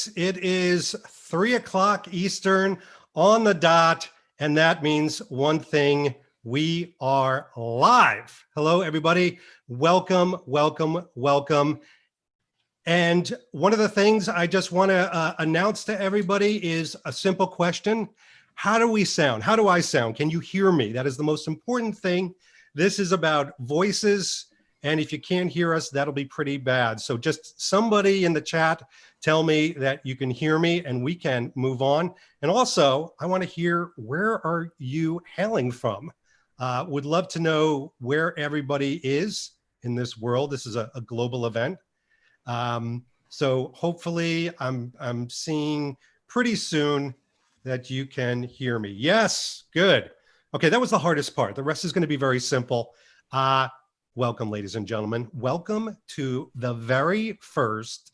folks. It is 3 o'clock Eastern on the dot, and that means one thing: we are live. Hello, everybody. Welcome, welcome, welcome. And one of the things I just want to announce to everybody is a simple question. How do we sound? How do I sound? Can you hear me? That is the most important thing. This is about voices. And if you can't hear us, that'll be pretty bad. So just somebody in the chat, tell me that you can hear me and we can move on. And also, I want to hear, where are you hailing from? Would love to know where everybody is in this world. This is a global event. So hopefully I'm seeing pretty soon that you can hear me. Yes, good. Okay, that was the hardest part. The rest is going to be very simple. Welcome, ladies and gentlemen. Welcome to the very first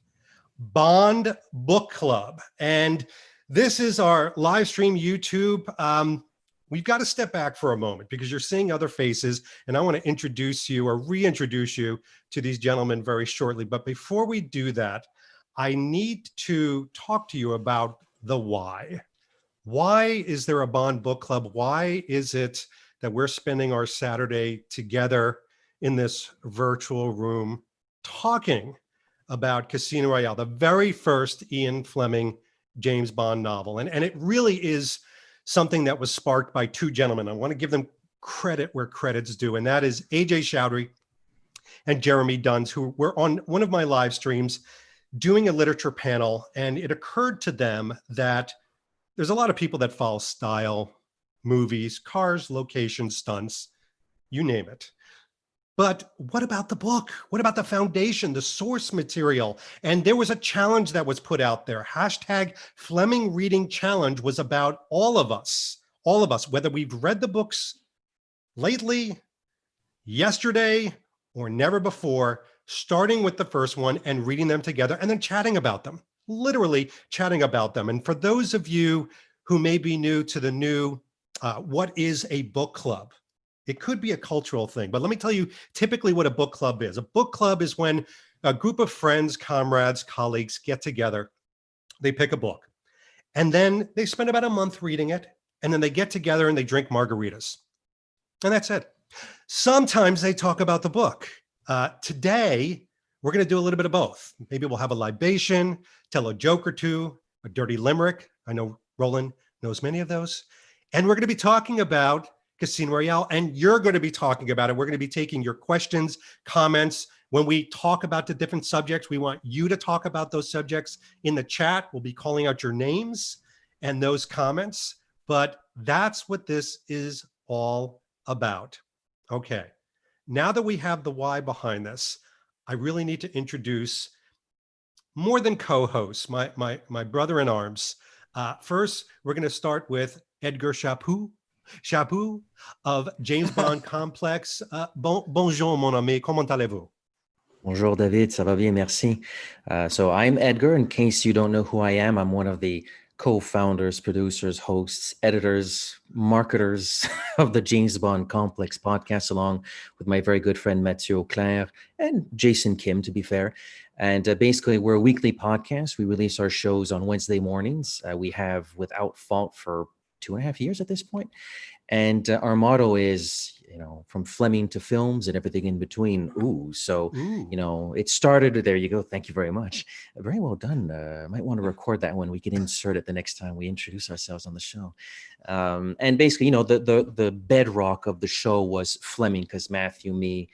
Bond Book Club. And this is our live stream YouTube. We've got to step back for a moment because you're seeing other faces, and I want to introduce you or reintroduce you to these gentlemen very shortly. But before we do that, I need to talk to you about the why. Why is there a Bond Book Club? Why is it that we're spending our Saturday together in this virtual room talking about Casino Royale, the very first Ian Fleming James Bond novel? And it really is something that was sparked by two gentlemen. I want to give them credit where credit's due, and that is AJ Chowdhury and Jeremy Duns, who were on one of my live streams doing a literature panel, and it occurred to them that there's a lot of people that follow style, movies, cars, locations, stunts, you name it. But what about the book? What about the foundation, the source material? And there was a challenge that was put out there. Hashtag Fleming Reading Challenge was about all of us, whether we've read the books lately, yesterday, or never before, starting with the first one and reading them together and then chatting about them, literally chatting about them. And for those of you who may be new to the new, what is a book club? It could be a cultural thing, but let me tell you typically what a book club is. A book club is when a group of friends, comrades, colleagues get together, they pick a book, and then they spend about a month reading it, and then they get together and they drink margaritas. And that's it. Sometimes they talk about the book. Today, we're going to do a little bit of both. Maybe we'll have a libation, tell a joke or two, a dirty limerick. I know Roland knows many of those. And we're going to be talking about Casino Royale, and you're going to be talking about it. We're going to be taking your questions, comments. When we talk about the different subjects, we want you to talk about those subjects in the chat. We'll be calling out your names and those comments, but that's what this is all about. Okay, now that we have the why behind this, I really need to introduce more than co-hosts, my brother in arms. First, we're going to start with Edgar Chaput of James Bond Complex. Bonjour, mon ami. Comment allez-vous? Bonjour, David. Ça va bien, merci. So I'm Edgar. In case you don't know who I am, I'm one of the co-founders, producers, hosts, editors, marketers of the James Bond Complex podcast, along with my very good friend Mathieu Auclair and Jason Kim, to be fair. And basically, we're a weekly podcast. We release our shows on Wednesday mornings. We have Without Fault for 2.5 years at this point. And our motto is, from Fleming to films and everything in between. So, it started, there you go. Thank you very much. Very well done. I might want to record that one. We can insert it the next time we introduce ourselves on the show. And basically, the bedrock of the show was Fleming, because Matthew, me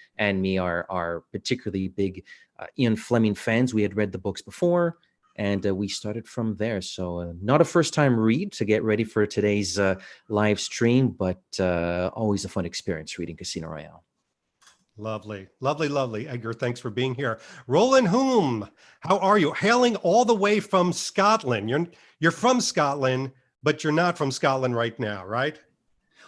are particularly big Ian Fleming fans. We had read the books before. And we started from there. So not a first-time read to get ready for today's live stream, but always a fun experience reading Casino Royale. Lovely, lovely, lovely. Edgar, thanks for being here. Roland Hulme, how are you? Hailing all the way from Scotland. You're from Scotland, but you're not from Scotland right now, right?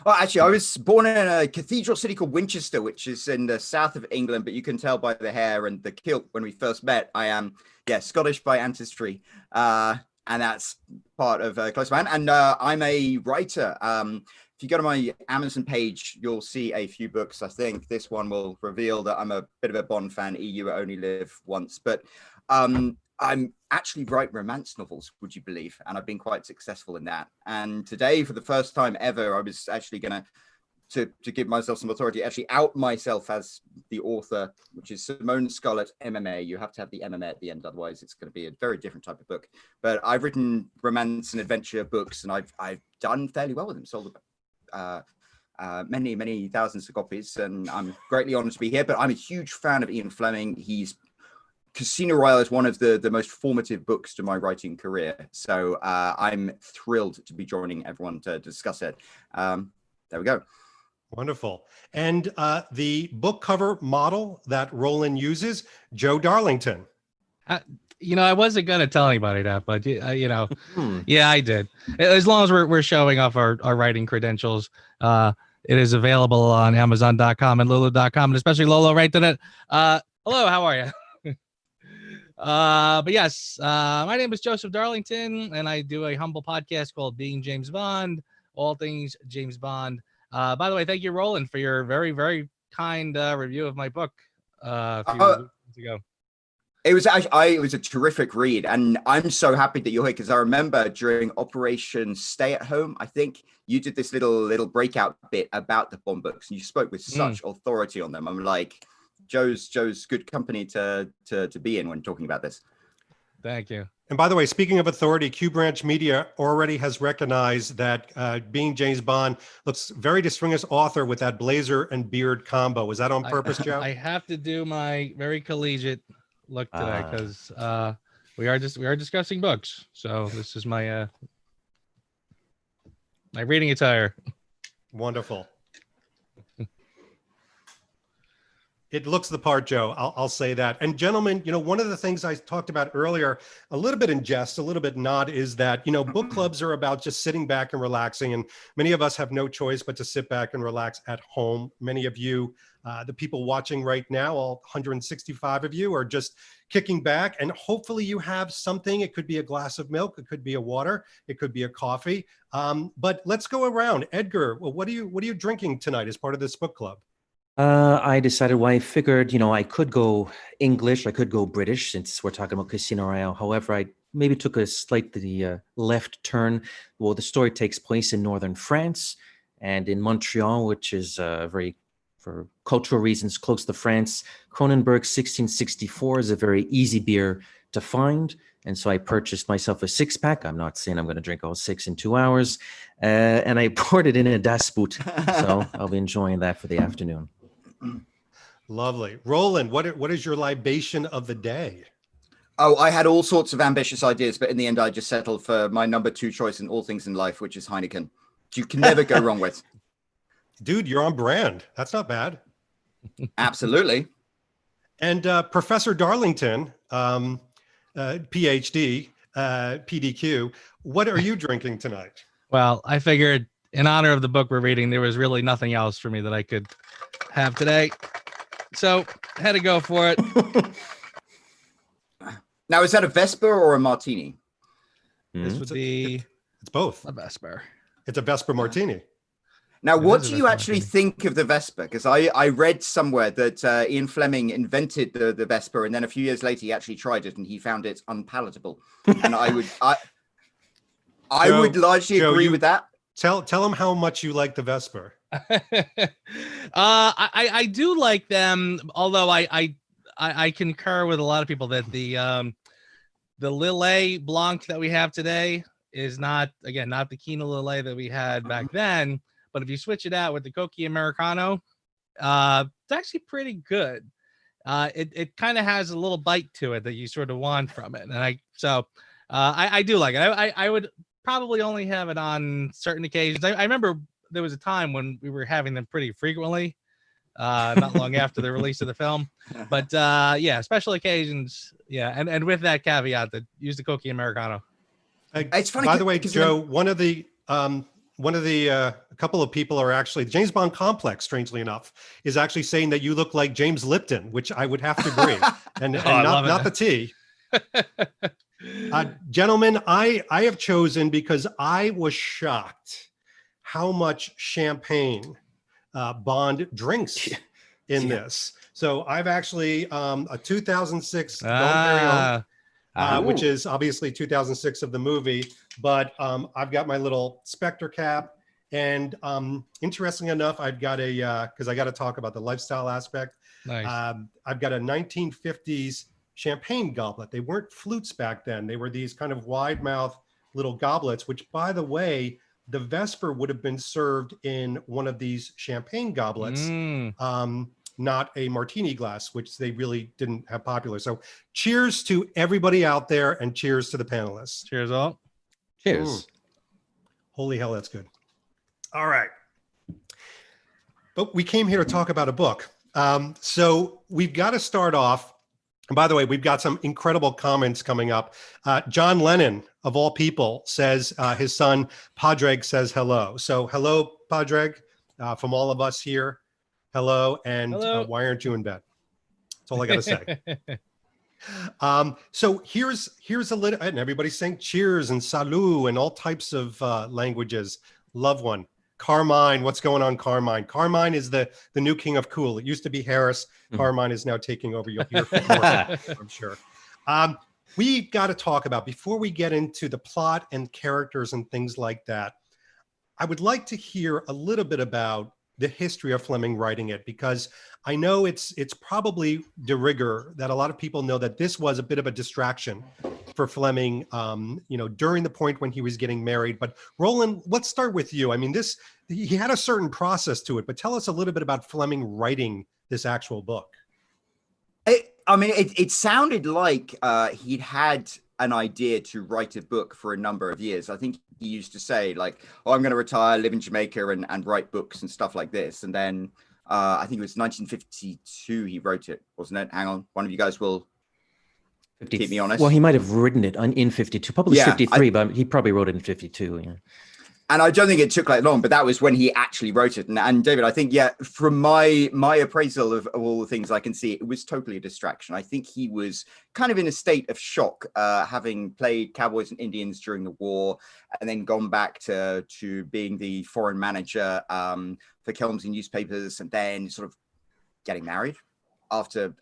Well, actually, I was born in a cathedral city called Winchester, which is in the south of England, but you can tell by the hair and the kilt when we first met, I am, Scottish by ancestry. And that's part of Close Man. And I'm a writer. If you go to my Amazon page, you'll see a few books. I think this one will reveal that I'm a bit of a Bond fan. EU Only Live Once. But I'm actually write romance novels, would you believe? And I've been quite successful in that. And today, for the first time ever, I was actually going to give myself some authority, actually out myself as the author, which is Simone Scarlett MMA. You have to have the MMA at the end, otherwise it's going to be a very different type of book. But I've written romance and adventure books, and I've done fairly well with them. Sold many thousands of copies, and I'm greatly honored to be here. But I'm a huge fan of Ian Fleming. Casino Royale is one of the most formative books to my writing career. So I'm thrilled to be joining everyone to discuss it. There we go. Wonderful. And the book cover model that Roland uses, Joe Darlington. I wasn't going to tell anybody that, but yeah, I did. As long as we're showing off our writing credentials, it is available on Amazon.com and Lulu.com, and especially Lolo right in it. Hello, how are you? But yes, my name is Joseph Darlington, and I do a humble podcast called Being James Bond, all things James Bond. By the way, thank you, Roland, for your very, very kind review of my book a few weeks ago. It was actually, it was a terrific read, and I'm so happy that you're here, because I remember during Operation Stay at Home, I think you did this little breakout bit about the Bond books, and you spoke with such authority on them. I'm like, Joe's good company to be in when talking about this. Thank you. And by the way, speaking of authority, Q Branch Media already has recognized that Being James Bond looks very distinguished author with that blazer and beard combo. Was that on purpose, Joe? I have to do my very collegiate look today because we are discussing books. So this is my my reading attire. Wonderful. It looks the part, Joe. I'll say that. And gentlemen, one of the things I talked about earlier, a little bit in jest, a little bit not, is that, book clubs are about just sitting back and relaxing. And many of us have no choice but to sit back and relax at home. Many of you, the people watching right now, all 165 of you, are just kicking back. And hopefully you have something. It could be a glass of milk. It could be a water. It could be a coffee. But let's go around. Edgar, what are you drinking tonight as part of this book club? I decided, I figured, I could go English, I could go British, since we're talking about Casino Royale. However, I maybe took a slightly left turn. Well, the story takes place in northern France and in Montreal, which is very, for cultural reasons, close to France. Kronenbourg 1664 is a very easy beer to find. And so I purchased myself a 6-pack. I'm not saying I'm going to drink all 6 in 2 hours. And I poured it in a Das Boot. So I'll be enjoying that for the afternoon. Lovely. Roland, what is your libation of the day? Oh, I had all sorts of ambitious ideas, but in the end, I just settled for my number 2 choice in all things in life, which is Heineken. You can never go wrong with. Dude, you're on brand. That's not bad. Absolutely. And Professor Darlington, PhD, PDQ, what are you drinking tonight? Well, I figured in honor of the book we're reading, there was really nothing else for me that I could have today. So had to go for it. Now, is that a Vespa or a Martini? This would be... It's both. A Vespa. It's a Vespa Martini. Now, what do you actually think of the Vespa? Because I read somewhere that Ian Fleming invented the Vespa, and then a few years later he actually tried it and he found it unpalatable. And I would largely agree with that. Tell him how much you like the Vespa. I do like them, although I concur with a lot of people that the Lillet Blanc that we have today is not the Kino Lillet that we had back then. But if you switch it out with the Cochi Americano, it's actually pretty good. It kind of has a little bite to it that you sort of want from it, and I do like it. I would probably only have it on certain occasions. I remember there was a time when we were having them pretty frequently, not long after the release of the film. But yeah, special occasions. Yeah, and with that caveat that use the Cochi Americano. It's funny. By the way, Joe, one of the a couple of people are actually, the James Bond Complex, strangely enough, is actually saying that you look like James Lipton, which I would have to agree, and not the tea. Gentlemen, I have chosen, because I was shocked how much champagne Bond drinks in this. So I've actually a 2006 Dom Perignon. which is obviously 2006 of the movie. But I've got my little Spectre cap. And interestingly enough, I've got because I got to talk about the lifestyle aspect. Nice. I've got a 1950s champagne goblet. They weren't flutes back then. They were these kind of wide mouth little goblets, which, by the way, the Vesper would have been served in one of these champagne goblets, not a martini glass, which they really didn't have popular. So cheers to everybody out there, and cheers to the panelists. Cheers all. Cheers. Holy hell, that's good. All right. But we came here to talk about a book. So we've got to start off. And by the way, we've got some incredible comments coming up. John Lennon, of all people, says his son, Padraig, says hello. So hello, Padraig, from all of us here. Hello. And Hello. Why aren't you in bed? That's all I got to say. So here's a little, and everybody's saying cheers and salut and all types of languages. Love one. Carmine, what's going on, Carmine? Carmine is the new king of cool. It used to be Harris. Carmine is now taking over. You'll hear from more, I'm sure. We've got to talk about, before we get into the plot and characters and things like that, I would like to hear a little bit about the history of Fleming writing it, because I know it's probably de rigueur that a lot of people know that this was a bit of a distraction for Fleming, during the point when he was getting married. But Roland, let's start with you. I mean, he had a certain process to it, but tell us a little bit about Fleming writing this actual book. It sounded like he'd had an idea to write a book for a number of years. I think he used to say, like, oh, I'm going to retire, live in Jamaica and write books and stuff like this. And then I think it was 1952 he wrote it, wasn't it? Hang on. One of you guys will keep me honest. Well, he might have written it in 52, published 53, but he probably wrote it in 52. Yeah. And I don't think it took like long, but that was when he actually wrote it. And David, I think, from my appraisal of all the things I can see, it was totally a distraction. I think he was kind of in a state of shock, having played Cowboys and Indians during the war, and then gone back to being the foreign manager for Kelmsey newspapers, and then sort of getting married after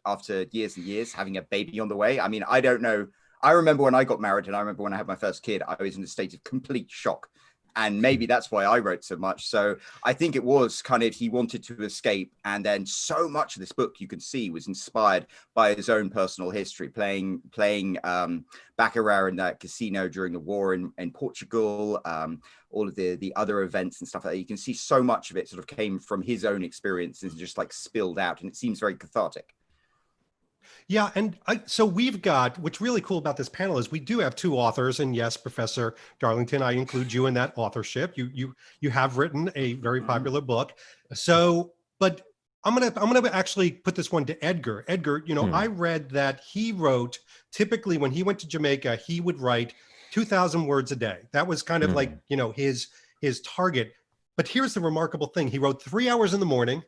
years and years, having a baby on the way. I mean, I don't know. I remember when I got married, and I remember when I had my first kid, I was in a state of complete shock. And maybe that's why I wrote so much. So I think it was kind of, he wanted to escape. And then so much of this book, you can see, was inspired by his own personal history, playing baccarat in that casino during the war in Portugal, all of the other events and stuff like that. You can see so much of it sort of came from his own experiences and just like spilled out. And it seems very cathartic. Yeah, and so we've got, what's really cool about this panel is we do have two authors, and yes, Professor Darlington, I include you in that authorship. You have written a very popular book. So, but I'm gonna actually put this one to Edgar. Edgar, I read that he wrote, typically when he went to Jamaica, he would write 2,000 words a day. That was kind of like his target. But here's the remarkable thing: he wrote 3 hours in the morning,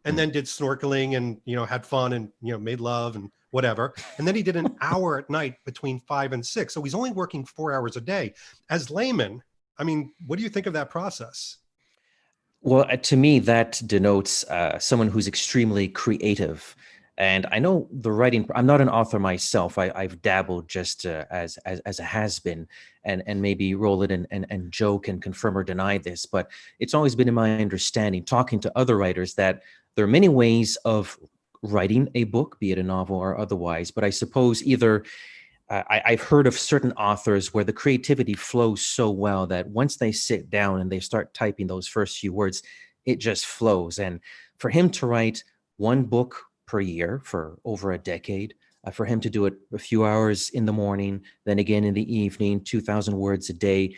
and then did snorkeling and had fun and made love and whatever, and then he did an hour at night between 5 and 6. So he's only working 4 hours a day. As layman, I mean, what do you think of that process? Well, to me, that denotes someone who's extremely creative. And I know the writing, I'm not an author myself. I've dabbled just as a has-been, and maybe Roland and Joe can confirm or deny this, but it's always been in my understanding, talking to other writers, that there are many ways of writing a book, be it a novel or otherwise. But I suppose either I've heard of certain authors where the creativity flows so well that once they sit down and they start typing those first few words, it just flows. And for him to write one book per year for over a decade, for him to do it a few hours in the morning, then again in the evening, 2,000 words a day,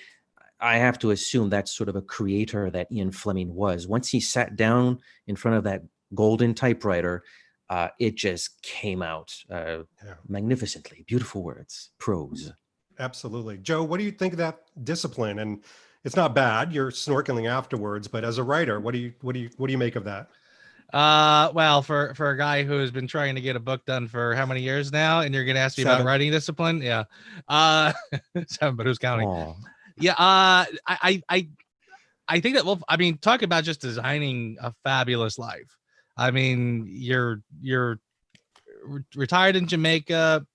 I have to assume that's sort of a creator that Ian Fleming was. Once he sat down in front of that golden typewriter, it just came out magnificently. Beautiful words, prose. Absolutely. Joe, what do you think of that discipline? And it's not bad, you're snorkeling afterwards, but as a writer, what do you make of that? Well, for a guy who has been trying to get a book done for how many years now, and you're going to ask me 7. about writing discipline? Yeah. 7, but who's counting? Aww. Yeah. I think that, well, I mean, talk about just designing a fabulous life. I mean, you're retired in Jamaica.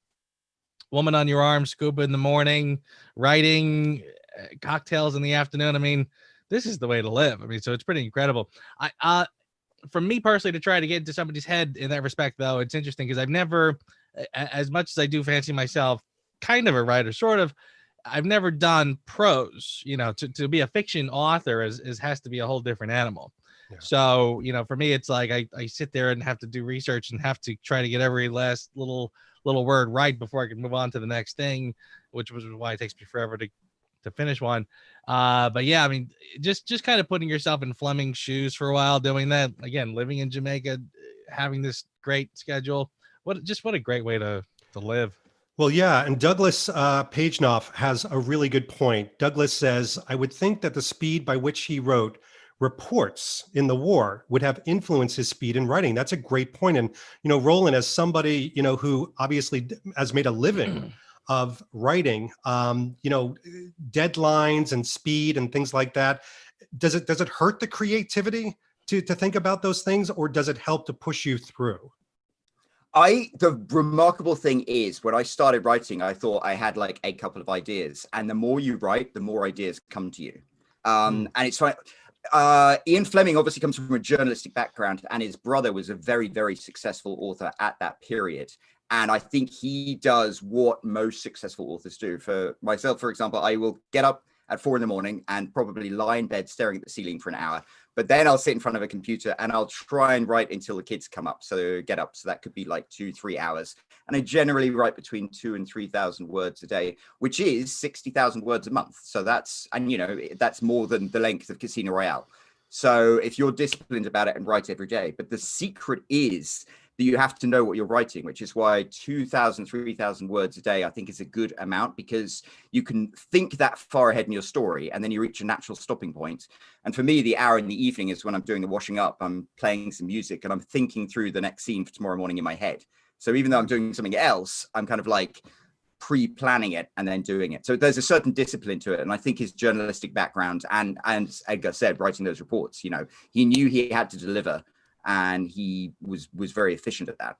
woman on your arm, scuba in the morning, writing, cocktails in the afternoon. I mean, this is the way to live. I mean, so it's pretty incredible. For me personally, to try to get into somebody's head in that respect, though, it's interesting because I've never, as much as I do fancy myself, kind of a writer, sort of, I've never done prose. To be a fiction author is has to be a whole different animal. Yeah. So, for me, it's like I sit there and have to do research and have to try to get every last little word right before I can move on to the next thing, which was why it takes me forever to finish one. But yeah, I mean, just kind of putting yourself in Fleming's shoes for a while, doing that again, living in Jamaica, having this great schedule. What a great way to live. Well, yeah, and Douglas Pagenoff has a really good point. Douglas says, I would think that the speed by which he wrote reports in the war would have influenced his speed in writing. That's a great point. And, Roland, as somebody, who obviously has made a living of writing, deadlines and speed and things like that, does it hurt the creativity to think about those things, or does it help to push you through? The remarkable thing is, when I started writing, I thought I had like a couple of ideas, and the more you write, the more ideas come to you. And it's fine. Ian Fleming obviously comes from a journalistic background, and his brother was a very, very successful author at that period. And I think he does what most successful authors do. For myself, for example, I will get up at 4 a.m. and probably lie in bed staring at the ceiling for an hour. But then I'll sit in front of a computer and I'll try and write until the kids come up. So get up. So that could be like 2-3 hours. And I generally write between 2,000 and 3,000 words a day, which is 60,000 words a month. So that's more than the length of Casino Royale. So if you're disciplined about it and write every day, but the secret is that you have to know what you're writing, which is why 2,000, 3,000 words a day, I think, is a good amount, because you can think that far ahead in your story and then you reach a natural stopping point. And for me, the hour in the evening is when I'm doing the washing up, I'm playing some music and I'm thinking through the next scene for tomorrow morning in my head. So even though I'm doing something else, I'm kind of like pre-planning it and then doing it. So there's a certain discipline to it. And I think his journalistic background and as Edgar said, writing those reports, he knew he had to deliver. And he was very efficient at that.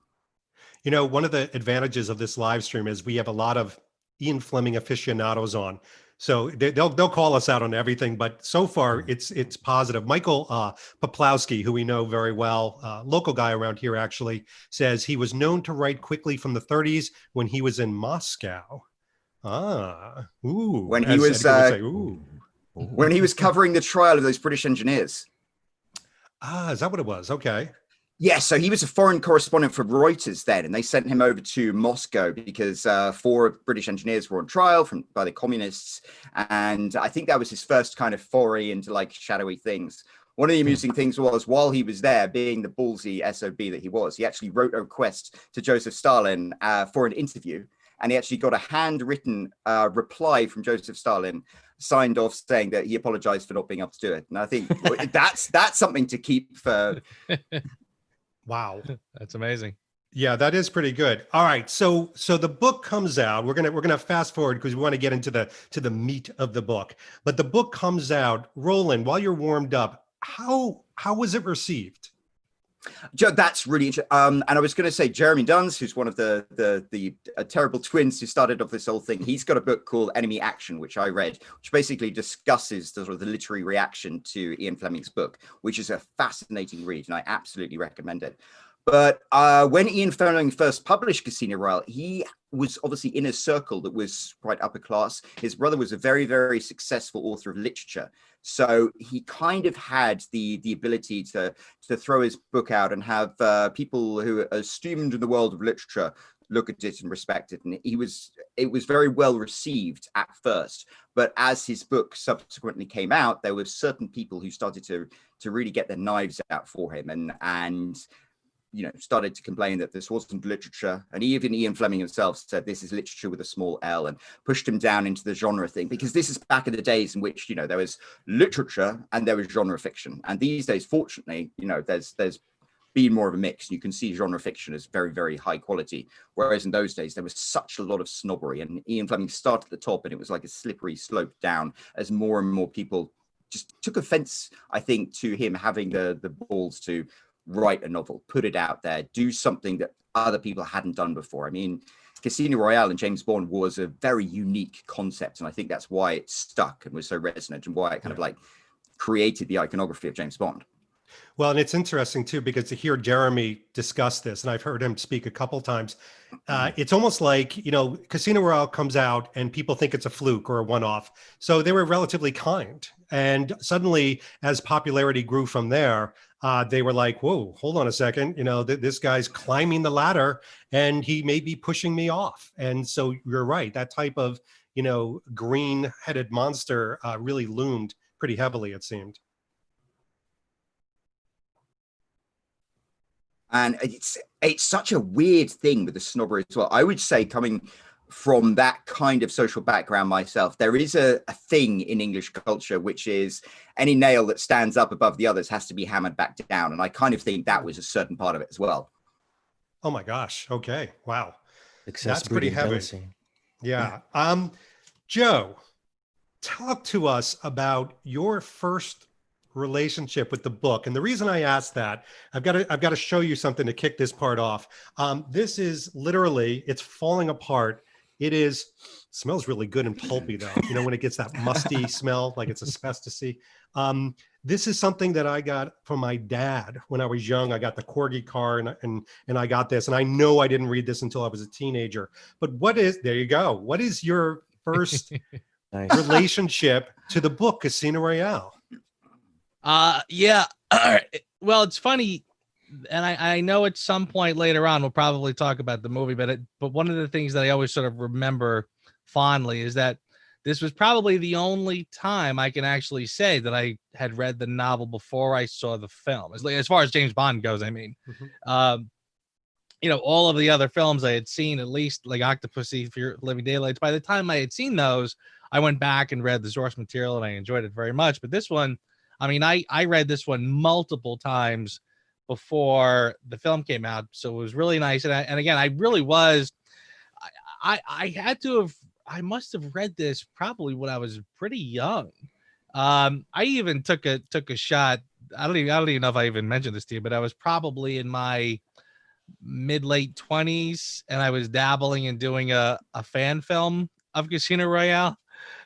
One of the advantages of this live stream is we have a lot of Ian Fleming aficionados on. So they'll call us out on everything, but so far it's positive. Michael Poplowski, who we know very well, local guy around here actually, says he was known to write quickly from the 30s when he was in Moscow. When he was when he was covering the trial of those British engineers. Is that what it was? Okay. Yeah, so he was a foreign correspondent for Reuters then, and they sent him over to Moscow because 4 British engineers were on trial by the communists, and I think that was his first kind of foray into like shadowy things. One of the amusing things was, while he was there, being the ballsy SOB that he was, he actually wrote a request to Joseph Stalin for an interview, and he actually got a handwritten reply from Joseph Stalin, signed off saying that he apologized for not being able to do it. And I think that's something to keep for. Wow, that's amazing. Yeah, that is pretty good. All right, so the book comes out. We're gonna fast forward because we want to get into the meat of the book. But the book comes out. Roland, while you're warmed up, how was it received? That's really interesting. And I was going to say, Jeremy Duns, who's one of the terrible twins who started off this whole thing, he's got a book called Enemy Action, which I read, which basically discusses the sort of the literary reaction to Ian Fleming's book, which is a fascinating read, and I absolutely recommend it. But when Ian Fleming first published Casino Royale, he was obviously in a circle that was quite upper class. His brother was a very, very successful author of literature. So he kind of had the ability to throw his book out and have people who are esteemed in the world of literature look at it and respect it. And it was very well received at first. But as his book subsequently came out, there were certain people who started to really get their knives out for him and started to complain that this wasn't literature. And even Ian Fleming himself said this is literature with a small L, and pushed him down into the genre thing, because this is back in the days in which, there was literature and there was genre fiction. And these days, fortunately, there's been more of a mix. You can see genre fiction as very, very high quality. Whereas in those days, there was such a lot of snobbery, and Ian Fleming started at the top and it was like a slippery slope down as more and more people just took offense, I think, to him having the balls to write a novel, put it out there, do something that other people hadn't done before. I mean, Casino Royale and James Bond was a very unique concept, and I think that's why it stuck and was so resonant, and why it kind of like created the iconography of James Bond. Well, and it's interesting too, because to hear Jeremy discuss this, and I've heard him speak a couple times, it's almost like, you know, Casino Royale comes out and people think it's a fluke or a one-off. So they were relatively kind. And suddenly, as popularity grew from there, they were like, whoa, hold on a second. You know, this guy's climbing the ladder and he may be pushing me off. And so you're right. That type of, you know, green-headed monster really loomed pretty heavily, it seemed. And it's such a weird thing with the snobbery as well. I would say, coming from that kind of social background myself, there is a thing in English culture, which is any nail that stands up above the others has to be hammered back down. And I kind of think that was a certain part of it as well. Oh my gosh. Okay. Wow. Success That's pretty breeding heavy. jealousy. Yeah. Joe, talk to us about your first relationship with the book. And the reason I asked that, I've got to show you something to kick this part off. This is literally, it's falling apart. Smells really good and pulpy though. You know, when it gets that musty smell, like it's asbestos-y. This is something that I got from my dad when I was young. I got the Corgi car and I got this, and I know I didn't read this until I was a teenager. But there you go. What is your first Nice. relationship to the book Casino Royale? Yeah. Well, it's funny, and I know at some point later on we'll probably talk about the movie, but one of the things that I always sort of remember fondly is that this was probably the only time I can actually say that I had read the novel before I saw the film. As far as James Bond goes, I mean, you know, all of the other films I had seen, at least like Octopussy, Fear Living Daylights. By the time I had seen those, I went back and read the source material, and I enjoyed it very much. But this one, I mean, I read this one multiple times before the film came out, so it was really nice. And again, I really was. I must have read this probably when I was pretty young. I even took a shot. I don't even know if I even mentioned this to you, but I was probably in my mid-late 20s, and I was dabbling in doing a fan film of Casino Royale.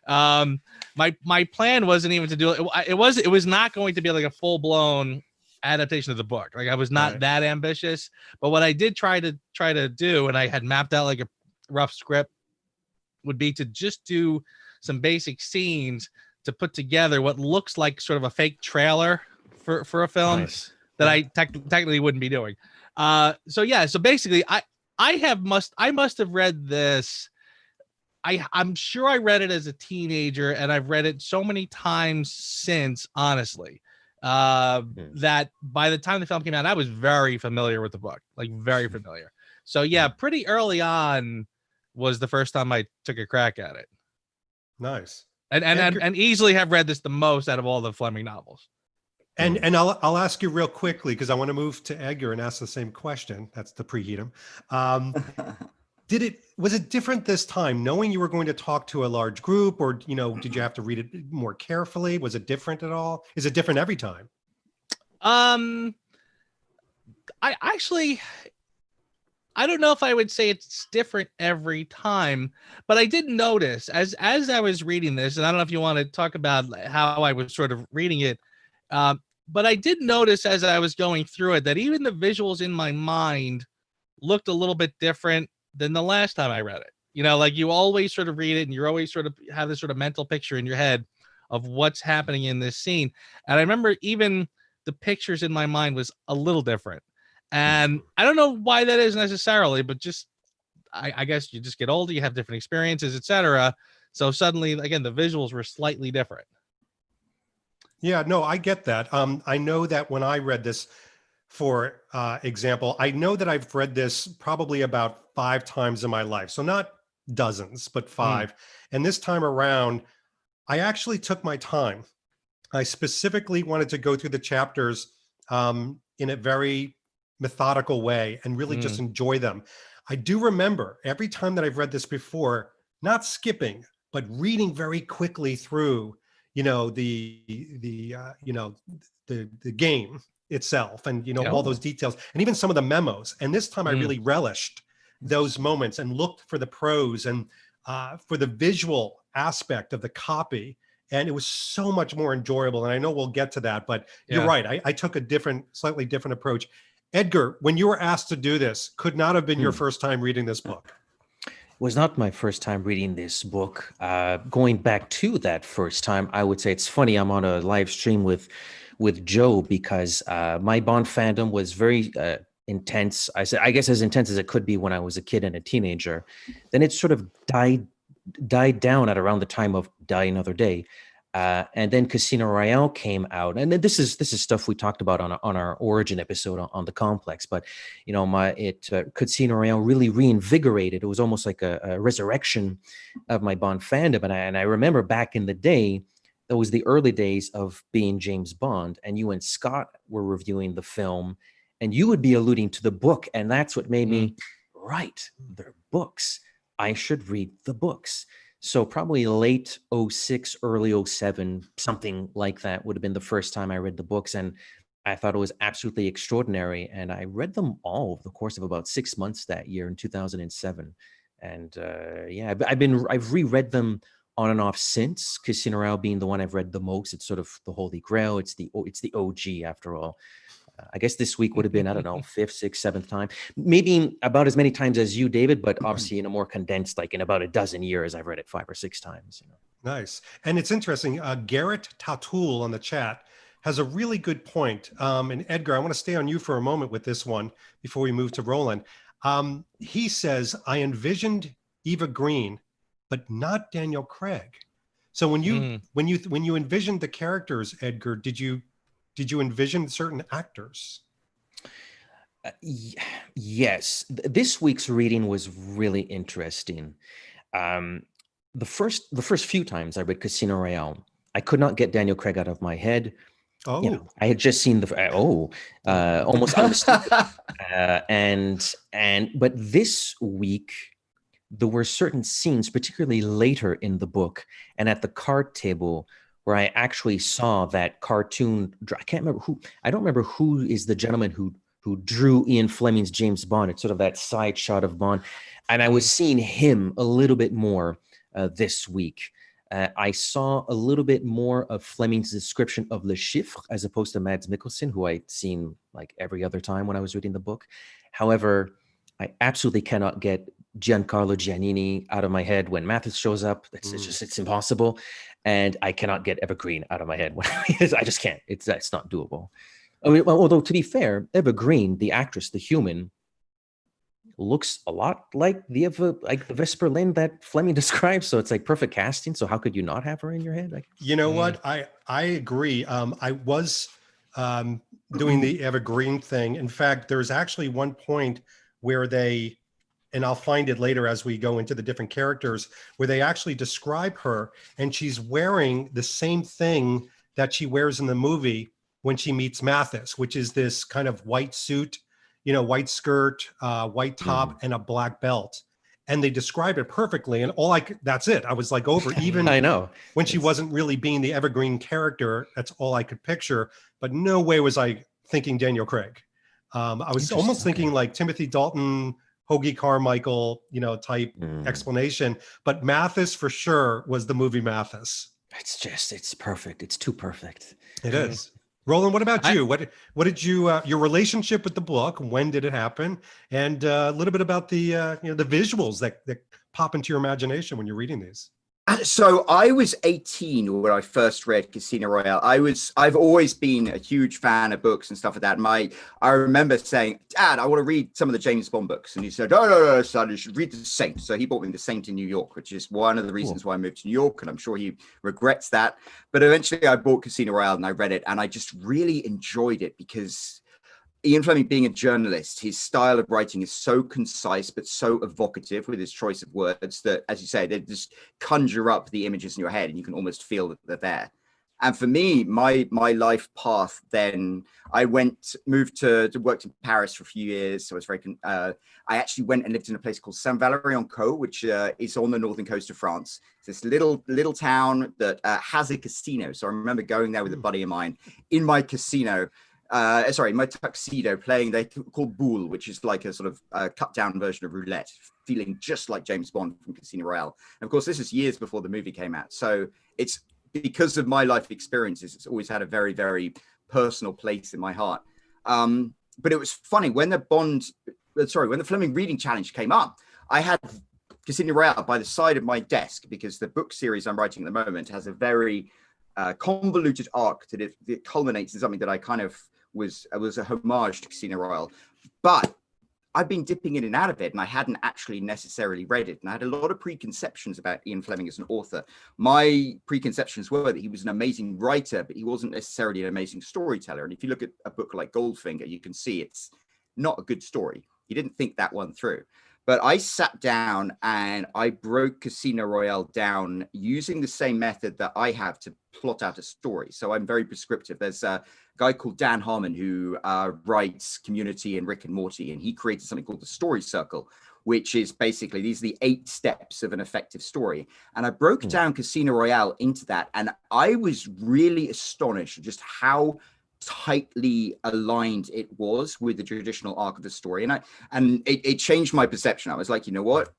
My plan wasn't even to do it. It was not going to be like a full-blown adaptation of the book. Like I was not that ambitious, but what I did try to do, and I had mapped out like a rough script, would be to just do some basic scenes to put together what looks like sort of a fake trailer for a film that I technically wouldn't be doing. So basically I must have read this. I'm sure I read it as a teenager, and I've read it so many times since, honestly, that by the time the film came out, I was very familiar with the book, like very familiar. So yeah, pretty early on was the first time I took a crack at it. Nice. And easily have read this the most out of all the Fleming novels. And I'll ask you real quickly, because I want to move to Edgar and ask the same question. That's to preheat him. Was it different this time, knowing you were going to talk to a large group, or, you know, did you have to read it more carefully? Was it different at all? Is it different every time? I don't know if I would say it's different every time, but I did notice as I was reading this, and I don't know if you want to talk about how I was sort of reading it, but I did notice as I was going through it that even the visuals in my mind looked a little bit different than the last time I read it. You know, like you always sort of read it and you're always sort of have this sort of mental picture in your head of what's happening in this scene. And I remember even the pictures in my mind was a little different. And I don't know why that is necessarily, but just, I guess you just get older, you have different experiences, etc. So suddenly, again, the visuals were slightly different. Yeah, no, I get that. I know that when I read this, for example, I know that I've read this probably about 5 times in my life. So not dozens, but 5. And this time around, I actually took my time. I specifically wanted to go through the chapters in a very methodical way and really just enjoy them. I do remember every time that I've read this before, not skipping, but reading very quickly through, you know, the game itself, and, you know, all those details, and even some of the memos. And this time I really relished those moments and looked for the prose and for the visual aspect of the copy. And it was so much more enjoyable. And I know we'll get to that, but you're right. I took a slightly different approach. Edgar, when you were asked to do this, could not have been your first time reading this book. It was not my first time reading this book. Going back to that first time, I would say it's funny. I'm on a live stream with Joe because my Bond fandom was very intense. I guess as intense as it could be when I was a kid and a teenager. Then it sort of died down at around the time of Die Another Day. And then Casino Royale came out, and then this is stuff we talked about on our origin episode on the complex. But you know, Casino Royale really reinvigorated. It was almost like a resurrection of my Bond fandom. And I remember back in the day, that was the early days of being James Bond, and you and Scott were reviewing the film, and you would be alluding to the book, and that's what made me right. They're books. I should read the books. So probably late 06, early 07, something like that would have been the first time I read the books. And I thought it was absolutely extraordinary. And I read them all over the course of about 6 months that year in 2007. And I've reread them on and off since, Casino Royale being the one I've read the most. It's sort of the Holy Grail. It's the OG after all. I guess this week would have been, I don't know, 5th, 6th, 7th time, maybe about as many times as you, David, but obviously in a more condensed, like in about a dozen years, I've read it 5 or 6 times. You know. Nice. And it's interesting. Garrett Tatul on the chat has a really good point. And Edgar, I want to stay on you for a moment with this one before we move to Roland. He says, I envisioned Eva Green, but not Daniel Craig. So when you envisioned the characters, Edgar, did you envision certain actors? Yes. This week's reading was really interesting. The first few times I read Casino Royale, I could not get Daniel Craig out of my head. Oh, you know, I had just seen almost understood. But this week there were certain scenes, particularly later in the book and at the card table, where I actually saw that cartoon. I don't remember who is the gentleman who drew Ian Fleming's James Bond. It's sort of that side shot of Bond. And I was seeing him a little bit more this week. I saw a little bit more of Fleming's description of Le Chiffre as opposed to Mads Mikkelsen, who I'd seen like every other time when I was reading the book. However, I absolutely cannot get Giancarlo Giannini out of my head when Mathis shows up. It's impossible. And I cannot get Eva Green out of my head. I just can't. It's not doable. I mean, although to be fair, Eva Green, the actress, the human, looks a lot like the Vespa Lynn that Fleming describes. So it's like perfect casting. So how could you not have her in your head? You know what? I agree. I was doing the Eva Green thing. In fact, there's actually one point where they, and I'll find it later as we go into the different characters, where they actually describe her, and she's wearing the same thing that she wears in the movie when she meets Mathis, which is this kind of white suit, you know, white skirt, white top, and a black belt. And they describe it perfectly. And that's it. I was like over, even I know when she wasn't really being the evergreen character, that's all I could picture. But no way was I thinking Daniel Craig. I was almost thinking like Timothy Dalton, Hoagie Carmichael, you know, type explanation. But Mathis for sure was the movie Mathis. It's perfect. It's too perfect. It is. Roland, what about you? What did you, your relationship with the book? When did it happen? And a little bit about the, the visuals that pop into your imagination when you're reading these. So I was 18 when I first read Casino Royale. I've always been a huge fan of books and stuff like that. I remember saying, Dad, I want to read some of the James Bond books. And he said, no, son, you should read The Saint. So he bought me The Saint in New York, which is one of the reasons why I moved to New York. And I'm sure he regrets that. But eventually I bought Casino Royale and I read it. And I just really enjoyed it because Ian Fleming, being a journalist, his style of writing is so concise, but so evocative with his choice of words that, as you say, they just conjure up the images in your head and you can almost feel that they're there. And for me, my life path, then I moved to worked in Paris for a few years. So I was I actually went and lived in a place called Saint-Valery-en-Caux, which is on the northern coast of France. It's this little town that has a casino. So I remember going there with a buddy of mine in my casino. my tuxedo, playing, they called Boule, which is like a sort of cut down version of roulette, feeling just like James Bond from Casino Royale. And of course, this is years before the movie came out. So it's because of my life experiences, it's always had a very, very personal place in my heart. But it was funny when the Fleming reading challenge came up, I had Casino Royale by the side of my desk because the book series I'm writing at the moment has a very convoluted arc that it culminates in something that I kind of was a homage to Casino Royale. But I've been dipping in and out of it, and I hadn't actually necessarily read it. And I had a lot of preconceptions about Ian Fleming as an author. My preconceptions were that he was an amazing writer, but he wasn't necessarily an amazing storyteller. And if you look at a book like Goldfinger, you can see it's not a good story. He didn't think that one through. But I sat down and I broke Casino Royale down using the same method that I have to plot out a story. So I'm very prescriptive. There's a guy called Dan Harmon who writes Community and Rick and Morty, and he created something called the Story Circle, which is basically, these are the 8 steps of an effective story. And I broke down Casino Royale into that. And I was really astonished at just how tightly aligned it was with the traditional arc of the story. And it changed my perception. I was like, you know what?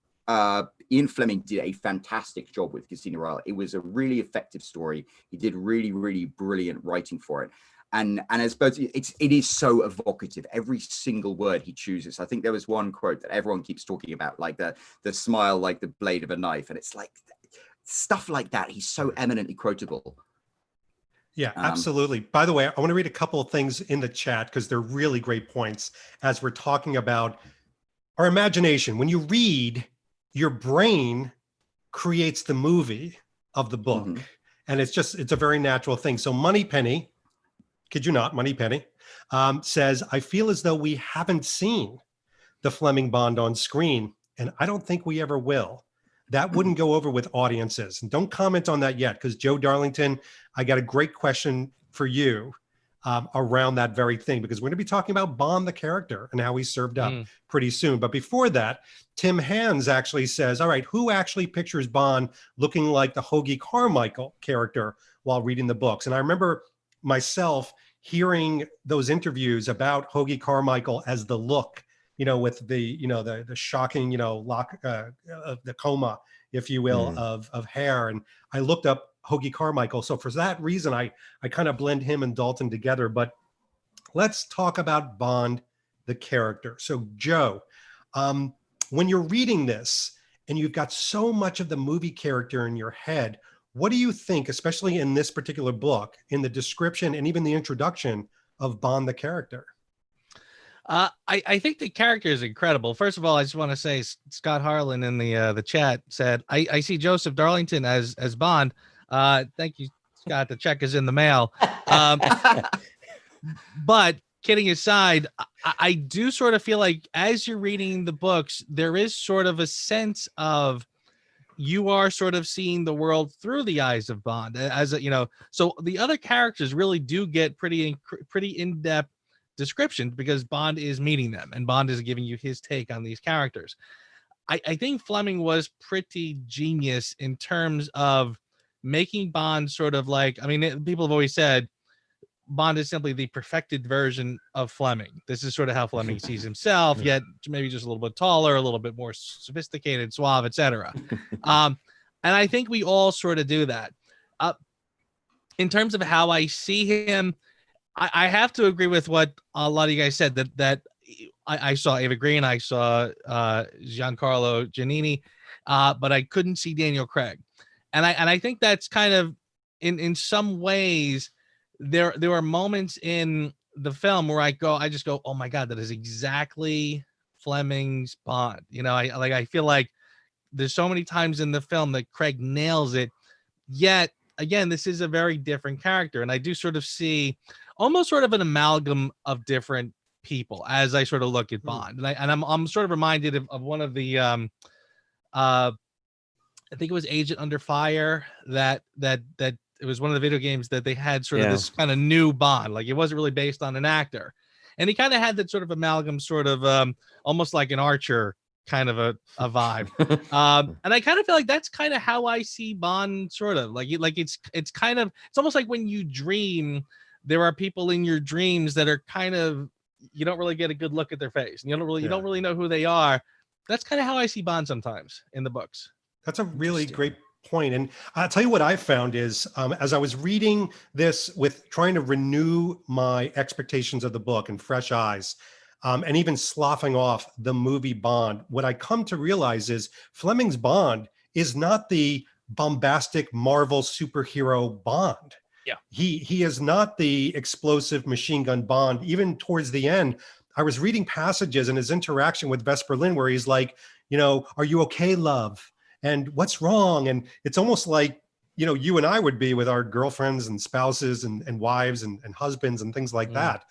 Ian Fleming did a fantastic job with Casino Royale. It was a really effective story. He did really, really brilliant writing for it. And I suppose it is so evocative. Every single word he chooses. I think there was one quote that everyone keeps talking about, like the smile like the blade of a knife. And it's like stuff like that. He's so eminently quotable. Yeah, absolutely. By the way, I want to read a couple of things in the chat because they're really great points as we're talking about our imagination. When you read, your brain creates the movie of the book. Mm-hmm. And it's a very natural thing. So Moneypenny, kid you not, Moneypenny, says, I feel as though we haven't seen the Fleming Bond on screen, and I don't think we ever will. That wouldn't go over with audiences. And don't comment on that yet, because Joe Darlington, I got a great question for you around that very thing, because we're going to be talking about Bond, the character, and how he served up pretty soon. But before that, Tim Hands actually says, all right, who actually pictures Bond looking like the Hoagie Carmichael character while reading the books? And I remember myself hearing those interviews about Hoagie Carmichael as the look, with the shocking, lock, the coma, if you will, of hair. And I looked up Hoagie Carmichael. So for that reason, I kind of blend him and Dalton together. But let's talk about Bond, the character. So Joe, when you're reading this and you've got so much of the movie character in your head, what do you think, especially in this particular book, in the description and even the introduction of Bond, the character? I think the character is incredible. First of all, I just want to say Scott Harlan in the chat said, I see Joseph Darlington as Bond. Thank you, Scott. The check is in the mail. But kidding aside, I do sort of feel like as you're reading the books, there is sort of a sense of you are sort of seeing the world through the eyes of Bond, so the other characters really do get pretty in-depth description because Bond is meeting them and Bond is giving you his take on these characters. I think Fleming was pretty genius in terms of making Bond sort of like, people have always said Bond is simply the perfected version of Fleming. This is sort of how Fleming sees himself, yet maybe just a little bit taller, a little bit more sophisticated, suave, etc. And I think we all sort of do that. In terms of how I see him, I have to agree with what a lot of you guys said, that I saw Ava Green, I saw Giancarlo Giannini, but I couldn't see Daniel Craig. And I think that's kind of in some ways there are moments in the film where I just go, oh my God, that is exactly Fleming's Bond. I feel like there's so many times in the film that Craig nails it. Yet again, this is a very different character, and I do sort of see almost sort of an amalgam of different people as I sort of look at Bond. And I'm sort of reminded of one of the I think it was Agent Under Fire that it was one of the video games that they had sort of this kind of new Bond, like it wasn't really based on an actor, and he kind of had that sort of amalgam, sort of almost like an Archer kind of a vibe. And I kind of feel like that's kind of how I see Bond, sort of like it's almost like when you dream there are people in your dreams that are kind of, you don't really get a good look at their face, and you don't really know who they are. That's kind of how I see Bond sometimes in the books. That's a really great point. And I'll tell you what I found is, as I was reading this with trying to renew my expectations of the book and fresh eyes, and even sloughing off the movie Bond, what I come to realize is Fleming's Bond is not the bombastic Marvel superhero Bond. Yeah. He is not the explosive machine gun Bond. Even towards the end, I was reading passages in his interaction with Vesper Lynn where he's like, are you okay, love? And what's wrong? And it's almost like, you and I would be with our girlfriends and spouses and wives and husbands and things like that.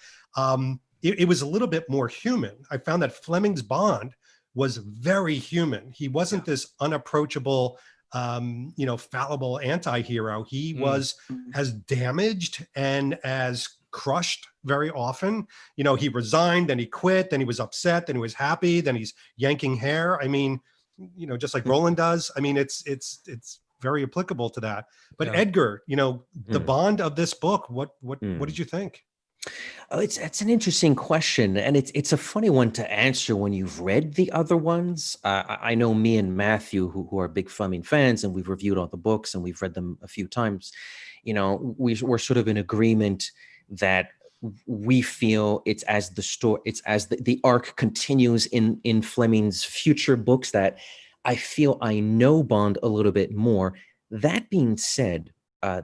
It was a little bit more human. I found that Fleming's Bond was very human. He wasn't this unapproachable, fallible anti-hero. He was as damaged and as crushed very often. He resigned, then he quit, then he was upset, then he was happy, then he's yanking hair. I mean, just like Roland does. I mean, it's very applicable to that. But Edgar, the Bond of this book, what did you think? Oh, it's an interesting question, and it's a funny one to answer when you've read the other ones. I know me and Matthew, who are big Fleming fans, and we've reviewed all the books and we've read them a few times. We're sort of in agreement that we feel it's as the arc continues in Fleming's future books that I feel I know Bond a little bit more. That being said,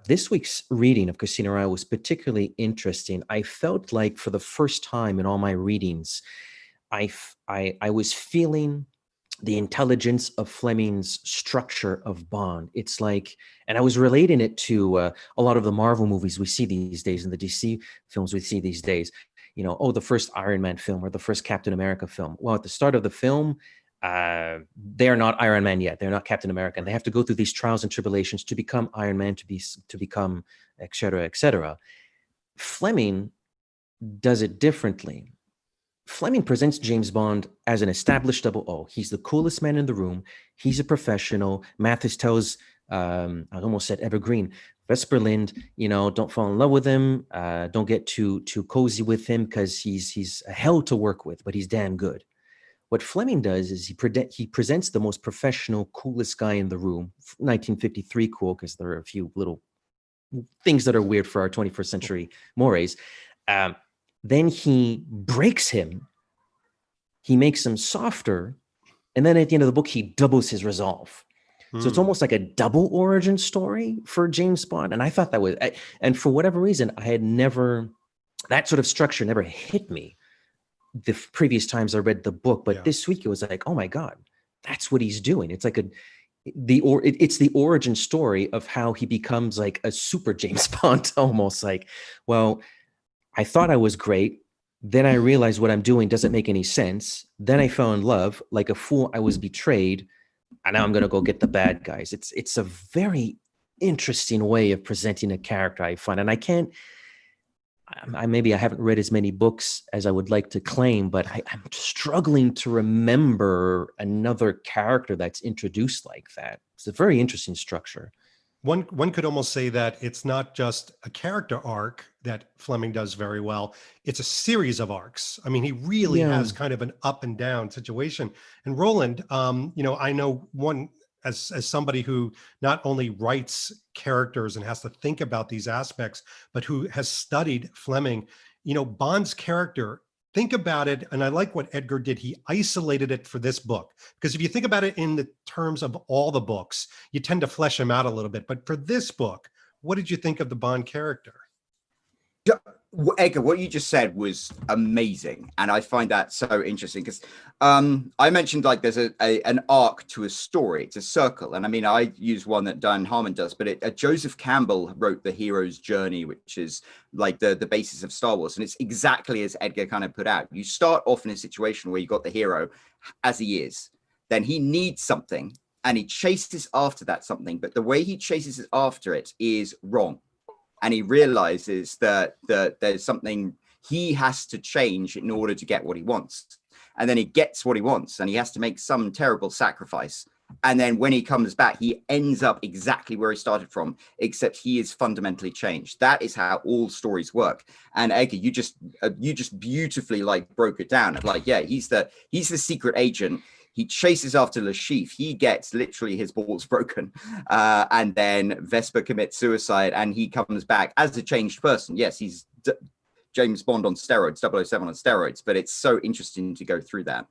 this week's reading of Casino Royale was particularly interesting. I felt like for the first time in all my readings, I was feeling the intelligence of Fleming's structure of Bond. It's like, and I was relating it to a lot of the Marvel movies we see these days and the DC films we see these days. The first Iron Man film or the first Captain America film. Well, at the start of the film, they're not Iron Man yet. They're not Captain America. And they have to go through these trials and tribulations to become Iron Man, to become et cetera, et cetera. Fleming does it differently. Fleming presents James Bond as an established 00. He's the coolest man in the room. He's a professional. Mathis tells, I almost said Evergreen, Vesper Lind, don't fall in love with him. Don't get too cozy with him because he's a hell to work with, but he's damn good. What Fleming does is he presents the most professional, coolest guy in the room. 1953 cool, because there are a few little things that are weird for our 21st century mores. Then he breaks him. He makes him softer. And then at the end of the book, he doubles his resolve. So it's almost like a double origin story for James Bond. And I thought that was, and for whatever reason, that sort of structure never hit me the previous times I read the book. But this week it was like, oh my God, that's what he's doing. It's like it's the origin story of how he becomes like a super James Bond, almost like, well, I thought I was great. Then I realized what I'm doing doesn't make any sense. Then I fell in love. Like a fool, I was betrayed. And now I'm going to go get the bad guys. It's a very interesting way of presenting a character, I find. And maybe I haven't read as many books as I would like to claim, but I'm struggling to remember another character that's introduced like that. It's a very interesting structure. One could almost say that it's not just a character arc that Fleming does very well. It's a series of arcs. I mean, he really has kind of an up and down situation. And Roland, I know one as somebody who not only writes characters and has to think about these aspects, but who has studied Fleming, Bond's character, think about it. And I like what Edgar did. He isolated it for this book, because if you think about it in the terms of all the books, you tend to flesh him out a little bit. But for this book, what did you think of the Bond character? Edgar, what you just said was amazing, and I find that so interesting because I mentioned like there's an arc to a story, it's a circle, and I mean I use one that Darlington Harmon does, but Joseph Campbell wrote The Hero's Journey, which is like the basis of Star Wars, and it's exactly as Edgar kind of put out. You start off in a situation where you got the hero as he is, then he needs something, and he chases after that something, but the way he chases after it is wrong. And he realizes that there's something he has to change in order to get what he wants. And then he gets what he wants, and he has to make some terrible sacrifice. And then when he comes back, he ends up exactly where he started from, except he is fundamentally changed. That is how all stories work. And Edgar, you just beautifully like broke it down. Like, yeah, he's the secret agent. He chases after Le Chiffre. He gets literally his balls broken. And then Vespa commits suicide and he comes back as a changed person. Yes, he's James Bond on steroids, 007 on steroids, but it's so interesting to go through that.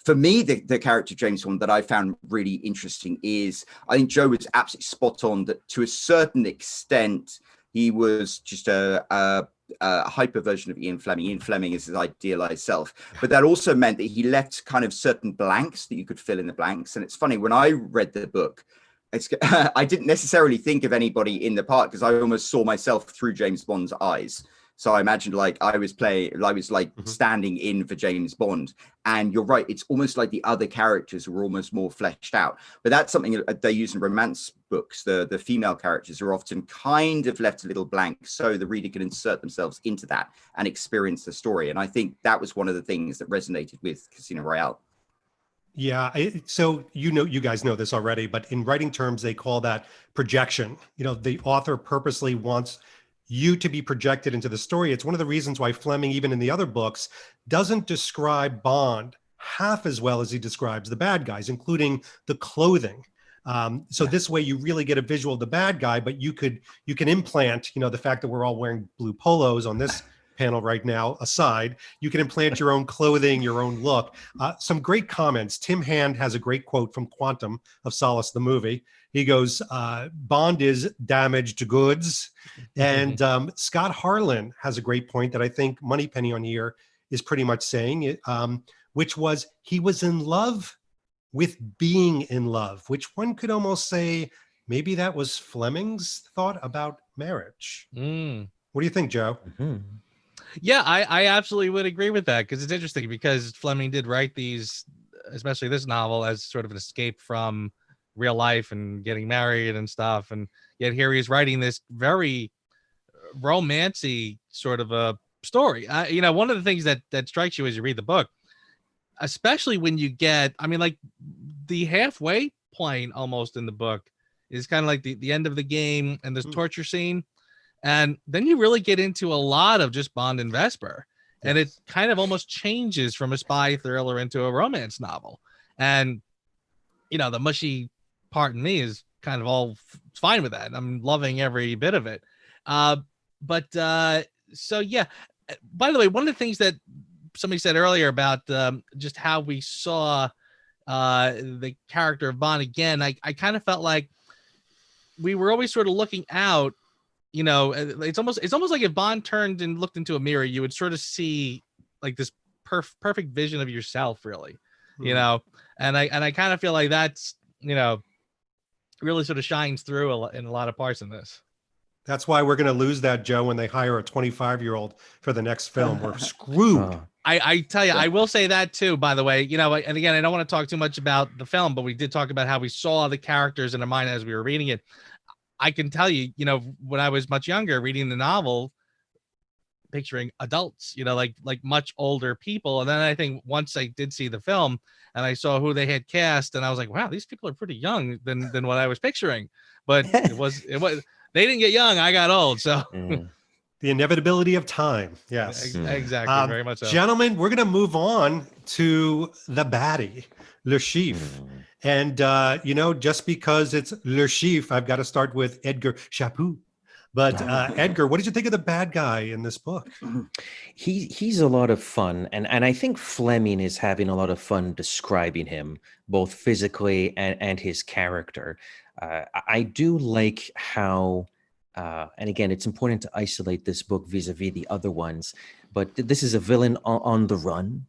For me, the character James Bond that I found really interesting is, I think Joe was absolutely spot on that to a certain extent, he was just a hyper version of Ian Fleming. Ian Fleming is his idealized self, but that also meant that he left kind of certain blanks that you could fill in the blanks. And it's funny, when I read the book, I didn't necessarily think of anybody in the part because I almost saw myself through James Bond's eyes. So I imagined like I was standing in for James Bond. And you're right, it's almost like the other characters were almost more fleshed out. But that's something that they use in romance books. The female characters are often kind of left a little blank so the reader can insert themselves into that and experience the story. And I think that was one of the things that resonated with Casino Royale. Yeah. So, you guys know this already, but in writing terms, they call that projection. The author purposely wants you to be projected into the story. It's one of the reasons why Fleming, even in the other books, doesn't describe Bond half as well as he describes the bad guys, including the clothing. This way you really get a visual of the bad guy, but you can implant, the fact that we're all wearing blue polos on this panel right now aside, you can implant your own clothing, your own look. Some great comments. Tim Hand has a great quote from Quantum of Solace, the movie. He goes, Bond is damaged goods. And Scott Harlan has a great point that I think Moneypenny on here is pretty much saying, which was he was in love with being in love, which one could almost say maybe that was Fleming's thought about marriage. What do you think, Joe? Mm-hmm. Yeah, I absolutely would agree with that because it's interesting because Fleming did write these, especially this novel, as sort of an escape from real life and getting married and stuff. And yet here he's writing this very romancy sort of a story. One of the things that strikes you as you read the book, especially when you get, like the halfway point almost in the book is kind of like the end of the game and this torture scene. And then you really get into a lot of just Bond and Vesper. Yes. And it kind of almost changes from a spy thriller into a romance novel. And, the mushy part in me is kind of all fine with that. I'm loving every bit of it. So, yeah. By the way, one of the things that somebody said earlier about just how we saw the character of Bond again, I kind of felt like we were always sort of looking out. It's almost like if Bond turned and looked into a mirror, you would sort of see like this perfect vision of yourself, really, and I kind of feel like that's, really sort of shines through in a lot of parts in this. That's why we're going to lose that, Joe, when they hire a 25-year-old for the next film. We're screwed. I tell you, I will say that too, by the way, and again, I don't want to talk too much about the film, but we did talk about how we saw the characters in our mind as we were reading it. I can tell you, when I was much younger reading the novel, picturing adults, like much older people. And then I think once I did see the film and I saw who they had cast, and I was like, wow, these people are pretty young than what I was picturing. But it was they didn't get young. I got old. So the inevitability of time. Yes, exactly. Very much so. Gentlemen, we're going to move on to the baddie, Le Chiffre. And, just because it's Le Chiffre, I've got to start with Edgar Chaput. But Edgar, what did you think of the bad guy in this book? He's a lot of fun. And I think Fleming is having a lot of fun describing him, both physically and his character. I do like how, and again, it's important to isolate this book vis-a-vis the other ones, but this is a villain on the run.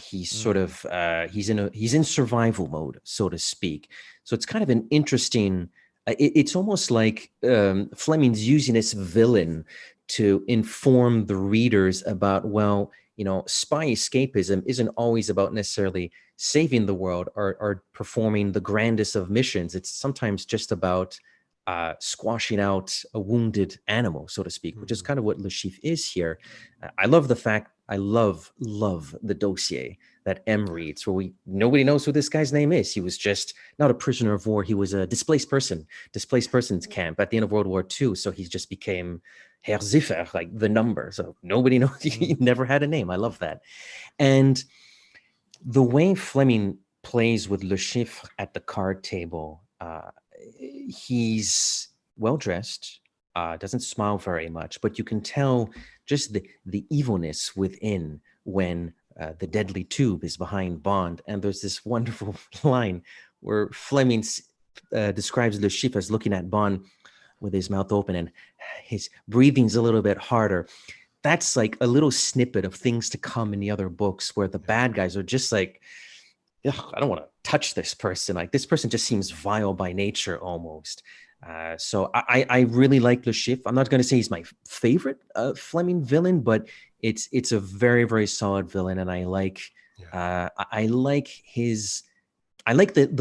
He's sort of he's in survival mode, so to speak. So it's kind of an interesting. It's almost like Fleming's using this villain to inform the readers about, spy escapism isn't always about necessarily saving the world or performing the grandest of missions. It's sometimes just about squashing out a wounded animal, so to speak, which is kind of what Le Chiffre is here. I love the fact. I love the dossier that M reads, where nobody knows who this guy's name is. He was just not a prisoner of war. He was a displaced persons camp at the end of World War II. So he just became Herr Ziffer, like the number. So nobody knows. He never had a name. I love that. And the way Fleming plays with Le Chiffre at the card table, he's well-dressed, doesn't smile very much, but you can tell just the evilness within when the deadly tube is behind Bond. And there's this wonderful line where Fleming describes Le Chiffre as looking at Bond with his mouth open and his breathing's a little bit harder. That's like a little snippet of things to come in the other books where the bad guys are just like, I don't want to touch this person. Like, this person just seems vile by nature almost. So I really like Le Chiffre. I'm not going to say he's my favorite Fleming villain, but it's a very, very solid villain. And I like the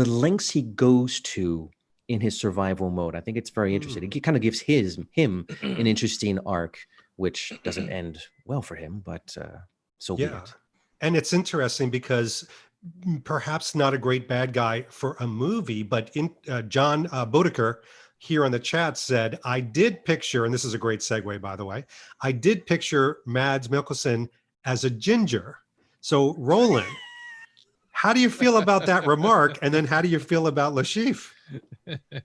lengths he goes to in his survival mode. I think it's very interesting. It kind of gives him an interesting arc, which doesn't end well for him, but so be it. And it's interesting because perhaps not a great bad guy for a movie, but John Bodeker here on the chat said, I did picture, and this is a great segue, by the way, I did picture Mads Mikkelsen as a ginger. So Roland, how do you feel about that remark? And then how do you feel about Le Chiffre?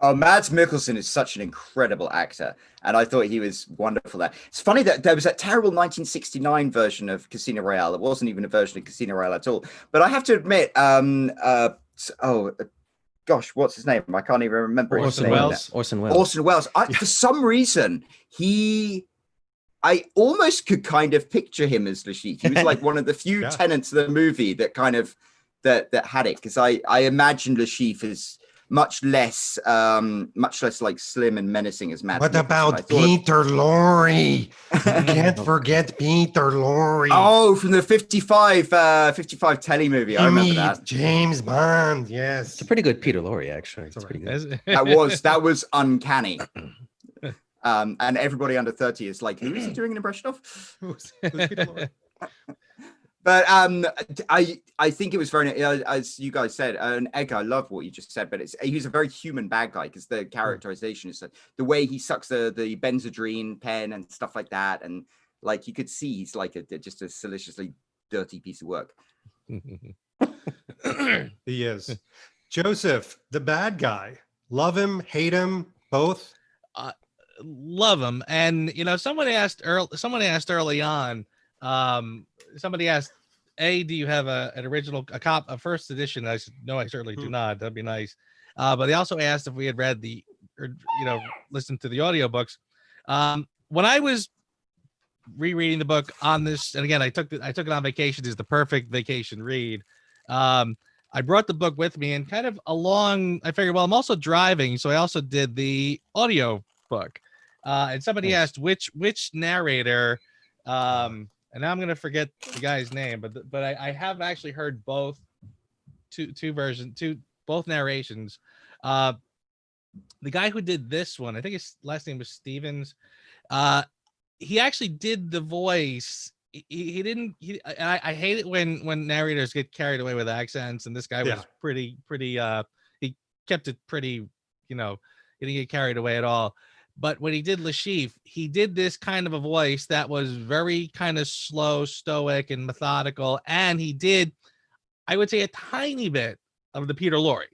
Oh, Mads Mikkelsen is such an incredible actor, and I thought he was wonderful there. It's funny that there was that terrible 1969 version of Casino Royale. It wasn't even a version of Casino Royale at all. But I have to admit, gosh, what's his name? I can't even remember his name. Orson Welles. For some reason, I almost could kind of picture him as Le Chiffre. He was like one of the few tenants of the movie that kind of that had it, because I imagine Le Chiffre is much less like slim and menacing as Matt. What about Peter Lorre? You can't forget Peter Lorre. Oh, from the 55 telly movie. I remember that. James Bond, yes. It's a pretty good Peter Lorre, actually. It's pretty good. That was uncanny. And everybody under 30 is like, who is he doing an impression of? Who's Peter Lorre? But I think it was very, as you guys said, and Edgar, I love what you just said, but he's a very human bad guy, because the characterization is the way he sucks the Benzedrine pen and stuff like that, and like you could see he's like just a maliciously dirty piece of work. He is. Joseph, the bad guy. Love him, hate him, both. Love him, and someone asked early on. Somebody asked, do you have an original, a first edition? I said, no, I certainly do not. That'd be nice. But they also asked if we had read listened to the audiobooks. When I was rereading the book on this, and again, I took it on vacation. Is the perfect vacation read. I brought the book with me, and kind of along, I figured, well, I'm also driving, so I also did the audio book. And somebody asked which narrator, and now I'm going to forget the guy's name, but I have actually heard both both narrations. The guy who did this one, I think his last name was Stevens. He actually did the voice. He didn't. I hate it when narrators get carried away with accents, and this guy was pretty. He kept it pretty. He didn't get carried away at all. But when he did Le Chiffre, he did this kind of a voice that was very kind of slow, stoic, and methodical. And he did, I would say, a tiny bit of the Peter Lorre.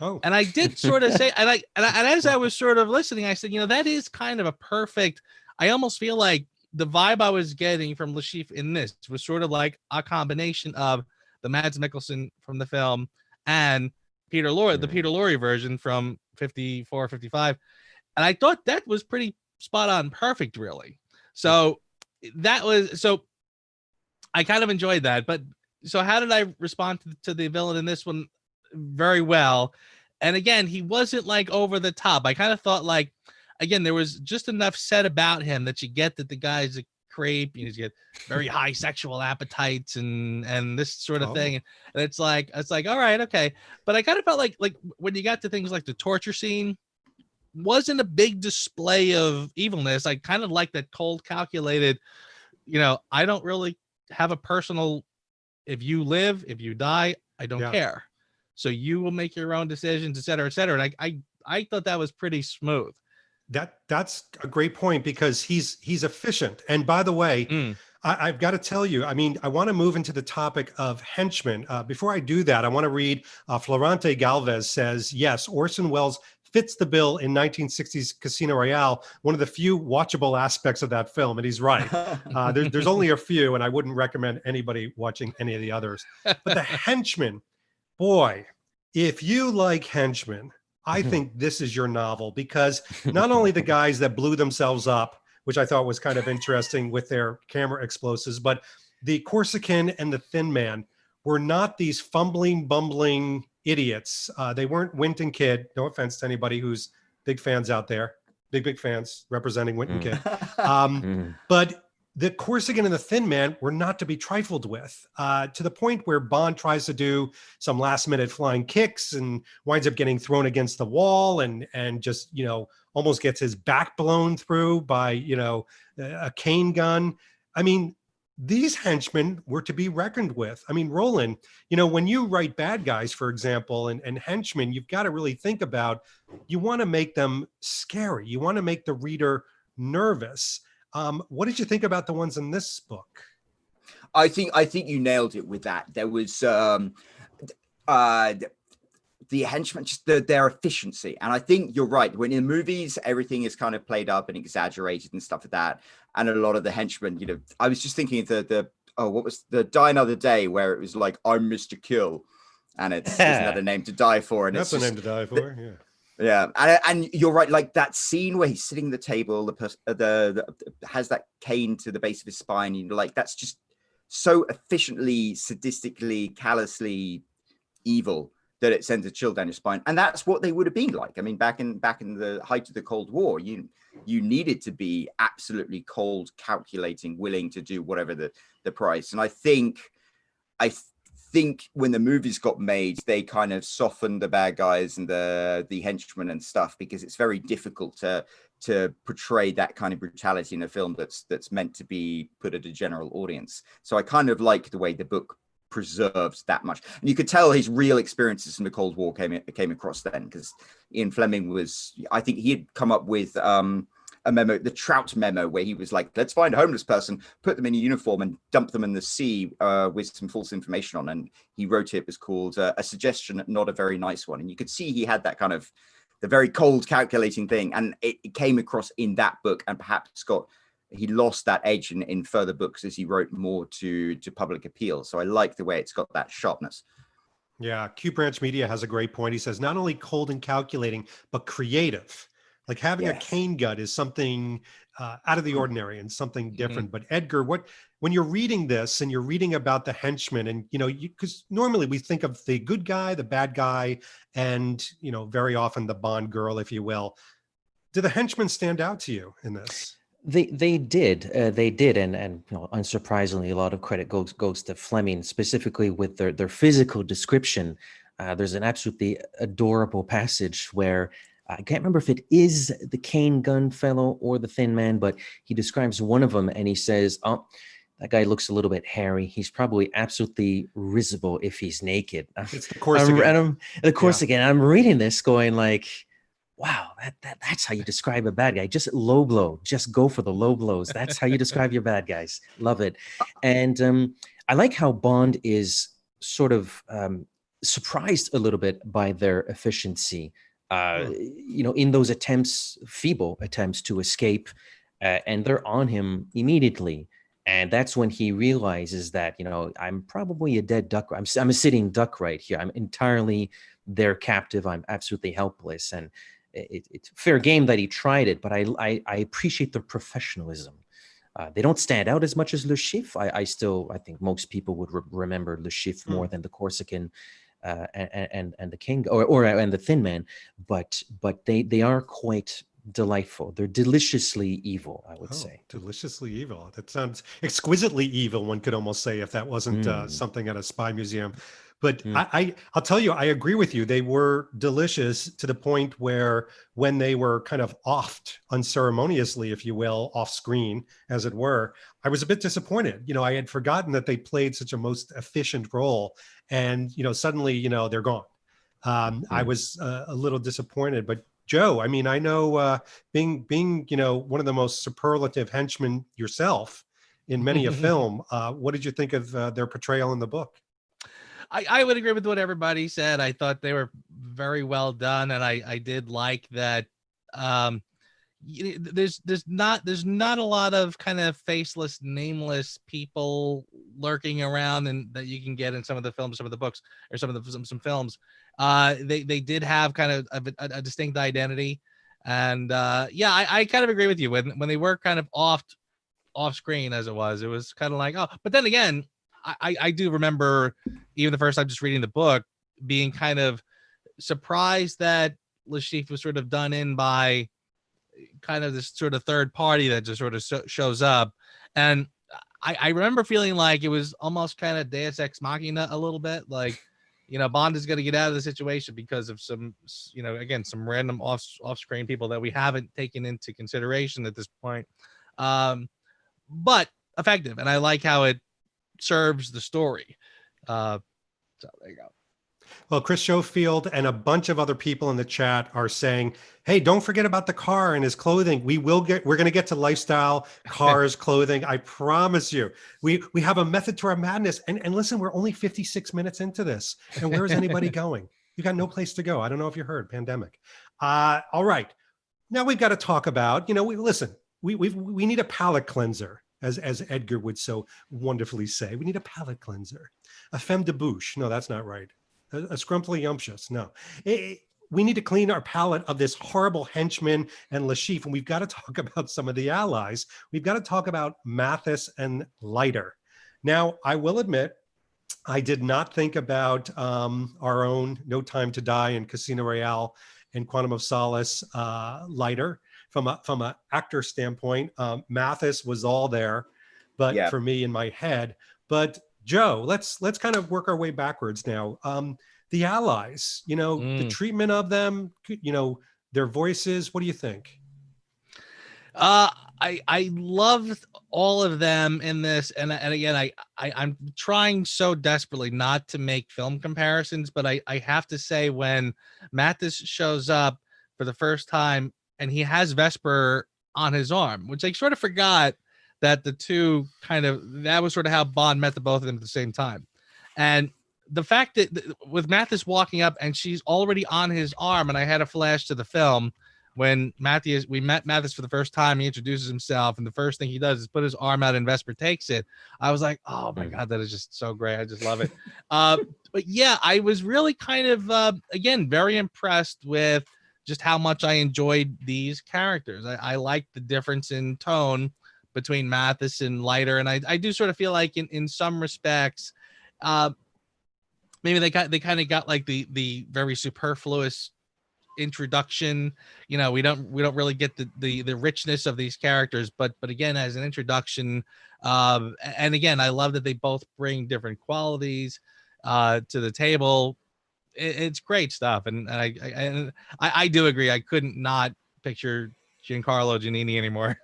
Oh, and I did sort of say, and as I was sort of listening, I said, that is kind of a perfect. I almost feel like the vibe I was getting from Le Chiffre in this was sort of like a combination of the Mads Mikkelsen from the film and Peter Lorre, the Peter Lorre version from 54, 55. And I thought that was pretty spot on, perfect, really. So I kind of enjoyed that. But so how did I respond to the villain in this one? Very well. And again, he wasn't like over the top. I kind of thought like, again, there was just enough said about him that you get that the guy's a creep. He's got very high sexual appetites and this sort of thing. And it's like, all right, okay. But I kind of felt like when you got to things like the torture scene, wasn't a big display of evilness. I kind of like that cold, calculated, I don't really have a personal if you live, if you die, I don't care. So you will make your own decisions, et cetera, et cetera. And I thought that was pretty smooth. That's a great point, because he's efficient. And by the way, I've got to tell you, I mean, I want to move into the topic of henchmen. Before I do that, I want to read Florante Galvez says, yes, Orson Welles fits the bill in 1960s Casino Royale, one of the few watchable aspects of that film. And he's right. There's only a few, and I wouldn't recommend anybody watching any of the others. But the henchmen, boy, if you like henchmen, I think this is your novel, because not only the guys that blew themselves up, which I thought was kind of interesting with their camera explosives, but the Corsican and the Thin Man were not these fumbling, bumbling idiots. They weren't Winton Kid. No offense to anybody who's big fans out there, big fans representing Winton Kid. But the Corsican and the Thin Man were not to be trifled with, to the point where Bond tries to do some last minute flying kicks and winds up getting thrown against the wall and just, you know, almost gets his back blown through by, you know, a cane gun. I mean, these henchmen were to be reckoned with. I mean, Roland, you know, when you write bad guys, for example, and henchmen, you've got to really think about, you want to make them scary. You want to make the reader nervous. What did you think about the ones in this book? I think you nailed it with that. There was the henchmen, just their efficiency. And I think you're right. When in movies, everything is kind of played up and exaggerated and stuff like that. And a lot of the henchmen, you know, I was just thinking of what was the Die Another Day, where it was like, I'm Mr. Kill. And it's isn't that a name to die for? And that's a name to die for, yeah. Yeah, and you're right. Like that scene where he's sitting at the table, the has that cane to the base of his spine. You know, like that's just so efficiently, sadistically, callously evil that it sends a chill down your spine. And that's what they would have been like. I mean, back in the height of the Cold War, you needed to be absolutely cold, calculating, willing to do whatever the price. And I think when the movies got made, they kind of softened the bad guys and the henchmen and stuff, because it's very difficult to portray that kind of brutality in a film that's meant to be put at a general audience. So I kind of like the way the book preserves that much, and you could tell his real experiences in the Cold War came across then, because Ian Fleming I think he had come up with a memo, the Trout memo, where he was like, let's find a homeless person, put them in a uniform and dump them in the sea with some false information on. And he wrote it was called A Suggestion, Not a Very Nice One. And you could see he had that kind of the very cold calculating thing. And it came across in that book, and perhaps he lost that edge in further books as he wrote more to public appeal. So I like the way it's got that sharpness. Yeah, Q Branch Media has a great point. He says, not only cold and calculating, but creative. Like having a cane gun is something out of the ordinary and something different. But Edgar, when you're reading this and you're reading about the henchmen, and because normally we think of the good guy, the bad guy, and very often the Bond girl, if you will. Do the henchmen stand out to you in this? They did, and unsurprisingly, a lot of credit goes to Fleming, specifically with their physical description. There's an absolutely adorable passage where I can't remember if it is the cane gun fellow or the Thin Man, but he describes one of them and he says, "Oh, that guy looks a little bit hairy. He's probably absolutely risible if he's naked." It's the Corsican. Corsican. I'm reading this going like, wow, that's how you describe a bad guy. Just low blow. Just go for the low blows. That's how you describe your bad guys. Love it. And I like how Bond is sort of surprised a little bit by their efficiency. In those feeble attempts to escape, and they're on him immediately. And that's when he realizes that, I'm probably a dead duck. I'm a sitting duck right here. I'm entirely their captive. I'm absolutely helpless. And it's fair game that he tried it, but I appreciate their professionalism. They don't stand out as much as Le Chiffre. I think most people would remember Le Chiffre more than the Corsican and the King and the Thin Man, but they are quite delightful. They're deliciously evil, I would Oh, say. deliciously evil. That sounds exquisitely evil, one could almost say, if that wasn't something at a spy museum. But I'll tell you, I agree with you. They were delicious to the point where when they were kind of offed unceremoniously, if you will, off screen, as it were, I was a bit disappointed. I had forgotten that they played such a most efficient role. And, suddenly, they're gone. I was a little disappointed, but Joe, I mean, I know being one of the most superlative henchmen yourself in many a film, what did you think of their portrayal in the book? I would agree with what everybody said. I thought they were very well done, and I did like that. There's not a lot of kind of faceless, nameless people lurking around, and that you can get in some of the films, some of the books, or some of the some films. They did have kind of a distinct identity, and I kind of agree with you when they were kind of off screen, as it was kind of like, oh, but then again, I do remember even the first time just reading the book being kind of surprised that Lashif was sort of done in by kind of this sort of third party that just sort of shows up. And I remember feeling like it was almost kind of Deus Ex Machina a little bit, like, Bond is going to get out of the situation because of some, again, some random off-screen people that we haven't taken into consideration at this point. But effective. And I like how it serves the story. So there you go. Well, Chris Schofield and a bunch of other people in the chat are saying, hey, don't forget about the car and his clothing. We're going to get to lifestyle, cars, clothing. I promise you. We have a method to our madness. And listen, we're only 56 minutes into this. And where is anybody going? You got no place to go. I don't know if you heard, pandemic. All right. Now we've got to talk about, we need a palate cleanser, as Edgar would so wonderfully say. We need a palate cleanser, a femme de bouche. No, that's not right. A scrumptious. No. We need to clean our palate of this horrible henchman and Lashif, and we've got to talk about some of the allies. We've got to talk about Mathis and Leiter. Now, I will admit, I did not think about our own No Time to Die and Casino Royale and Quantum of Solace Leiter. From an actor standpoint, Mathis was all there, but for me in my head. But Joe, let's kind of work our way backwards now. The allies, the treatment of them, their voices. What do you think? I loved all of them in this, and again, I'm trying so desperately not to make film comparisons, but I have to say, when Mathis shows up for the first time and he has Vesper on his arm, which I sort of forgot that the two that was sort of how Bond met the both of them at the same time. And the fact that with Mathis walking up and she's already on his arm, and I had a flash to the film when we met Mathis for the first time, he introduces himself, and the first thing he does is put his arm out and Vesper takes it. I was like, oh my God, that is just so great. I just love it. But yeah, I was really kind of, again, very impressed with just how much I enjoyed these characters. I liked the difference in tone between Mathis and Leiter, and I do sort of feel like in some respects, maybe they kind of got like the very superfluous introduction. We don't really get the richness of these characters, but again, as an introduction, and again, I love that they both bring different qualities to the table. It's great stuff, and I do agree. I couldn't not picture Giancarlo Giannini anymore.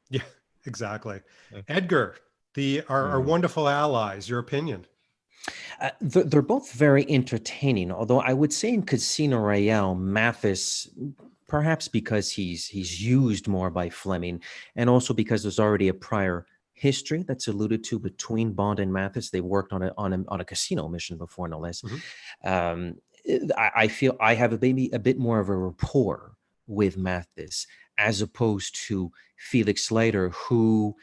Yeah, exactly. Edgar, our wonderful allies, your opinion? They're both very entertaining, although I would say in Casino Royale, Mathis, perhaps because he's used more by Fleming, and also because there's already a prior history that's alluded to between Bond and Mathis. They worked on a casino mission before, no less. I feel I have a bit more of a rapport with Mathis as opposed to Felix Leiter, who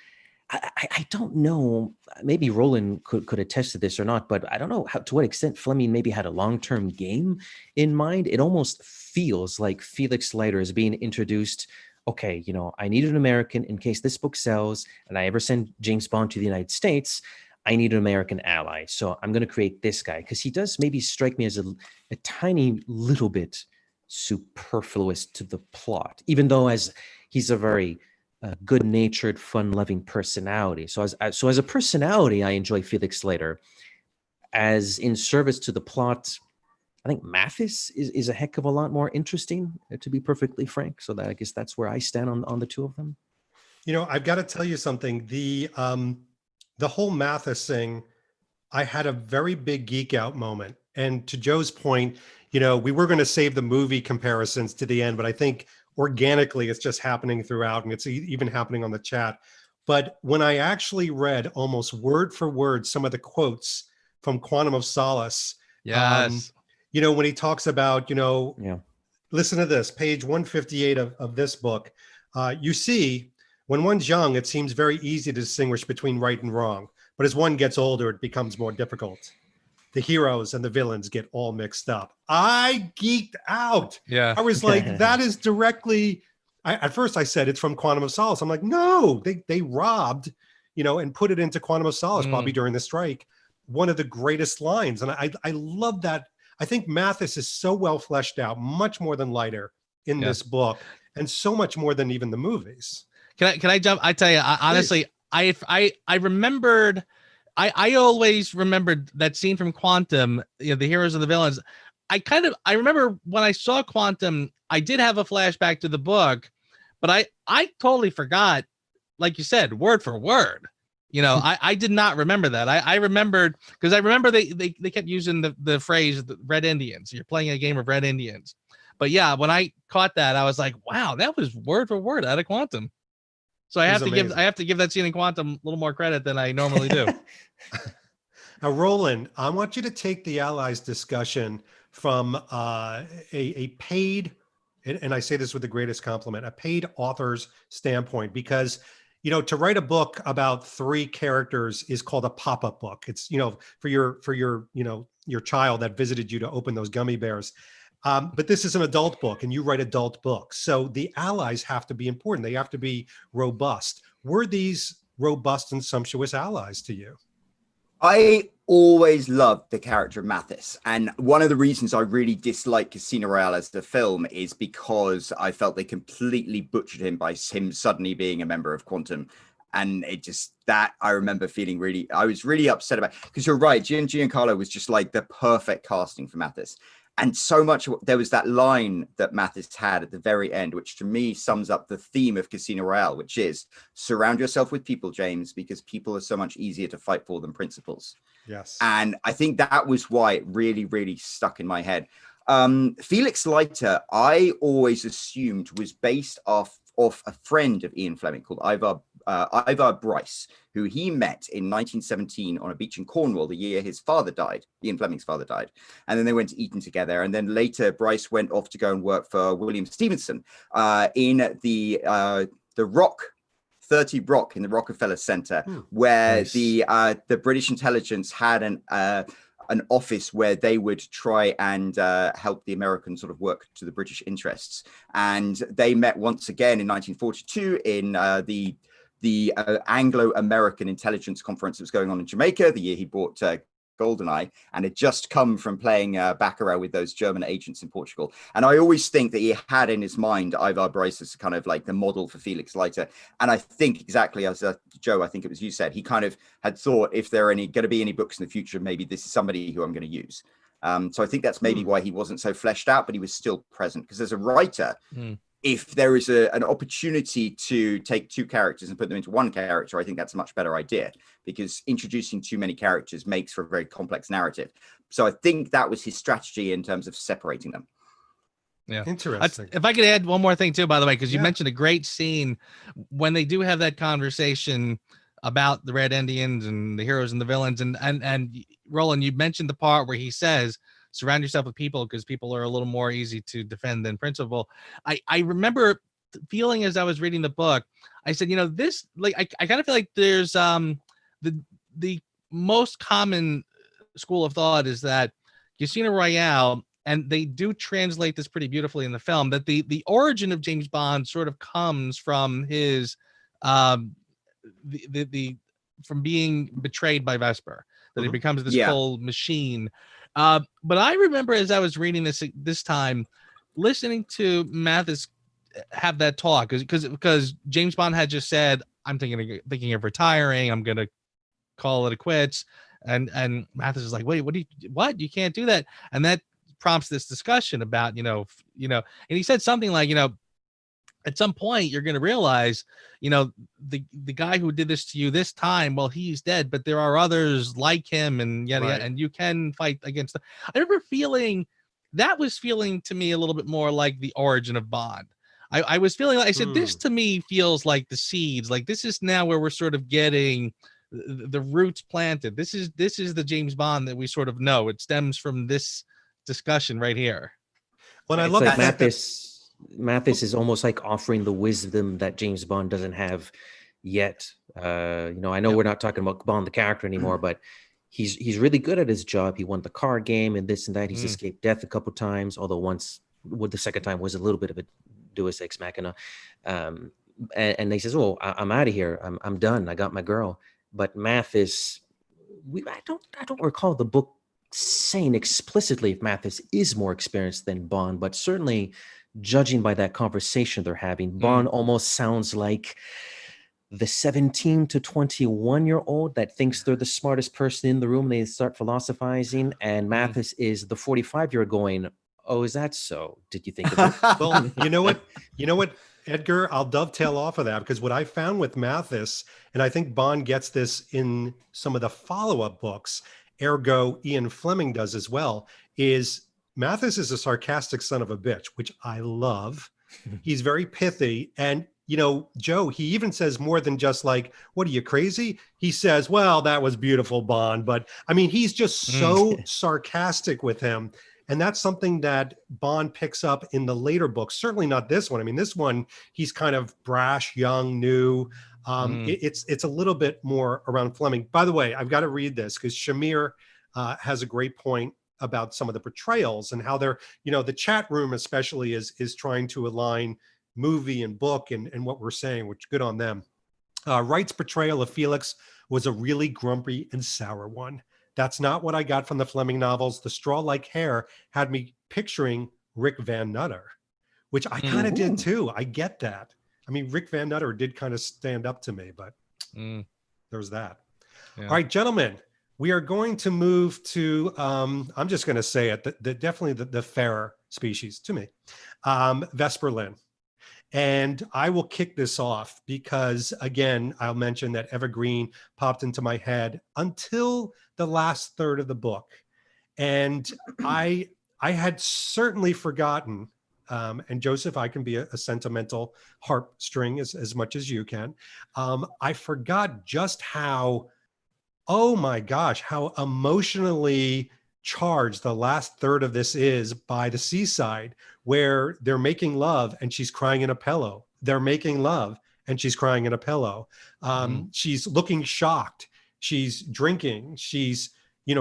I don't know, maybe Roland could attest to this or not, but I don't know to what extent Fleming maybe had a long-term game in mind. It almost feels like Felix Leiter is being introduced. Okay, I need an American in case this book sells and I ever send James Bond to the United States. I need an American ally. So I'm going to create this guy because he does maybe strike me as a tiny little bit superfluous to the plot, even though as he's a very good-natured, fun-loving personality. So as a personality, I enjoy Felix Leiter. As in service to the plot, I think Mathis is a heck of a lot more interesting, to be perfectly frank. So that I guess that's where I stand on the two of them. You know, I've got to tell you something. The whole Mathis thing, I had a very big geek out moment. And to Joe's point, you know, we were going to save the movie comparisons to the end, but I think organically it's just happening throughout, and it's even happening on the chat. But when I actually read almost word for word some of the quotes from Quantum of Solace, Yes. you know, when he talks about, you know, Yeah. listen to this, page 158 of this book. You see, when one's young, it seems very easy to distinguish between right and wrong. But as one gets older, it becomes more difficult. The heroes and the villains get all mixed up. I geeked out. Yeah. I was like, that is directly, at first I said it's from Quantum of Solace. I'm like, no, they robbed, you know, and put it into Quantum of Solace, probably during the strike. One of the greatest lines. And I love that. I think Mathis is so well fleshed out, much more than Leiter in this book, and so much more than even the movies. Can I jump? I tell you, honestly, I remembered, I always remembered that scene from Quantum, you know, the heroes and the villains. I remember when I saw Quantum, I did have a flashback to the book, but I totally forgot, like you said, word for word. You know, I did not remember that. I remembered, because I remember they kept using the phrase the Red Indians. You're playing a game of Red Indians. But yeah, when I caught that, I was like, wow, that was word for word out of Quantum. So I have to give that scene in Quantum a little more credit than I normally do. Now, Roland, I want you to take the Allies discussion from a paid, and I say this with the greatest compliment, a paid author's standpoint, because, you know, to write a book about 3 characters is called a pop-up book. It's, you know, for your, you know, your child that visited you to open those gummy bears. But this is an adult book, and you write adult books. So the allies have to be important. They have to be robust. Were these robust and sumptuous allies to you? I always loved the character of Mathis. And one of the reasons I really dislike Casino Royale as the film is because I felt they completely butchered him by him suddenly being a member of Quantum. And it just, that I remember feeling really, I was really upset about, because you're right, Giancarlo was just like the perfect casting for Mathis. And so much, there was that line that Mathis had at the very end, which to me sums up the theme of Casino Royale, which is surround yourself with people, James, because people are so much easier to fight for than principles. Yes. And I think that was why it really, really stuck in my head. Felix Leiter, I always assumed was based off a friend of Ian Fleming called Ivar Bryce, who he met in 1917 on a beach in Cornwall, the year his father died, Ian Fleming's father died. And then they went to Eton together. And then later Bryce went off to go and work for William Stevenson in the Rock, 30 Rock in the Rockefeller Center, where nice. The British intelligence had an office where they would try and help the Americans sort of work to the British interests. And they met once again in 1942 in the Anglo-American intelligence conference that was going on in Jamaica, the year he bought Goldeneye, and had just come from playing Baccarat with those German agents in Portugal. And I always think that he had in his mind Ivar Bryce as kind of like the model for Felix Leiter. And I think exactly as Joe, I think it was you said, he kind of had thought, if there are going to be any books in the future, maybe this is somebody who I'm going to use. So I think that's maybe why he wasn't so fleshed out, but he was still present. Because as a writer, if there is an opportunity to take 2 characters and put them into one character, I think that's a much better idea, because introducing too many characters makes for a very complex narrative. So I think that was his strategy in terms of separating them. Yeah. Interesting. If I could add one more thing too, by the way, because you mentioned a great scene when they do have that conversation about the Red Indians and the heroes and the villains. And Roland, you mentioned the part where he says, surround yourself with people because people are a little more easy to defend than principle. I remember feeling as I was reading the book, I said, you know, this, like, I kind of feel like there's the most common school of thought is that Casino Royale, and they do translate this pretty beautifully in the film, that the origin of James Bond sort of comes from his from being betrayed by Vesper, that he becomes this full machine. But I remember as I was reading this time, listening to Mathis have that talk, because James Bond had just said, I'm thinking of retiring, I'm gonna call it a quits, and Mathis is like, wait, what, you can't do that. And that prompts this discussion about, and he said something like, at some point you're going to realize, the guy who did this to you this time, well, he's dead, but there are others like him, and yada, Right. yada, and you can fight against them. I remember feeling to me a little bit more like the origin of Bond. I was feeling like, I said, this to me feels like the seeds, like this is now where we're sort of getting the roots planted. This is the James Bond that we sort of know. It stems from this discussion right here. Well, I It's love like the fact that Mathis is almost like offering the wisdom that James Bond doesn't have yet. I know we're not talking about Bond the character anymore, but he's really good at his job. He won the card game and this and that. He's escaped death a couple times, although the second time was a little bit of a Deus Ex Machina. And he says, "Oh, I'm out of here. I'm done. I got my girl." But Mathis, I don't recall the book saying explicitly if Mathis is more experienced than Bond, but certainly, judging by that conversation they're having, Bond almost sounds like the 17 to 21-year-old that thinks they're the smartest person in the room. They start philosophizing, and Mathis is the 45-year-old going, "Oh, is that so? Did you think of it?" Well, you know what, Edgar, I'll dovetail off of that, because what I found with Mathis, and I think Bond gets this in some of the follow-up books, ergo Ian Fleming does as well, is Mathis is a sarcastic son of a bitch, which I love. He's very pithy. And, Joe, he even says more than just like, "What are you, crazy?" He says, "Well, that was beautiful, Bond." But I mean, he's just so sarcastic with him. And that's something that Bond picks up in the later books. Certainly not this one. I mean, this one, he's kind of brash, young, new. It's a little bit more around Fleming. By the way, I've got to read this because Shamir has a great point about some of the portrayals and how they're, the chat room especially is trying to align movie and book and what we're saying, which good on them. Wright's portrayal of Felix was a really grumpy and sour one. That's not what I got from the Fleming novels. The straw-like hair had me picturing Rick Van Nutter, which I kind of did too. I get that. I mean, Rick Van Nutter did kind of stand up to me, but there's that. Yeah. All right, gentlemen, we are going to move to, I'm just going to say it, definitely the fairer species to me, Vesper Lynn. And I will kick this off because, again, I'll mention that Evergreen popped into my head until the last third of the book. And I had certainly forgotten, and Joseph, I can be a sentimental harp string as much as you can. I forgot just how, oh my gosh, how emotionally charged the last third of this is by the seaside, where they're making love and she's crying in a pillow. They're making love and she's crying in a pillow. She's looking shocked. She's drinking. She's,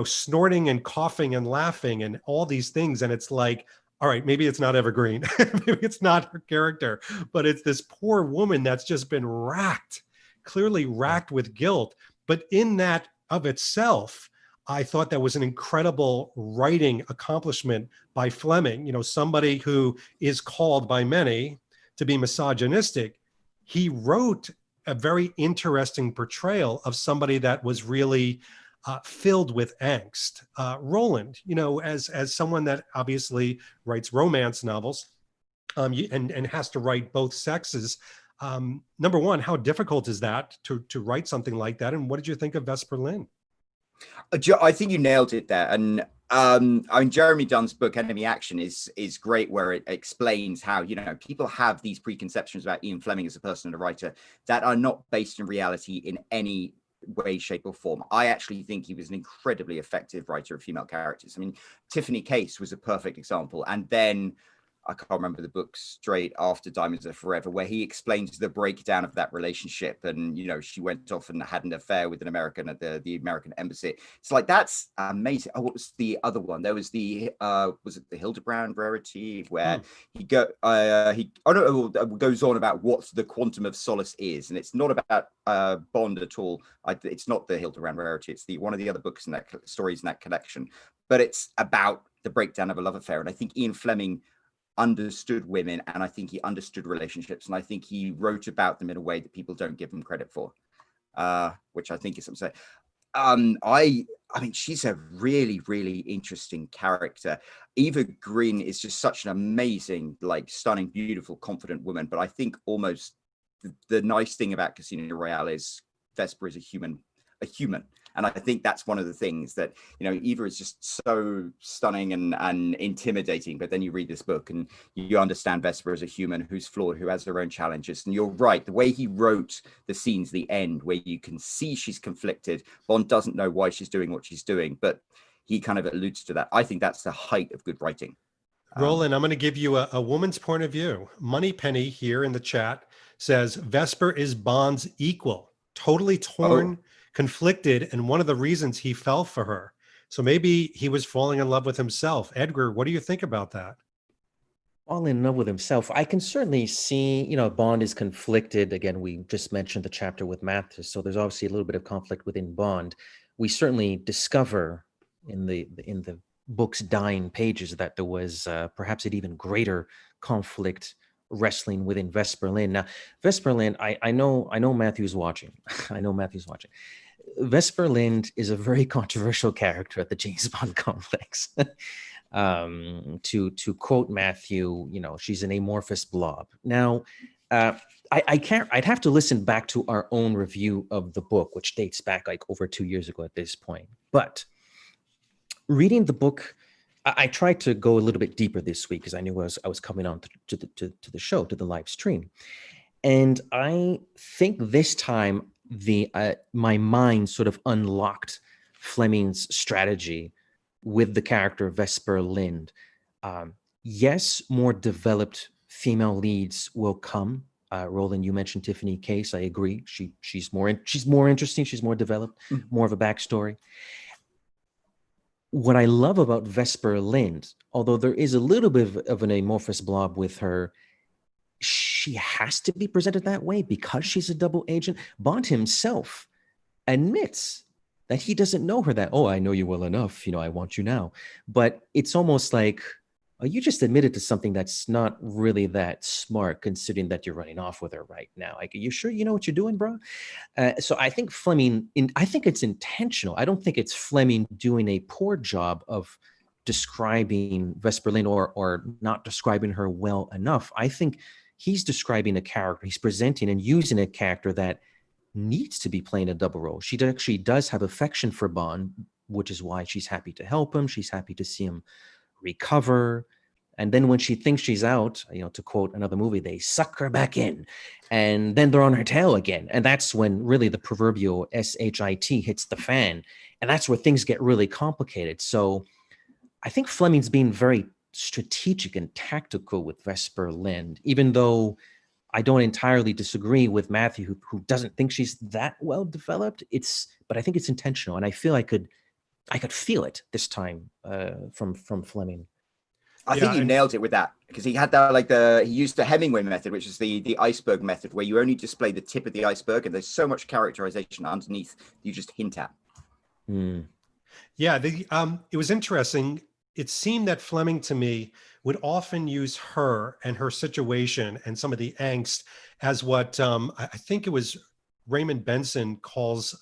snorting and coughing and laughing and all these things. And it's like, all right, maybe it's not Evergreen. Maybe it's not her character, but it's this poor woman that's just been clearly racked with guilt. But in that of itself, I thought that was an incredible writing accomplishment by Fleming. Somebody who is called by many to be misogynistic. He wrote a very interesting portrayal of somebody that was really filled with angst. Roland, as someone that obviously writes romance novels and has to write both sexes. Number one, how difficult is that to write something like that? And what did you think of Vesper Lynn? I think you nailed it there. And I mean, Jeremy Dunn's book Enemy Action is great, where it explains how, people have these preconceptions about Ian Fleming as a person and a writer that are not based in reality in any way, shape, or form. I actually think he was an incredibly effective writer of female characters. I mean, Tiffany Case was a perfect example. And then I can't remember the book straight after Diamonds Are Forever, where he explains the breakdown of that relationship. And, she went off and had an affair with an American at the American embassy. It's like, that's amazing. Oh, what was the other one? There was was it the Hildebrand Rarity, where he goes on about what the quantum of solace is. And it's not about Bond at all. It's not the Hildebrand Rarity. It's one of the other books in that stories in that collection, but it's about the breakdown of a love affair. And I think Ian Fleming understood women, and I think he understood relationships, and I think he wrote about them in a way that people don't give him credit for, which I think is something. I mean, she's a really, really interesting character. Eva Green is just such an amazing, like, stunning, beautiful, confident woman. But I think almost the nice thing about Casino Royale is Vesper is a human. And I think that's one of the things that, you know, Eva is just so stunning and intimidating. But then you read this book and you understand Vesper as a human who's flawed, who has her own challenges. And you're right. The way he wrote the scenes, the end, where you can see she's conflicted. Bond doesn't know why she's doing what she's doing, but he kind of alludes to that. I think that's the height of good writing. Roland, I'm going to give you a woman's point of view. Moneypenny here in the chat says Vesper is Bond's equal, totally torn, conflicted, and one of the reasons he fell for her. So maybe he was falling in love with himself. Edgar, what do you think about that? Fall in love with himself. I can certainly see, you know, Bond is conflicted. Again, we just mentioned the chapter with Mathis, so there's obviously a little bit of conflict within Bond. We certainly discover in the book's dying pages that there was perhaps an even greater conflict wrestling within Vesper Lynd. Now, Vesper Lynd, I know Matthew's watching. I know Matthew's watching. Vesper Lynd is a very controversial character at the James Bond complex. To quote Matthew, you know, she's an amorphous blob. Now, I'd have to listen back to our own review of the book, which dates back like over 2 years ago at this point. But reading the book, I tried to go a little bit deeper this week because I knew I was coming on to the show, to the live stream. And I think this time my mind sort of unlocked Fleming's strategy with the character Vesper Lynd. Yes, more developed female leads will come. Roland, you mentioned Tiffany Case. I agree. She's more interesting. She's more developed, more of a backstory. What I love about Vesper Lynd, although there is a little bit of an amorphous blob with her, she has to be presented that way because she's a double agent. Bond himself admits that he doesn't know her that, oh, I know you well enough, you know, I want you now. But it's almost like, oh, you just admitted to something that's not really that smart, considering that you're running off with her right now. Like, are you sure you know what you're doing, bro? So I think Fleming, I think it's intentional. I don't think it's Fleming doing a poor job of describing Vesper Lynd or not describing her well enough. I think he's describing a character. He's presenting and using a character that needs to be playing a double role. She actually does have affection for Bond, which is why she's happy to help him. She's happy to see him recover. And then when she thinks she's out, you know, to quote another movie, they suck her back in. And then they're on her tail again. And that's when really the proverbial SHIT hits the fan. And that's where things get really complicated. So I think Fleming's being very strategic and tactical with Vesper Lynd, even though I don't entirely disagree with Matthew, who doesn't think she's that well developed. But I think it's intentional, and I feel I could feel it this time from Fleming. I think he nailed it with that, because he had that, he used the Hemingway method, which is the iceberg method, where you only display the tip of the iceberg, and there's so much characterization underneath you just hint at. Yeah, it was interesting. It seemed that Fleming, to me, would often use her and her situation and some of the angst as what I think it was Raymond Benson calls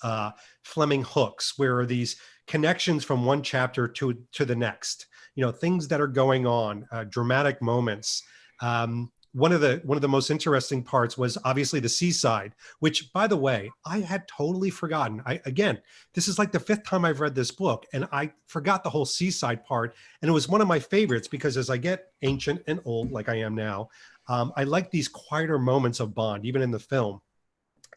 Fleming hooks, where are these connections from one chapter to the next, you know, things that are going on, dramatic moments. One of the most interesting parts was obviously the seaside, which, by the way, I had totally forgotten. Again, this is like the 5th time I've read this book, and I forgot the whole seaside part. And it was one of my favorites because as I get ancient and old, like I am now, I like these quieter moments of Bond, even in the film.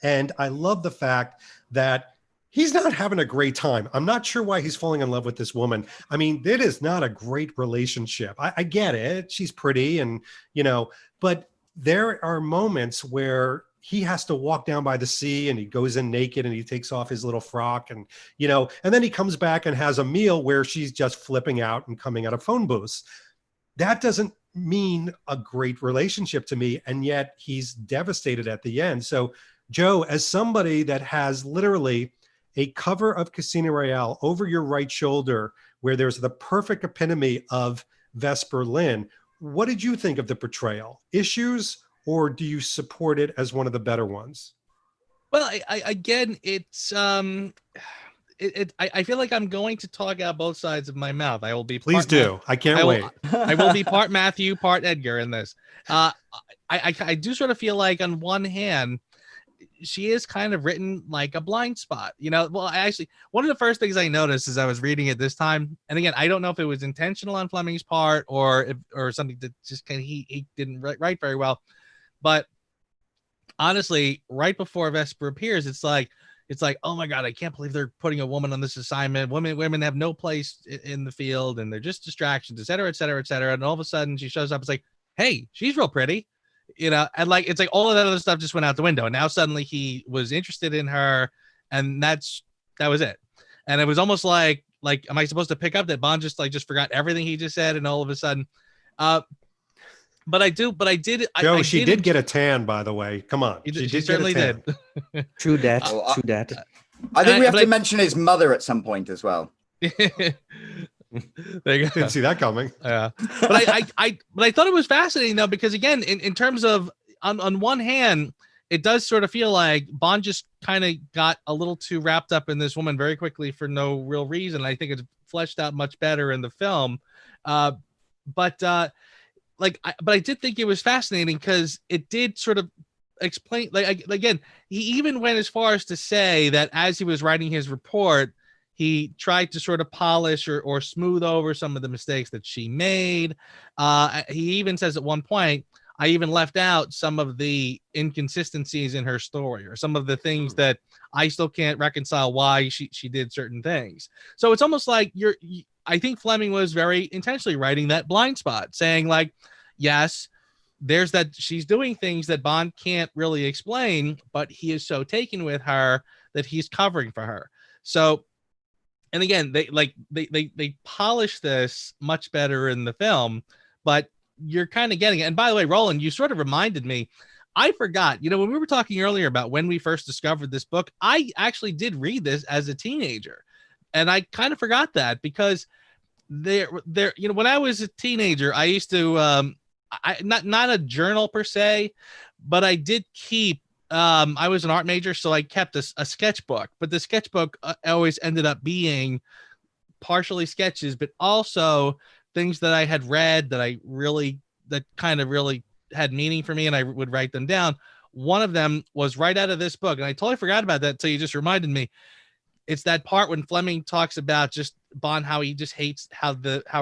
And I love the fact that he's not having a great time. I'm not sure why he's falling in love with this woman. I mean, it is not a great relationship. I get it. She's pretty and, you know, but there are moments where he has to walk down by the sea and he goes in naked and he takes off his little frock and, you know, and then he comes back and has a meal where she's just flipping out and coming out of phone booths. That doesn't mean a great relationship to me. And yet he's devastated at the end. So Joe, as somebody that has literally a cover of Casino Royale over your right shoulder, where there's the perfect epitome of Vesper Lynd, what did you think of the portrayal? Issues, or do you support it as one of the better ones? Well, again, it's I feel like I'm going to talk out both sides of my mouth. I will be Please do. I can't wait. I will be part Matthew, part Edgar in this. I do sort of feel like on one hand, she is kind of written like a blind spot, you know. Well, one of the first things I noticed as I was reading it this time, and again, I don't know if it was intentional on Fleming's part or something that just kind of he didn't write very well, but honestly, right before Vesper appears, it's like, oh my God, I can't believe they're putting a woman on this assignment. Women have no place in the field, and they're just distractions, et cetera, et cetera, et cetera. And all of a sudden she shows up. It's like, hey, she's real pretty, you know, and like, it's like all of that other stuff just went out the window. And now suddenly he was interested in her, and that was it. And it was almost like, am I supposed to pick up that Bond just forgot everything he just said, and all of a sudden, but I did. Joe, she did get a tan, by the way. Come on. She certainly did. True that. True that. I think we have to mention his mother at some point as well. There you go. Didn't see that coming. Yeah. But I thought it was fascinating though, because again, in terms of on one hand, it does sort of feel like Bond just kind of got a little too wrapped up in this woman very quickly for no real reason. I think it's fleshed out much better in the film. But I did think it was fascinating because it did sort of explain, again, he even went as far as to say that as he was writing his report, he tried to sort of polish or smooth over some of the mistakes that she made. He even says at one point, I even left out some of the inconsistencies in her story, or some of the things that I still can't reconcile why she did certain things. So it's almost like I think Fleming was very intentionally writing that blind spot, saying like, yes, there's that she's doing things that Bond can't really explain, but he is so taken with her that he's covering for her. So, and again, they polish this much better in the film, but you're kind of getting it. And by the way, Roland, you sort of reminded me, I forgot, you know, when we were talking earlier about when we first discovered this book, I actually did read this as a teenager. And I kind of forgot that because there, you know, when I was a teenager, I used to, not a journal per se, but I did keep, I was an art major, so I kept a sketchbook, but the sketchbook always ended up being partially sketches, but also things that I had read that kind of really had meaning for me, and I would write them down. One of them was right out of this book, and I totally forgot about that until you just reminded me. It's that part when Fleming talks about just Bond, how he just hates how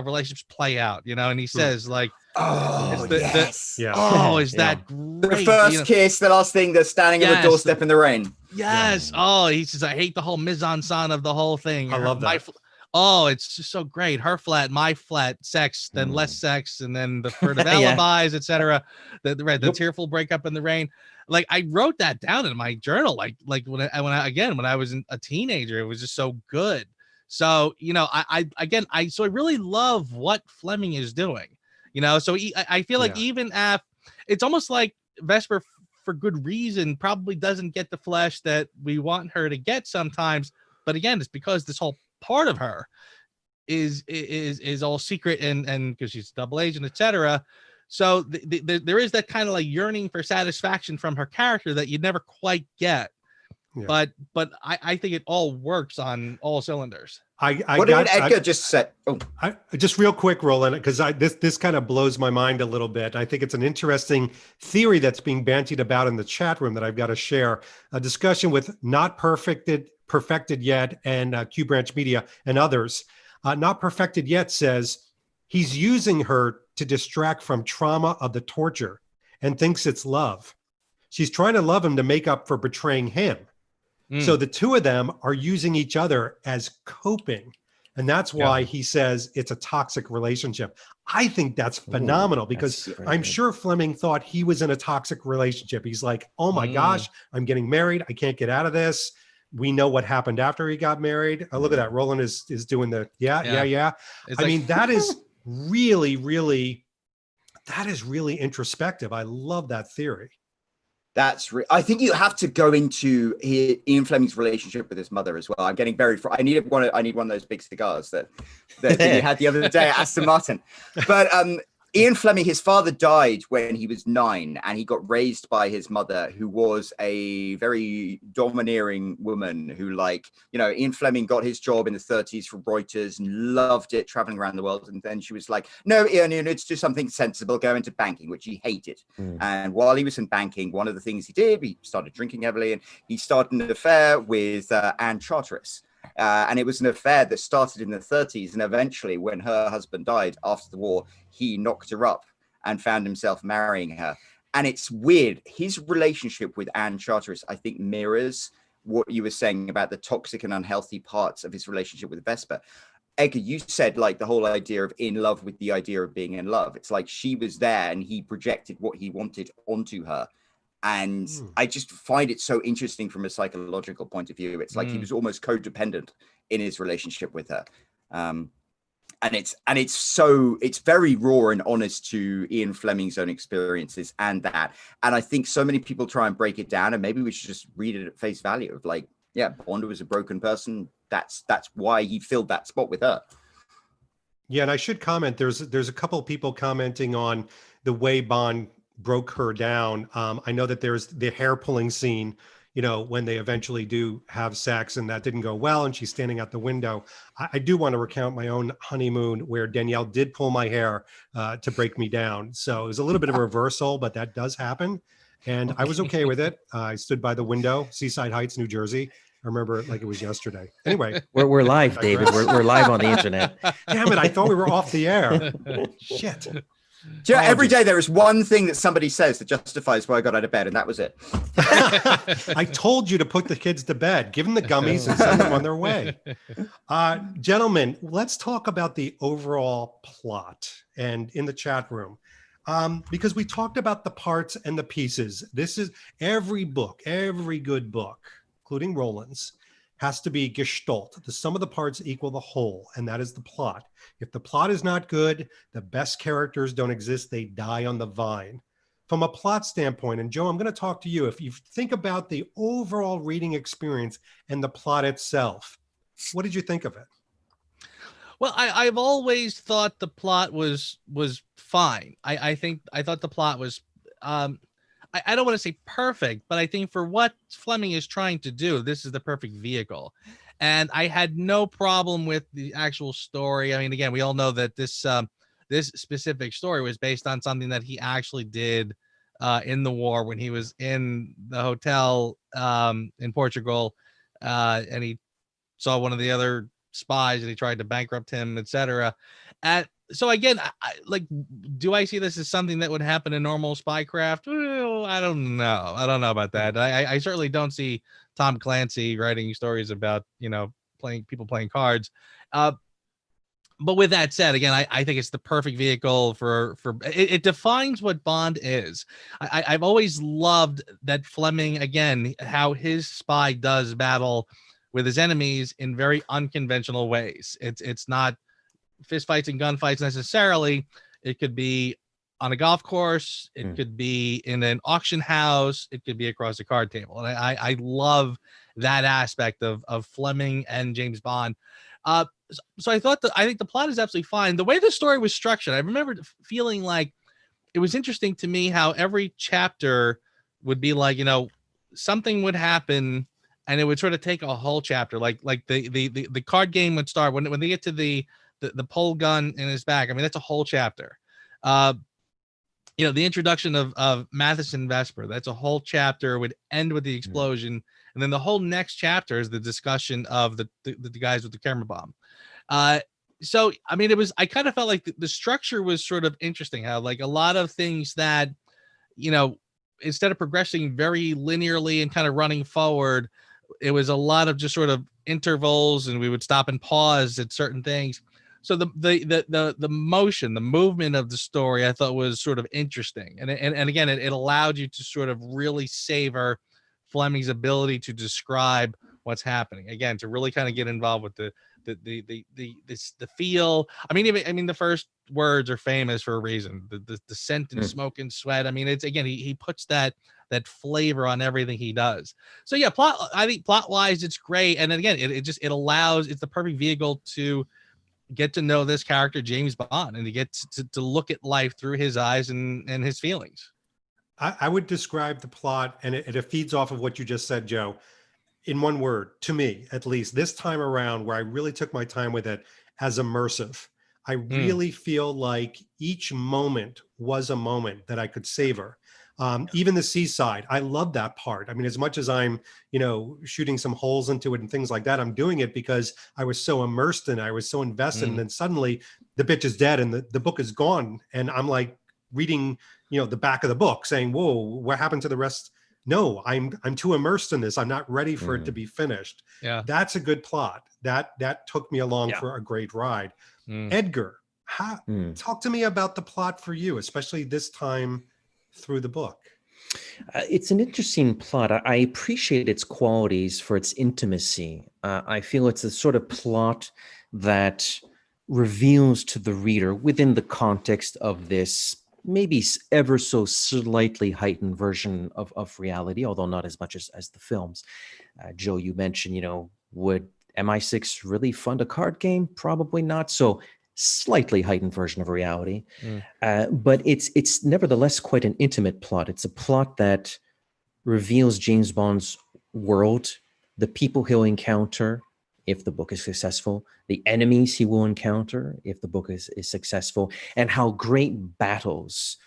relationships play out, you know, and he says like, oh, yes. Is that great? The first kiss, the last thing, they're standing on the doorstep in the rain. Yes. Oh, he says, I hate the whole mise en scène of the whole thing. I love that. It's just so great. Her flat, my flat, sex, then less sex, and then the furtive alibis, etc. The tearful breakup in the rain. Like I wrote that down in my journal. Like when I was a teenager, it was just so good. So you know, I really love what Fleming is doing. You know, so I feel like even if it's almost like Vesper, for good reason, probably doesn't get the flesh that we want her to get sometimes. But again, it's because this whole part of her is all secret and because she's a double agent, etc. So there is that kind of like yearning for satisfaction from her character that you never quite get. Yeah. But I think it all works on all cylinders. What did Edgar just say? Oh, just real quick, Roland, because this kind of blows my mind a little bit. I think it's an interesting theory that's being bandied about in the chat room that I've got to share. A discussion with Not Perfected Yet and Q Branch Media and others. Not Perfected Yet says he's using her to distract from trauma of the torture and thinks it's love. She's trying to love him to make up for betraying him. So the two of them are using each other as coping. And that's why he says it's a toxic relationship. I think that's phenomenal because I'm sure Fleming thought he was in a toxic relationship. He's like, oh my gosh, I'm getting married. I can't get out of this. We know what happened after he got married. Oh, look at that. Roland is doing the yeah. I mean, that is really, really, that is really introspective. I love that theory. I think you have to go into Ian Fleming's relationship with his mother as well. I'm getting very. I need one of those big cigars that you had the other day at Aston Martin. But Ian Fleming, his father died when he was 9, and he got raised by his mother, who was a very domineering woman who, like, you know, Ian Fleming got his job in the 30s for Reuters and loved it, traveling around the world. And then she was like, no, Ian, you need to do something sensible, go into banking, which he hated. And while he was in banking, one of the things he did, he started drinking heavily, and he started an affair with Anne Charteris. And it was an affair that started in the 30s. And eventually, when her husband died after the war, he knocked her up and found himself marrying her. And it's weird. His relationship with Anne Charteris, I think, mirrors what you were saying about the toxic and unhealthy parts of his relationship with Vespa. Edgar, you said, like, the whole idea of in love with the idea of being in love. It's like she was there and he projected what he wanted onto her. And I just find it so interesting from a psychological point of view. It's like he was almost codependent in his relationship with her. And it's very raw and honest to Ian Fleming's own experiences and that. And I think so many people try and break it down, and maybe we should just read it at face value of, like, yeah, Bond was a broken person. That's why he filled that spot with her. Yeah, and I should comment, there's a couple of people commenting on the way Bond broke her down. I know that there's the hair pulling scene, you know, when they eventually do have sex and that didn't go well and she's standing out the window. I do want to recount my own honeymoon where Danielle did pull my hair to break me down. So it was a little bit of a reversal, but that does happen. And I was okay with it. I stood by the window, Seaside Heights, New Jersey. I remember it like it was yesterday. Anyway. We're live, David. We're live on the internet. Damn it. I thought we were off the air. Shit. Do you know, every day there is one thing that somebody says that justifies why I got out of bed, and that was it. I told you to put the kids to bed, give them the gummies and send them on their way. Gentlemen, let's talk about the overall plot and in the chat room. Because we talked about the parts and the pieces. This is every book, every good book, including Roland's, has to be gestalt. The sum of the parts equal the whole, and that is the plot. If the plot is not good, the best characters don't exist, they die on the vine. From a plot standpoint, and Joe, I'm going to talk to you. If you think about the overall reading experience and the plot itself, what did you think of it? Well, I've always thought the plot was fine. I thought the plot was I don't want to say perfect, but I think for what Fleming is trying to do, this is the perfect vehicle. And I had no problem with the actual story. I mean, again, we all know that this specific story was based on something that he actually did in the war when he was in the hotel in Portugal, and he saw one of the other spies and he tried to bankrupt him, etc. So again, do I see this as something that would happen in normal spycraft? Well, I don't know. I don't know about that. I certainly don't see Tom Clancy writing stories about, you know, people playing cards. But with that said, again, I think it's the perfect vehicle for it defines what Bond is. I've always loved that Fleming, again, how his spy does battle with his enemies in very unconventional ways. It's not fistfights and gunfights necessarily. It could be on a golf course. It could be in an auction house. It could be across a card table. And I love that aspect of Fleming and James Bond. So I think the plot is absolutely fine. The way the story was structured, I remember feeling like it was interesting to me how every chapter would be like, you know, something would happen and it would sort of take a whole chapter. Like the card game would start when they get to the pole gun in his back. I mean, that's a whole chapter. You know, the introduction of Matheson Vesper, that's a whole chapter, would end with the explosion. And then the whole next chapter is the discussion of the guys with the camera bomb. So, I mean, I kind of felt like the structure was sort of interesting, how like a lot of things that, you know, instead of progressing very linearly and kind of running forward, it was a lot of just sort of intervals, and we would stop and pause at certain things. So the motion, the movement of the story, I thought was sort of interesting. And again, it allowed you to sort of really savor Fleming's ability to describe what's happening. Again, to really kind of get involved with the feel. I mean, the first words are famous for a reason. The scent and smoke and sweat. I mean, it's, again, he puts that flavor on everything he does. So yeah, I think plot wise, it's great. And again, it allows, it's the perfect vehicle to, get to know this character, James Bond, and to get to look at life through his eyes and his feelings. I would describe the plot, and it feeds off of what you just said, Joe, in one word, to me, at least this time around, where I really took my time with it, as immersive. I really feel like each moment was a moment that I could savor. Even the seaside, I love that part. I mean, as much as I'm, shooting some holes into it and things like that, I'm doing it because I was so immersed in it. I was so invested. And then suddenly the bitch is dead and the book is gone. And I'm like reading, the back of the book saying, whoa, what happened to the rest? No, I'm too immersed in this. I'm not ready for it to be finished. Yeah. That's a good plot. That took me along for a great ride. Edgar, talk to me about the plot for you, especially this time through the book. It's an interesting plot. I appreciate its qualities for its intimacy. I feel it's a sort of plot that reveals to the reader, within the context of this maybe ever so slightly heightened version of reality, although not as much as the films. Joe, you mentioned, would MI6 really fund a card game? Probably not. So slightly heightened version of reality. But it's nevertheless quite an intimate plot. It's a plot that reveals James Bond's world, the people he'll encounter if the book is successful, the enemies he will encounter if the book is successful, and how great battles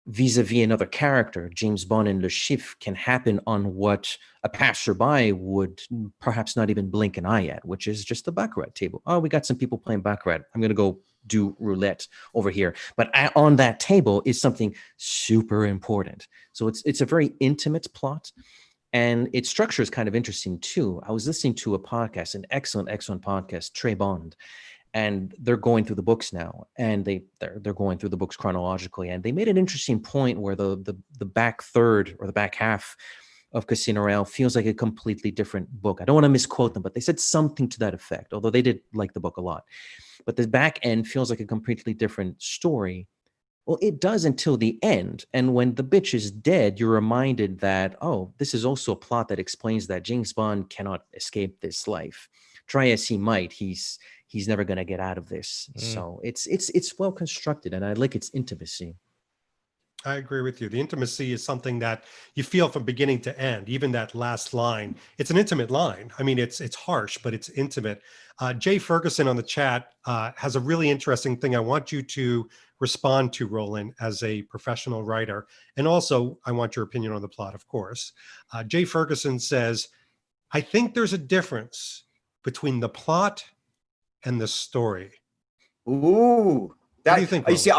vis-a-vis another character, James Bond and Le Chiffre, can happen on what a passerby would perhaps not even blink an eye at, which is just the baccarat table. Oh, we got some people playing baccarat. I'm going to go do roulette over here. But on that table is something super important. So it's a very intimate plot. And its structure is kind of interesting too. I was listening to a podcast, an excellent podcast, Trey Bond, and they're going through the books now, and they're going through the books chronologically. And they made an interesting point where the back third or the back half of Casino Royale feels like a completely different book. I don't want to misquote them, but they said something to that effect, although they did like the book a lot. But the back end feels like a completely different story. Well, it does until the end. And when the bitch is dead, you're reminded that, oh, this is also a plot that explains that James Bond cannot escape this life. Try as he might, he's never going to get out of this. So it's well constructed, and I like its intimacy. I agree with you. The intimacy is something that you feel from beginning to end. Even that last line, it's an intimate line. I mean, it's harsh, but it's intimate. Jay Ferguson on the chat has a really interesting thing I want you to respond to, Roland, as a professional writer. And also, I want your opinion on the plot, of course. Jay Ferguson says, I think there's a difference between the plot and the story. Ooh. What do you think, You see,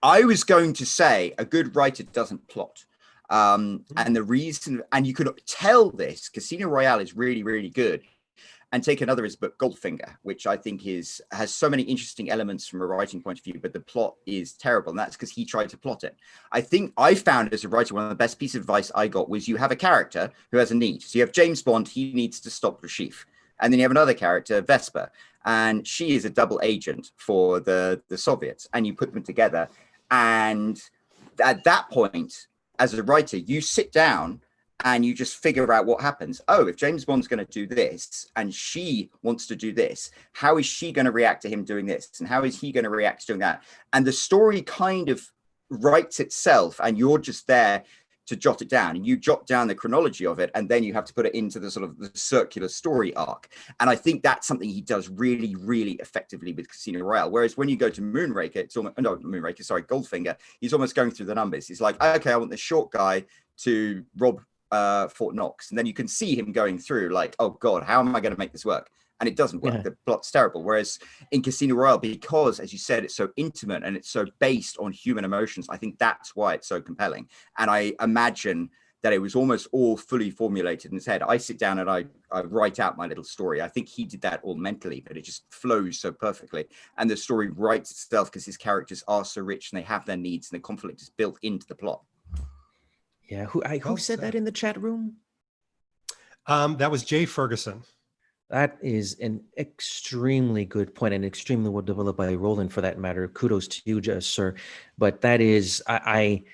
I was going to say a good writer doesn't plot. And the reason, and you could tell this, Casino Royale is really, really good. And take another is book, Goldfinger, which I think has so many interesting elements from a writing point of view, but the plot is terrible. And that's because he tried to plot it. I think I found as a writer, one of the best pieces of advice I got was you have a character who has a need. So you have James Bond, he needs to stop the Chief. And then you have another character, Vespa, and she is a double agent for the Soviets. And you put them together. And at that point, as a writer, you sit down and you just figure out what happens. Oh, if James Bond's going to do this and she wants to do this, how is she going to react to him doing this? And how is he going to react to doing that? And the story kind of writes itself, and you're just there to jot it down, and you jot down the chronology of it, and then you have to put it into the sort of the circular story arc. And I think that's something he does really, really effectively with Casino Royale. Whereas when you go to Goldfinger, he's almost going through the numbers. He's like, okay, I want the short guy to rob Fort Knox, and then you can see him going through like, oh God, how am I going to make this work? And it doesn't work. The plot's terrible. Whereas in Casino Royale, because, as you said, it's so intimate and it's so based on human emotions, I think that's why it's so compelling. And I imagine that it was almost all fully formulated in his head. I sit down and I write out my little story. I think he did that all mentally, but it just flows so perfectly. And the story writes itself because his characters are so rich and they have their needs, and the conflict is built into the plot. Yeah. Who said that in the chat room? That was Jay Ferguson. That is an extremely good point, and extremely well developed by Roland, for that matter. Kudos to you, sir. But that is, I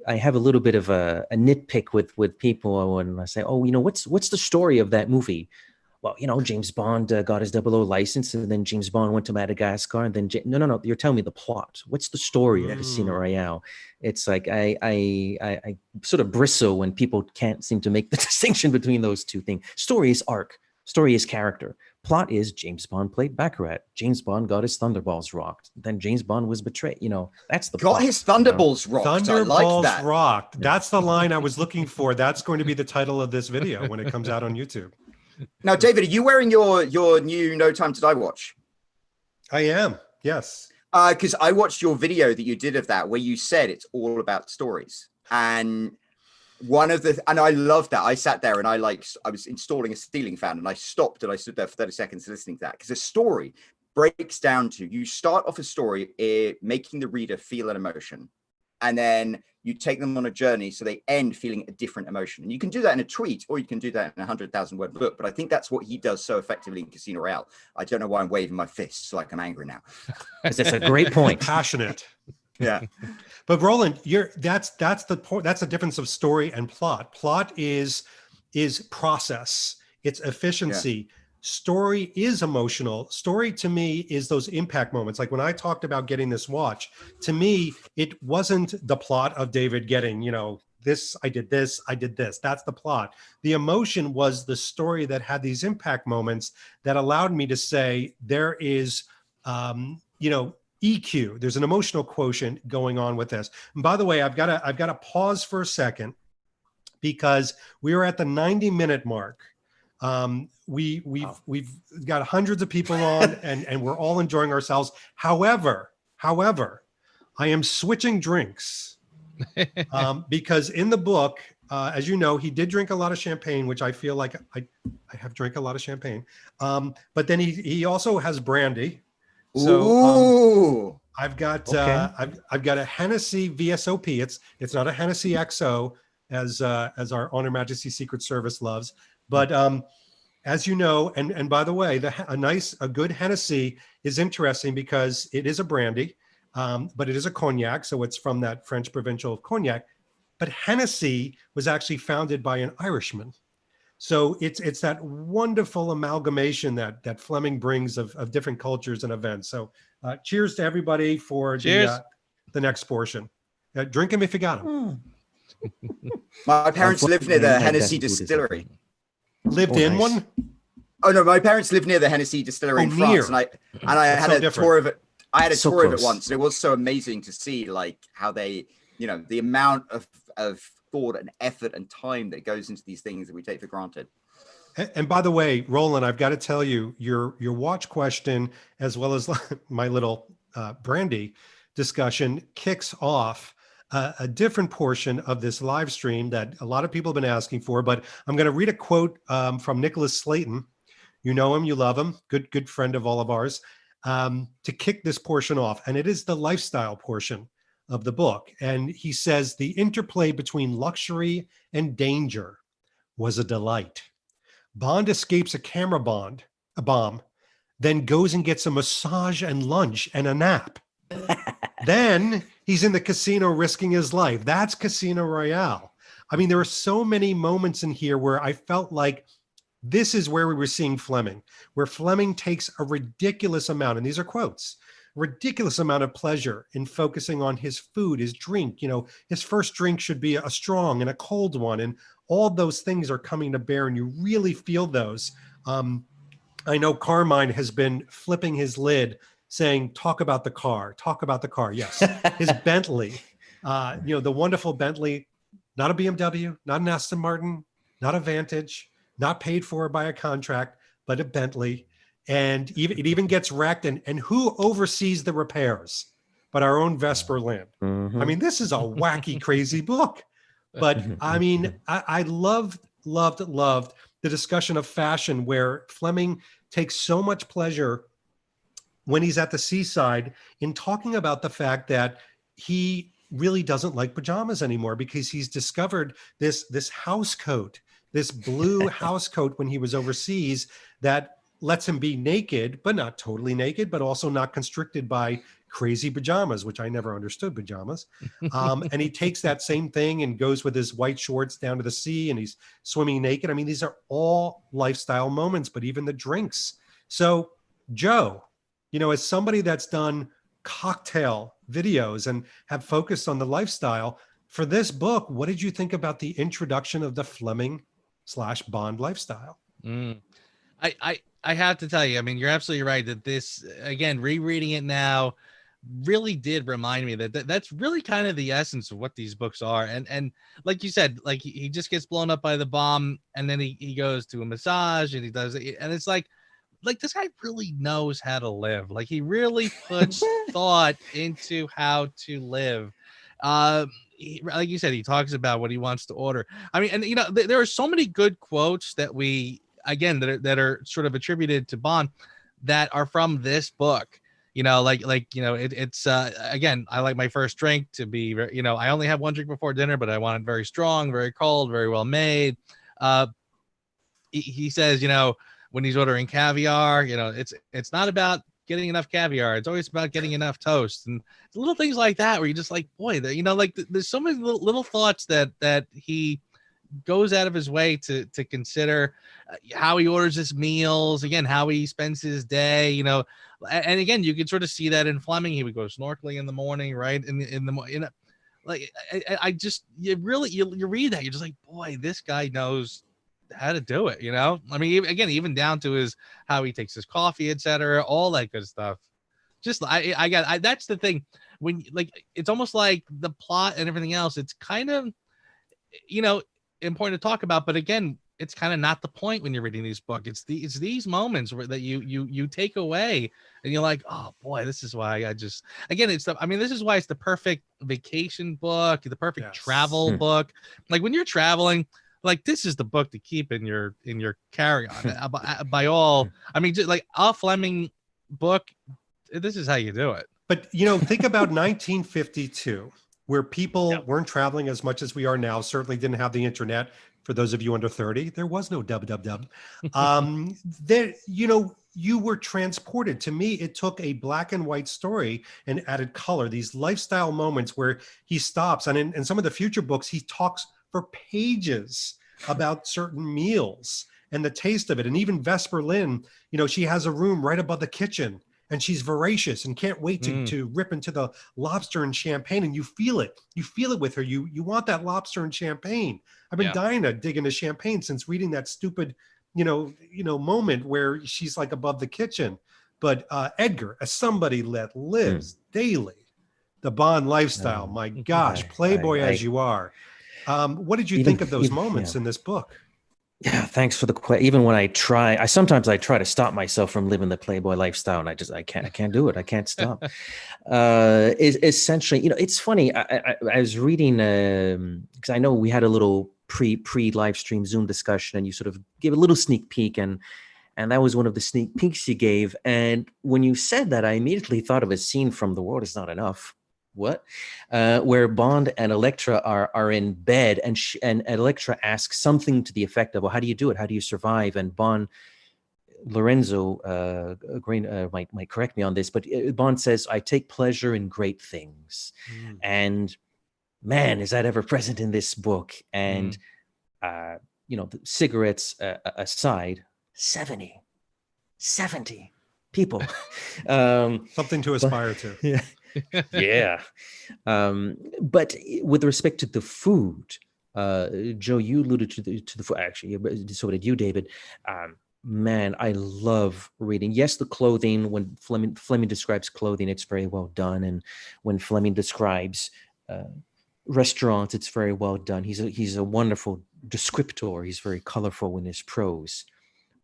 have a little bit of a nitpick with people when I say, oh, what's the story of that movie? well, James Bond got his 00 license, and then James Bond went to Madagascar, and then no, you're telling me the plot. What's the story of Casino Royale? It's like I sort of bristle when people can't seem to make the distinction between those two things. Story is arc, story is character. Plot is James Bond played Baccarat. James Bond got his Thunderballs rocked. Then James Bond was betrayed. That's the got plot, his Thunderballs rocked. I like Thunderballs that. rocked. That's the line I was looking for. That's going to be the title of this video when it comes out on YouTube. Now, David, are you wearing your new No Time to Die watch? I am. Yes. Because I watched your video that you did of that, where you said it's all about stories. And I loved that. I sat there and I was installing a ceiling fan, and I stopped and I stood there for 30 seconds listening to that, because a story breaks down to, you start off a story making the reader feel an emotion, and then you take them on a journey so they end feeling a different emotion. And you can do that in a tweet, or you can do that in a 100,000-word book. But I think that's what he does so effectively in Casino Royale. I don't know why I'm waving my fists like I'm angry now. That's a great point. Passionate. Yeah. But Roland, that's the point. That's the difference of story and plot. Plot is process. It's efficiency. Story is emotional. Story to me is those impact moments. Like when I talked about getting this watch, to me, it wasn't the plot of David getting, this, I did this, I did this. That's the plot. The emotion was the story that had these impact moments that allowed me to say there is, EQ. There's an emotional quotient going on with this. And by the way, I've got to pause for a second, because we are at the 90-minute mark. We've got hundreds of people on, and we're all enjoying ourselves. However, I am switching drinks because in the book, as you know, he did drink a lot of champagne, which I feel like I have drank a lot of champagne. But then he also has brandy. So I've got I've got a Hennessy VSOP. It's not a Hennessy XO as our On Her Majesty's Secret Service loves, but as you know, and by the way, a good Hennessy is interesting because it is a brandy, but it is a cognac, so it's from that French provincial of cognac. But Hennessy was actually founded by an Irishman. So it's that wonderful amalgamation that Fleming brings of different cultures and events. So cheers to everybody for the next portion. Drink them if you got them. My parents live near the Hennessy distillery. Lived in nice. one? Oh no, my parents live near the Hennessy distillery in France, and I had a tour of it. I had a tour of it once, and it was so amazing to see how they, the amount of thought and effort and time that goes into these things that we take for granted. And by the way, Roland, I've got to tell you, your watch question, as well as my little brandy discussion, kicks off a different portion of this live stream that a lot of people have been asking for. But I'm going to read a quote from Nicholas Slayton. You know him, you love him, good friend of all of ours, to kick this portion off. And it is the lifestyle portion of the book. And he says, the interplay between luxury and danger was a delight. Bond escapes a camera bomb, then goes and gets a massage and lunch and a nap. Then he's in the casino risking his life. That's Casino Royale. I mean, there are so many moments in here where I felt like this is where we were seeing Fleming, where Fleming takes a ridiculous amount, and these are quotes, ridiculous amount of pleasure in focusing on his food, his drink. His first drink should be a strong and a cold one, and all those things are coming to bear, and you really feel those. I know Carmine has been flipping his lid saying, talk about the car. Yes, his Bentley, the wonderful Bentley, not a BMW, not an Aston Martin, not a Vantage, not paid for by a contract, but a Bentley. And it even gets wrecked. And who oversees the repairs but our own Vespa Lynn? Mm-hmm. I mean, this is a wacky, crazy book. But I mean, I loved the discussion of fashion, where Fleming takes so much pleasure when he's at the seaside in talking about the fact that he really doesn't like pajamas anymore, because he's discovered this house coat, this blue house coat when he was overseas, that lets him be naked, but not totally naked, but also not constricted by crazy pajamas, which I never understood pajamas. And he takes that same thing and goes with his white shorts down to the sea and he's swimming naked. I mean, these are all lifestyle moments, but even the drinks. So Joe, as somebody that's done cocktail videos and have focused on the lifestyle for this book, what did you think about the introduction of the Fleming/Bond lifestyle? I have to tell you, I mean, you're absolutely right that this, again, rereading it now really did remind me that that's really kind of the essence of what these books are. And like you said, like he just gets blown up by the bomb and then he goes to a massage and he does it. And it's like this guy really knows how to live. Like he really puts thought into how to live. Like you said, he talks about what he wants to order. I mean, and there are so many good quotes that that are sort of attributed to Bond that are from this book. It's again, I like my first drink to be very, I only have one drink before dinner, but I want it very strong, very cold, very well made. He says, when he's ordering caviar, it's not about getting enough caviar. It's always about getting enough toast and little things like that, where you're just like, boy, there's so many little thoughts that he goes out of his way to consider how he orders his meals, again, how he spends his day, and again, you can sort of see that in Fleming. He would go snorkeling in the morning, right? In the morning, like I just, you read that, you're just like, boy, this guy knows how to do it, I mean, again, even down to how he takes his coffee, etc., all that good stuff. Just that's the thing, when it's almost like the plot and everything else, it's kind of important to talk about, but again, it's kind of not the point when you're reading these books. It's these moments that you take away and you're like, oh boy, this is why this is why it's the perfect vacation book, the perfect travel book. Like when you're traveling, like this is the book to keep in your carry-on. By all, I mean, just like a Fleming book, this is how you do it. But think about 1952, where people weren't traveling as much as we are now. Certainly didn't have the internet. For those of you under 30, there was no www. There, you were transported. To me, it took a black and white story and added color. These lifestyle moments where he stops, and in some of the future books, he talks for pages about certain meals and the taste of it. And even Vesper Lynn, she has a room right above the kitchen. And she's voracious and can't wait to rip into the lobster and champagne. And you feel it. You feel it with her. You want that lobster and champagne. I've been dying to dig into champagne since reading that stupid, moment where she's like above the kitchen. But Edgar, as somebody that lives daily, the Bond lifestyle, my gosh, playboy as you are. What did you think of those moments in this book? Yeah, thanks for the question. Even when I sometimes try to stop myself from living the playboy lifestyle, and I can't do it. I can't stop. Essentially, it's funny. I was reading because I know we had a little pre live stream Zoom discussion, and you sort of gave a little sneak peek, and that was one of the sneak peeks you gave. And when you said that, I immediately thought of a scene from The World Is Not Enough. Where Bond and Elektra are in bed, and Elektra asks something to the effect of, well, how do you do it? How do you survive? And Bond, Lorenzo Green might correct me on this, but Bond says, I take pleasure in great things. And man, is that ever present in this book. And the cigarettes aside, 70 people. Something to aspire to. Yeah. Yeah. But with respect to the food, Joe, you alluded to the food, actually, so did you, David. Man, I love reading. Yes, the clothing, when Fleming describes clothing, it's very well done. And when Fleming describes restaurants, it's very well done. He's a wonderful descriptor. He's very colorful in his prose.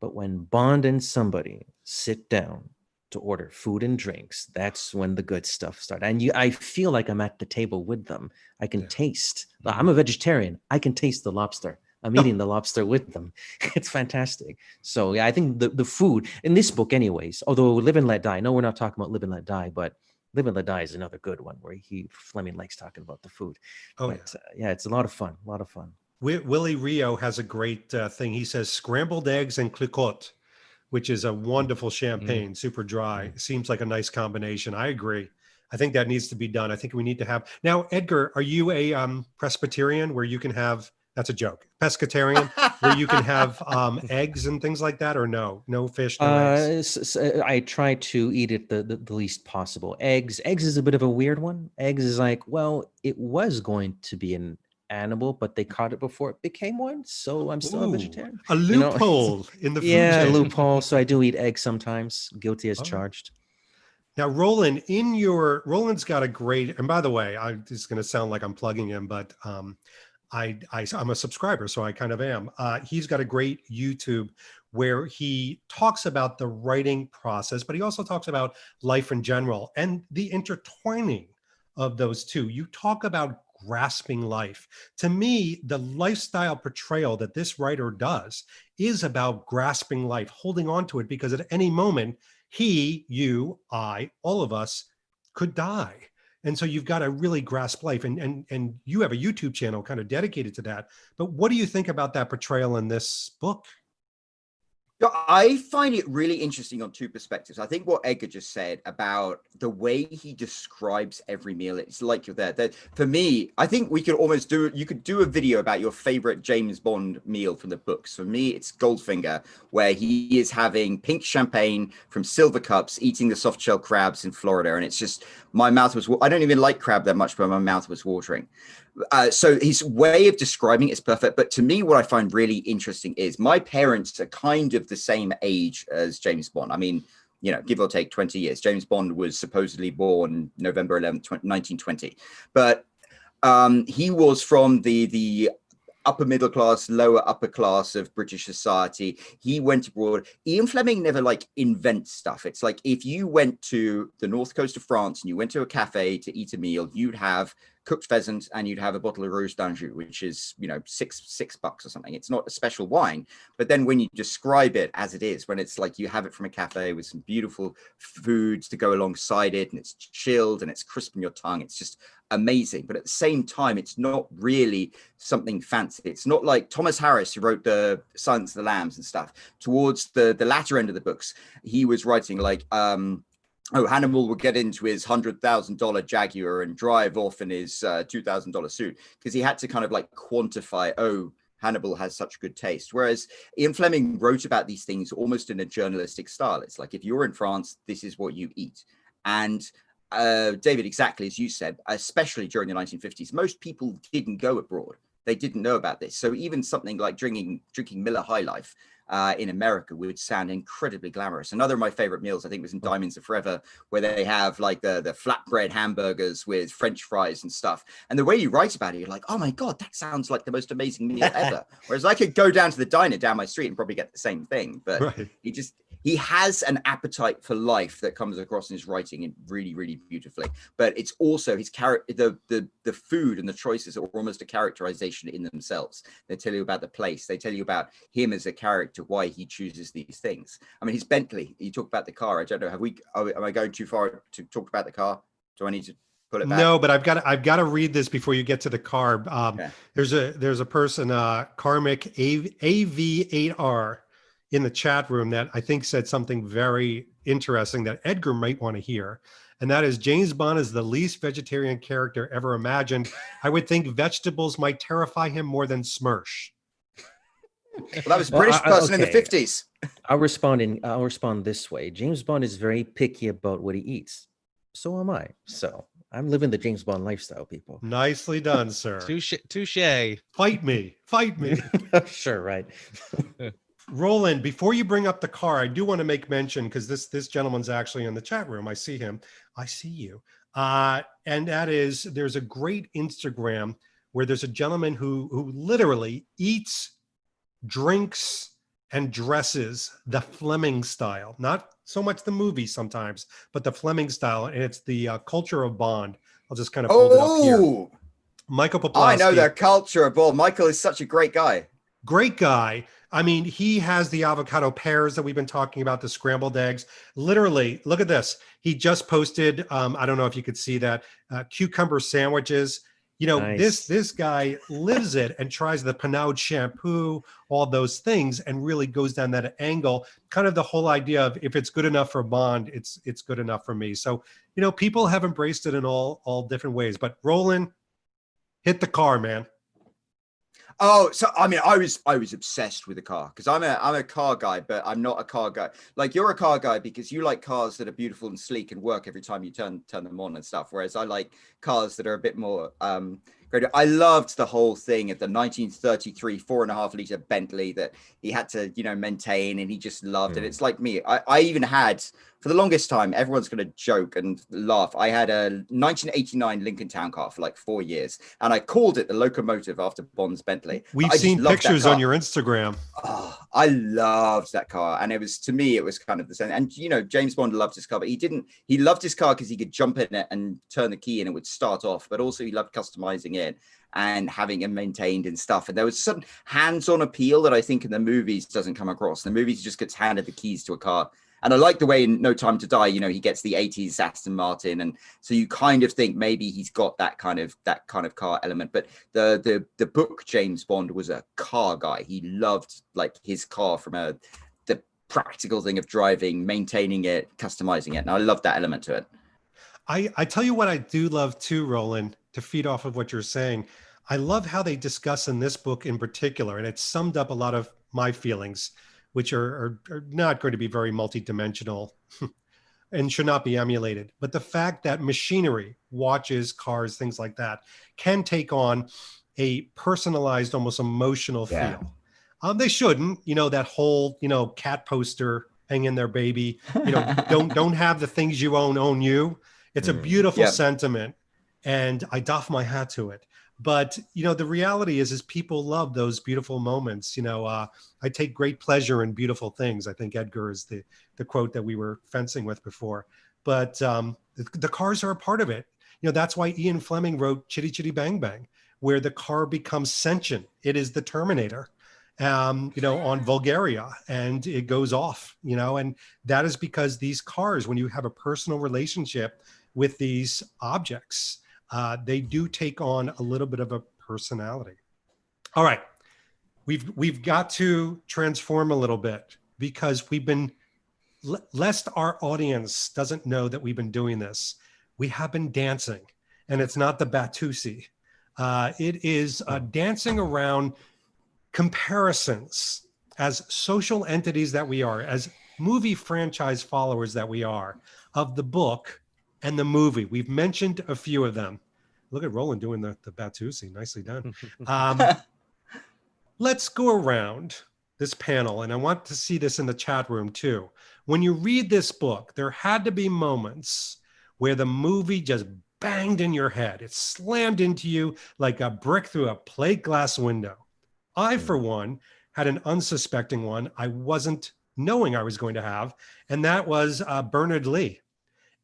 But when Bond and somebody sit down to order food and drinks, that's when the good stuff starts. And I feel like I'm at the table with them. I can taste. I'm a vegetarian. I can taste the lobster. I'm eating the lobster with them. It's fantastic. So yeah, I think the food in this book, anyways. Although Live and Let Die. No, we're not talking about Live and Let Die, but Live and Let Die is another good one where Fleming likes talking about the food. Yeah, it's a lot of fun. A lot of fun. Willie Rio has a great thing. He says scrambled eggs and cliquot. which is a wonderful champagne, super dry. Seems like a nice combination. I agree. I think that needs to be done. I think we need to have now. Edgar, are you a Presbyterian where you can have? That's a joke. Pescatarian where you can have eggs and things like that, or no fish, no eggs. I try to eat it the least possible. Eggs is a bit of a weird one. Eggs is like, well, it was going to be an animal, but they caught it before it became one, so I'm still a vegetarian. A loophole in the food chain. A loophole. So I do eat eggs sometimes. Guilty as charged. Now, Roland, Roland's got a great, and by the way, it's going to sound like I'm plugging him, but I'm a subscriber, so I kind of am. He's got a great YouTube where he talks about the writing process, but he also talks about life in general and the intertwining of those two. You talk about grasping life. To me, the lifestyle portrayal that this writer does is about grasping life, holding on to it, because at any moment, he, you, I, all of us could die. And so you've got to really grasp life. And you have a YouTube channel kind of dedicated to that. But what do you think about that portrayal in this book? I find it really interesting on two perspectives. I think what Edgar just said about the way he describes every meal, it's like you're there. That for me, I think we could almost you could do a video about your favorite James Bond meal from the books. For me, it's Goldfinger, where he is having pink champagne from silver cups, eating the soft shell crabs in Florida. And it's just, my mouth was, I don't even like crab that much, but my mouth was watering. So his way of describing it is perfect. But to me, what I find really interesting is my parents are kind of the same age as James Bond. I mean, you know, give or take 20 years. James Bond was supposedly born November 11th, 1920. But he was from the upper middle class, lower upper class of British society. He went abroad. Ian Fleming never invents stuff. It's like if you went to the north coast of France and you went to a cafe to eat a meal, you'd have cooked pheasant and you'd have a bottle of Rouge d'Anjou, which is, you know, $6 or something. It's not a special wine, but then when you describe it as it is, when it's like you have it from a cafe with some beautiful foods to go alongside it, and it's chilled and it's crisp in your tongue, it's just amazing. But at the same time, it's not really something fancy. It's not like Thomas Harris, who wrote the Silence of the Lambs and stuff. Towards the latter end of the books, he was writing Hannibal would get into his $100,000 Jaguar and drive off in his $2,000 suit, because he had to kind of quantify, Hannibal has such good taste. Whereas Ian Fleming wrote about these things almost in a journalistic style. It's like, if you're in France, this is what you eat. And David, exactly as you said, especially during the 1950s, most people didn't go abroad. They didn't know about this. So even something like drinking Miller High Life in America would sound incredibly glamorous. Another of my favorite meals, I think, was in Diamonds Are Forever, where they have the flatbread hamburgers with French fries and stuff. And the way you write about it, you're like, oh my God, that sounds like the most amazing meal ever. Whereas I could go down to the diner down my street and probably get the same thing. But right. He has an appetite for life that comes across in his writing really, really beautifully. But it's also his character, the food and the choices are almost a characterization in themselves. They tell you about the place. They tell you about him as a character, why he chooses these things. I mean, his Bentley, you talk about the car. I don't know, am I going too far to talk about the car? Do I need to pull it back? No, but I've got to read this before you get to the car. Okay. There's a person, Karmic AV8R, in the chat room that I think said something very interesting that Edgar might want to hear. And that is, James Bond is the least vegetarian character ever imagined. I would think vegetables might terrify him more than Smirsh. Well, that was a British person in the 50s. I'll respond this way. James Bond is very picky about what he eats. So am I. So I'm living the James Bond lifestyle, people. Nicely done, sir. Touche. Fight me. Sure, right. Roland, before you bring up the car, I do want to make mention, because this gentleman's actually in the chat room. I see him. I see you. And that is, there's a great Instagram where there's a gentleman who literally eats, drinks, and dresses the Fleming style. Not so much the movie sometimes, but the Fleming style. And it's the Culture of Bond. I'll just kind of hold it up here. Michael Poplawski. I know the Culture of Bond. Michael is such a great guy. Great guy. I mean, he has the avocado pears that we've been talking about, the scrambled eggs. Literally, look at this. He just posted, I don't know if you could see that, cucumber sandwiches. You know, Nice. this guy lives it and tries the Pinaud shampoo, all those things, and really goes down that angle. Kind of the whole idea of if it's good enough for Bond, it's good enough for me. So, you know, people have embraced it in all different ways. But Roland, hit the car, man. Oh, so I mean, I was obsessed with the car because I'm a car guy, but I'm not a car guy. Like you're a car guy because you like cars that are beautiful and sleek and work every time you turn them on and stuff. Whereas I like cars that are a bit more greater. I loved the whole thing of the 1933 4.5 liter Bentley that he had to, you know, maintain, and he just loved it. It's like me. I even had, for the longest time, everyone's going to joke and laugh, I had a 1989 Lincoln Town Car for like 4 years, and I called it the locomotive after Bond's Bentley. We've I just seen loved that pictures car. on your Instagram. Oh, I loved that car, and it was, to me, it was kind of the same. And you know, James Bond loved his car, but he loved his car because he could jump in it and turn the key and it would start off, but also he loved customizing it and having it maintained and stuff. And there was some hands-on appeal that I think in the movies doesn't come across. In the movies, he just gets handed the keys to a car. And I like the way in No Time to Die, you know, he gets the 80s Aston Martin. And so you kind of think maybe he's got that kind of car element. But the book James Bond was a car guy. He loved like his car from the practical thing of driving, maintaining it, customizing it. And I love that element to it. I tell you what I do love too, Roland, to feed off of what you're saying. I love how they discuss in this book in particular, and it summed up a lot of my feelings, which are not going to be very multidimensional and should not be emulated. But the fact that machinery, watches, cars, things like that, can take on a personalized, almost emotional feel. They shouldn't, you know, that whole, you know, cat poster, hang in there, baby, you know, don't have the things you own you. It's a beautiful sentiment, and I doff my hat to it. But, you know, the reality is people love those beautiful moments. You know, I take great pleasure in beautiful things. I think Edgar is the quote that we were fencing with before. But the cars are a part of it. You know, that's why Ian Fleming wrote Chitty Chitty Bang Bang, where the car becomes sentient. It is the Terminator, you know, on Bulgaria, and it goes off, you know, and that is because these cars, when you have a personal relationship with these objects, they do take on a little bit of a personality. All right, we've got to transform a little bit because we've been, lest our audience doesn't know that we've been doing this, we have been dancing, and it's not the Batusi. It is dancing around comparisons as social entities that we are, as movie franchise followers that we are, of the book and the movie. We've mentioned a few of them. Look at Roland doing the Batusi. Nicely done. Let's go around this panel, and I want to see this in the chat room too. When you read this book, there had to be moments where the movie just banged in your head. It slammed into you like a brick through a plate glass window. I, for one, had an unsuspecting one I wasn't knowing I was going to have, and that was Bernard Lee.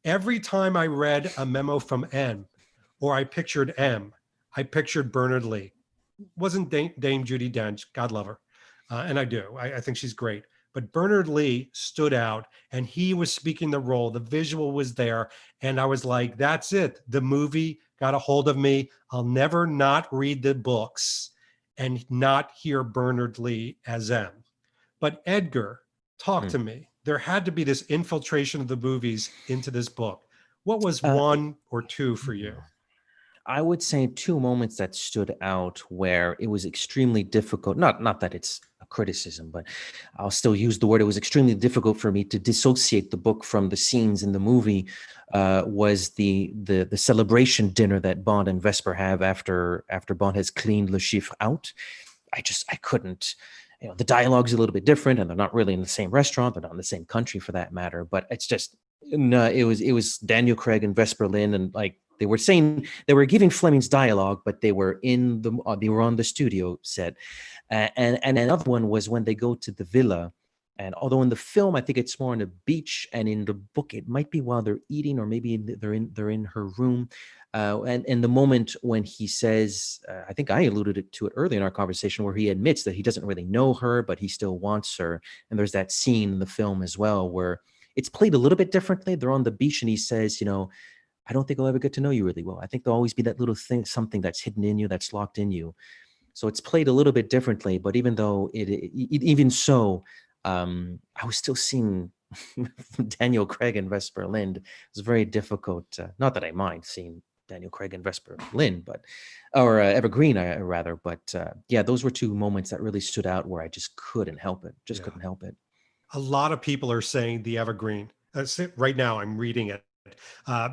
Every time I read a memo from N, or I pictured M, I pictured Bernard Lee. Wasn't Dame Judi Dench, God love her, and I do. I think she's great. But Bernard Lee stood out, and he was speaking the role. The visual was there, and I was like, that's it. The movie got a hold of me. I'll never not read the books and not hear Bernard Lee as M. But Edgar, talk to me. There had to be this infiltration of the movies into this book. What was one or two for you? I would say two moments that stood out where it was extremely difficult. Not that it's a criticism, but I'll still use the word. It was extremely difficult for me to dissociate the book from the scenes in the movie. Was the celebration dinner that Bond and Vesper have after Bond has cleaned Le Chiffre out. I couldn't. You know, the dialogue's a little bit different, and they're not really in the same restaurant. They're not in the same country, for that matter. But it's just no. It was Daniel Craig and Vesper Lynd, and like they were saying, they were giving Fleming's dialogue, but they were they were on the studio set. And another one was when they go to the villa. And although in the film, I think it's more on the beach, and in the book, it might be while they're eating, or maybe they're in her room. And the moment when he says, I think I alluded to it earlier in our conversation, where he admits that he doesn't really know her, but he still wants her. And there's that scene in the film as well where it's played a little bit differently. They're on the beach, and he says, you know, I don't think I'll ever get to know you really well. I think there'll always be that little thing, something that's hidden in you, that's locked in you. So it's played a little bit differently, but even though even so, I was still seeing Daniel Craig and Vesper Lind. It was very difficult. Not that I mind seeing Daniel Craig and Vesper Lind, or Evergreen, rather. But yeah, those were two moments that really stood out where I just couldn't help it. Couldn't help it. A lot of people are saying the Evergreen. Right now, I'm reading it.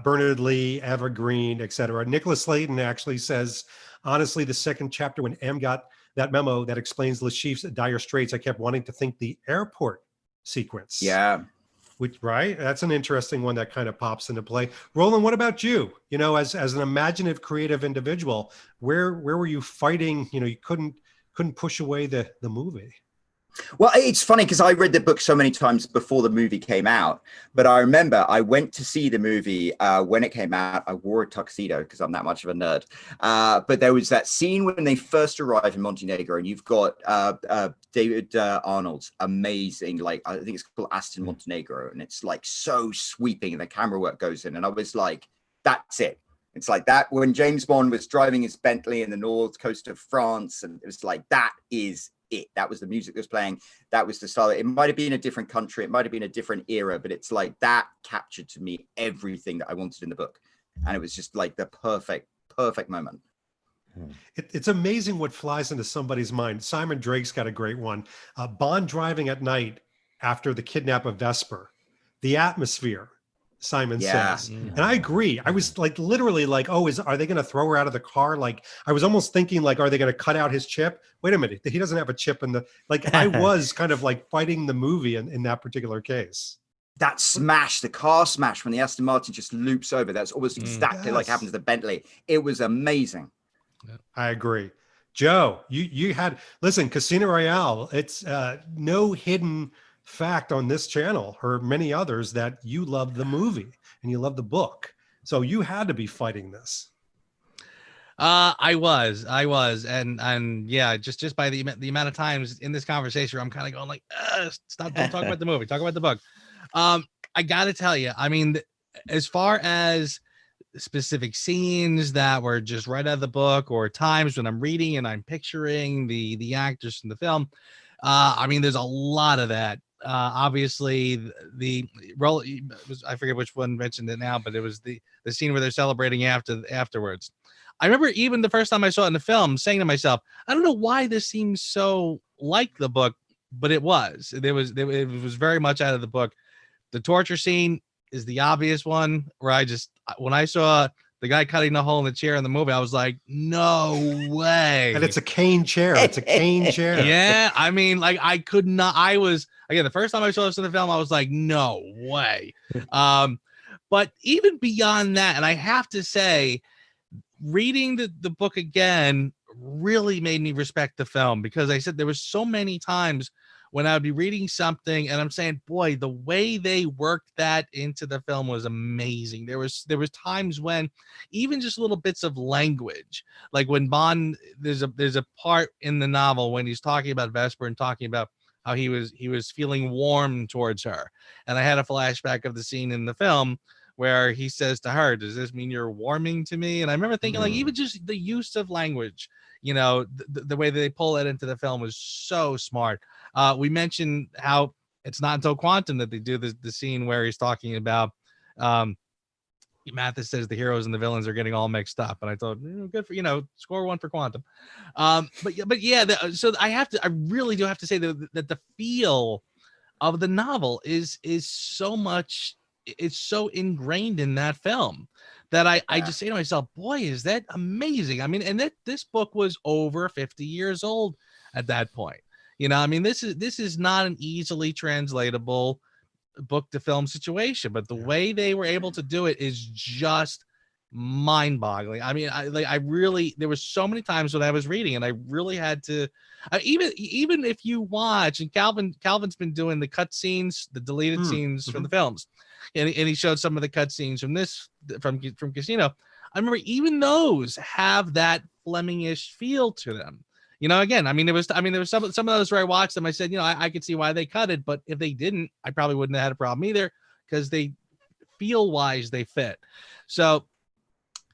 Bernard Lee, Evergreen, etc. Nicholas Slayton actually says, honestly, the second chapter when M got that memo that explains Le Chiffre's dire straits, I kept wanting to think the airport sequence. Yeah. Which, right? That's an interesting one that kind of pops into play. Roland, what about you? You know, as an imaginative, creative individual, where were you fighting? You know, you couldn't push away the movie. Well, it's funny because I read the book so many times before the movie came out, but I remember I went to see the movie when it came out. I wore a tuxedo because I'm that much of a nerd. But there was that scene when they first arrive in Montenegro, and you've got David Arnold's amazing, like, I think it's called Aston Montenegro, and it's like so sweeping, and the camera work goes in, and I was like, that's it. It's like that when James Bond was driving his Bentley in the north coast of France, and it was like, that is it. That was the music that was playing. That was the style. It might have been a different country. It might have been a different era, but it's like that captured to me everything that I wanted in the book. And it was just like the perfect moment. It's amazing what flies into somebody's mind. Simon Drake's got a great one. Bond driving at night after the kidnap of Vesper. The atmosphere, Simon says. And I agree. I was like, literally like, are they going to throw her out of the car? Like, I was almost thinking like, are they going to cut out his chip? Wait a minute. He doesn't have a chip in the, like, I was kind of like fighting the movie in that particular case. That smash, the car smash when the Aston Martin just loops over. That's almost exactly like happened to the Bentley. It was amazing. I agree. Joe, you had, listen, Casino Royale, it's no hidden fact on this channel or many others that you love the movie and you love the book. So you had to be fighting this. I was. And yeah, just by the amount of times in this conversation, I'm kind of going like, stop, don't talk about the movie, talk about the book. I got to tell you, I mean, as far as specific scenes that were just right out of the book or times when I'm reading and I'm picturing the actors in the film, I mean, there's a lot of that. Obviously the role, I forget which one mentioned it now, but it was the scene where they're celebrating afterwards. I remember even the first time I saw it in the film saying to myself, I don't know why this seems so like the book, but it was very much out of the book. The torture scene is the obvious one where when I saw the guy cutting the hole in the chair in the movie, I was like, no way. And it's a cane chair. It's a cane chair. Yeah. I mean, like I could not, again, the first time I saw this in the film, I was like, no way. But even beyond that, and I have to say, reading the book again really made me respect the film, because I said there was so many times when I would be reading something and I'm saying, boy, the way they worked that into the film was amazing. There was times when even just little bits of language, like when Bond, there's a part in the novel when he's talking about Vesper and talking about how he was feeling warm towards her. And I had a flashback of the scene in the film where he says to her, does this mean you're warming to me? And I remember thinking, like, even just the use of language, you know, the way that they pull it into the film was so smart. We mentioned how it's not until Quantum that they do the scene where he's talking about, Mathis says the heroes and the villains are getting all mixed up. And I thought, good for, score one for Quantum. But yeah, so I really do have to say that the feel of the novel is so much, it's so ingrained in that film that I just say to myself, boy, is that amazing. I mean, and this book was over 50 years old at that point. I mean, this is not an easily translatable book to film situation, but the way they were able to do it is just mind-boggling. I mean, there was so many times when I was reading and I really had to, even if you watch, and Calvin's been doing the cut scenes, the deleted scenes from the films, and he showed some of the cut scenes from Casino. I remember even those have that Fleming-ish feel to them. Again, there was some of those where I watched them. I said, I could see why they cut it, but if they didn't, I probably wouldn't have had a problem either, because they feel wise they fit. So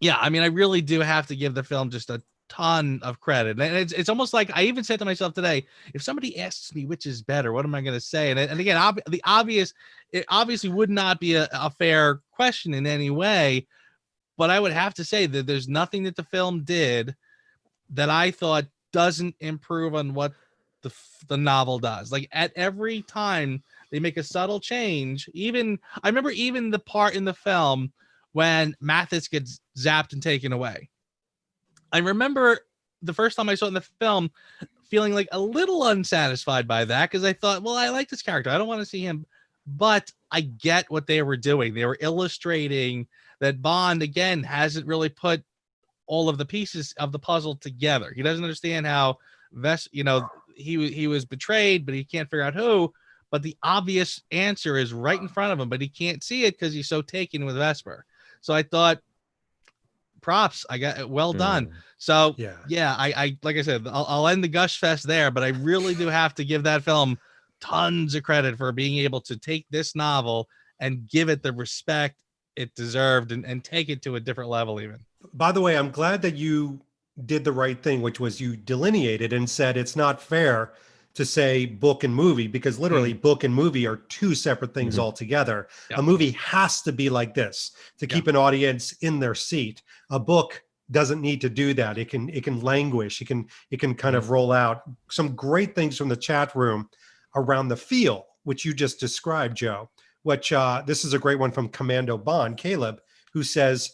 yeah, I mean, I really do have to give the film just a ton of credit. And it's almost like I even said to myself today, if somebody asks me which is better, what am I going to say? And again, it obviously would not be a fair question in any way, but I would have to say that there's nothing that the film did that I thought doesn't improve on what the novel does. Like at every time they make a subtle change, I remember even the part in the film when Mathis gets zapped and taken away. I remember the first time I saw it in the film feeling like a little unsatisfied by that, because I thought, well, I like this character, I don't want to see him, but I get what they were doing. They were illustrating that Bond again hasn't really put all of the pieces of the puzzle together. He doesn't understand how he was betrayed, but he can't figure out who. But the obvious answer is right in front of him, but he can't see it because he's so taken with Vesper. So I thought, props, I got it, well done. So yeah, I like I said, I'll end the gush fest there, but I really do have to give that film tons of credit for being able to take this novel and give it the respect it deserved and take it to a different level even. By the way, I'm glad that you did the right thing, which was you delineated and said it's not fair to say book and movie, because literally book and movie are two separate things altogether. A movie has to be like this to keep an audience in their seat. A book doesn't need to do that. It can languish. It can kind of roll out. Some great things from the chat room around the feel, which you just described, Joe, which this is a great one from Commando Bond, Caleb, who says,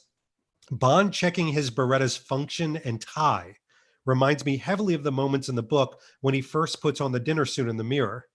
Bond checking his Beretta's function and tie reminds me heavily of the moments in the book when he first puts on the dinner suit in the mirror.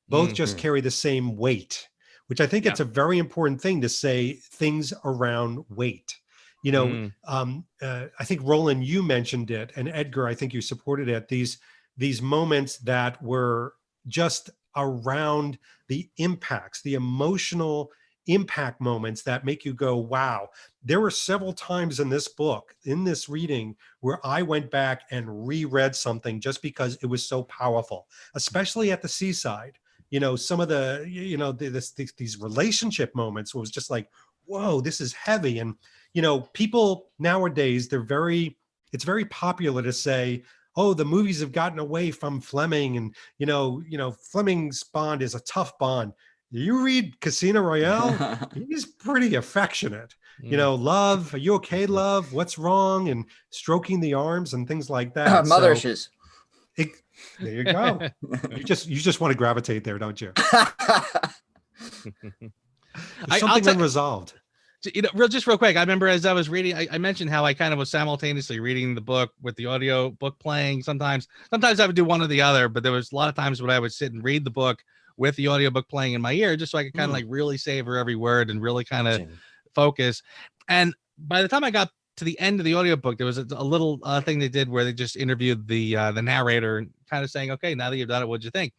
Both just carry the same weight, which I think it's a very important thing to say, things around weight. You know, I think Roland, you mentioned it, and Edgar, I think you supported it. These moments that were just around the impacts, the emotional impact moments that make you go, wow. There were several times in this book, in this reading, where I went back and reread something just because it was so powerful, especially at the seaside. You know, some of the, you know, these relationship moments was just like, whoa, this is heavy. And, you know, people nowadays, it's very popular to say, oh, the movies have gotten away from Fleming, and, you know, Fleming's Bond is a tough Bond. You read Casino Royale, he's pretty affectionate. You know, love, are you okay, love? What's wrong? And stroking the arms and things like that. Mother issues. There you go. You just want to gravitate there, don't you? There's something unresolved. You know, just real quick, I remember as I was reading, I mentioned how I kind of was simultaneously reading the book with the audio book playing. Sometimes I would do one or the other, but there was a lot of times when I would sit and read the book with the audiobook playing in my ear, just so I could kind of like really savor every word and really kind of focus. And by the time I got to the end of the audiobook, there was a little thing they did where they just interviewed the narrator and kind of saying, okay, now that you've done it, what'd you think?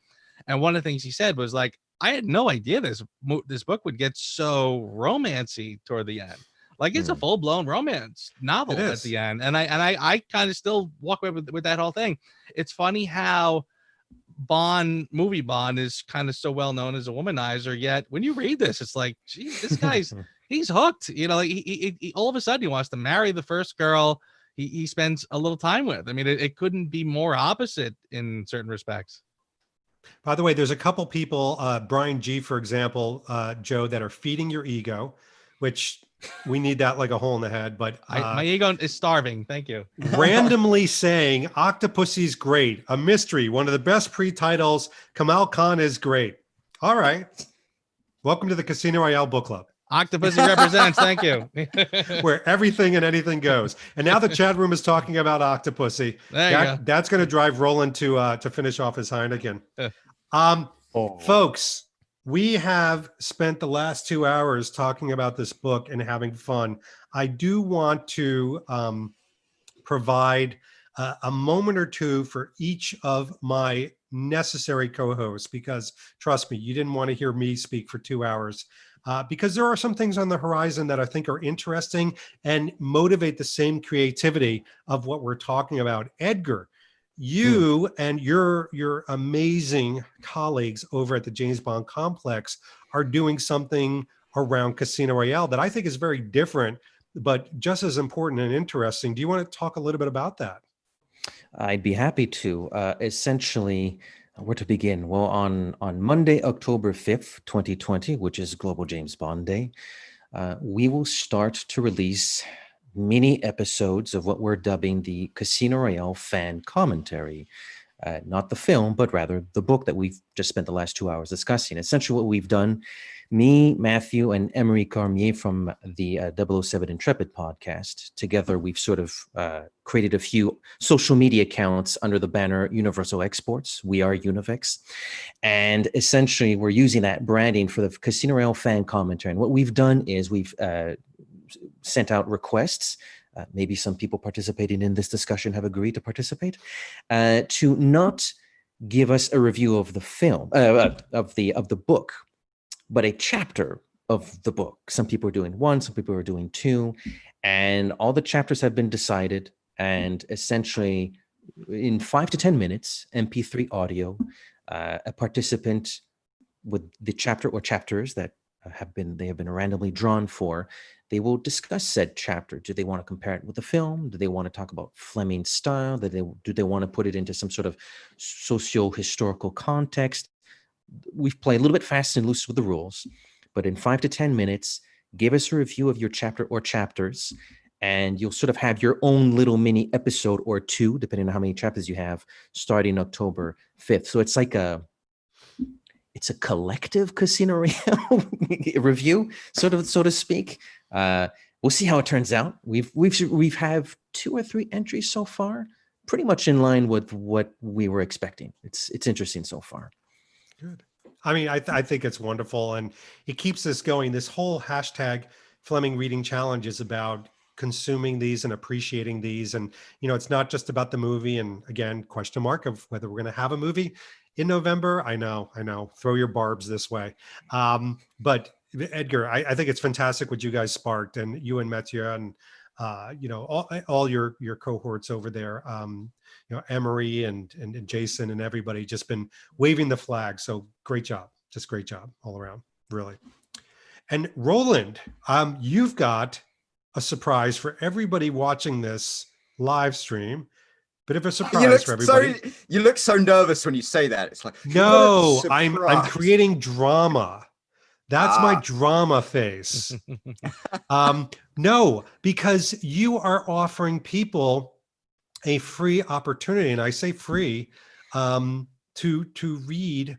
And one of the things he said was like, I had no idea this book would get so romancy toward the end. Like it's a full-blown romance novel at the end. And I kind of still walk away with that whole thing. It's funny how movie Bond is kind of so well known as a womanizer, yet when you read this, it's like, geez, this guy's he's hooked. You know, like he all of a sudden he wants to marry the first girl he spends a little time with. I mean, it couldn't be more opposite in certain respects. By the way, there's a couple people, Brian G, for example, Joe, that are feeding your ego, which we need that like a hole in the head. But my ego is starving. Thank you. Randomly saying Octopussy's great, a mystery, one of the best pre-titles. Kamal Khan is great. All right. Welcome to the Casino Royale Book Club. Octopussy represents. Thank you. Where everything and anything goes. And now the chat room is talking about Octopussy. That's going to drive Roland to finish off his Heineken. Folks, we have spent the last 2 hours talking about this book and having fun. I do want to provide a moment or two for each of my necessary co-hosts, because trust me, you didn't want to hear me speak for 2 hours. Because there are some things on the horizon that I think are interesting and motivate the same creativity of what we're talking about. Edgar, you and your amazing colleagues over at the James Bond Complex are doing something around Casino Royale that I think is very different, but just as important and interesting. Do you want to talk a little bit about that? I'd be happy to. Essentially, where to begin? Well, on Monday, October 5th, 2020, which is Global James Bond Day, we will start to release mini episodes of what we're dubbing the Casino Royale fan commentary. Not the film, but rather the book that we've just spent the last 2 hours discussing. Essentially what we've done, me, Matthew, and Emery Cormier from the 007 Intrepid podcast, together we've sort of created a few social media accounts under the banner Universal Exports. We are Univex. And essentially we're using that branding for the Casino Royale fan commentary. And what we've done is we've sent out requests. Maybe some people participating in this discussion have agreed to participate, to not give us a review of the film, of the book, but a chapter of the book. Some people are doing one, some people are doing two, and all the chapters have been decided. And essentially, in 5 to 10 minutes, MP3 audio, a participant with the chapter or chapters that have been randomly drawn for, they will discuss said chapter. Do they want to compare it with the film? Do they want to talk about Fleming's style? Do they want to put it into some sort of socio-historical context? We've played a little bit fast and loose with the rules, but in 5 to 10 minutes, give us a review of your chapter or chapters, and you'll sort of have your own little mini episode or two, depending on how many chapters you have, starting October 5th. So it's like a collective Casino Royale review, sort of, so to speak. We'll see how it turns out. We've have 2 or 3 entries so far, pretty much in line with what we were expecting. It's interesting so far. Good. I mean, I think it's wonderful, and it keeps us going. This whole hashtag Fleming Reading Challenge is about consuming these and appreciating these. And, it's not just about the movie. And again, question mark of whether we're going to have a movie in November. I know. Throw your barbs this way. But Edgar, I think it's fantastic what you guys sparked, and you and Mathieu and, all your cohorts over there, Emery and Jason and everybody just been waving the flag. So great job. Just great job all around, really. And Roland, you've got a surprise for everybody watching this live stream. Bit of a surprise for everybody. You look so nervous when you say that. It's like, no, I'm creating drama. That's my drama face. No, because you are offering people a free opportunity, and I say free, to read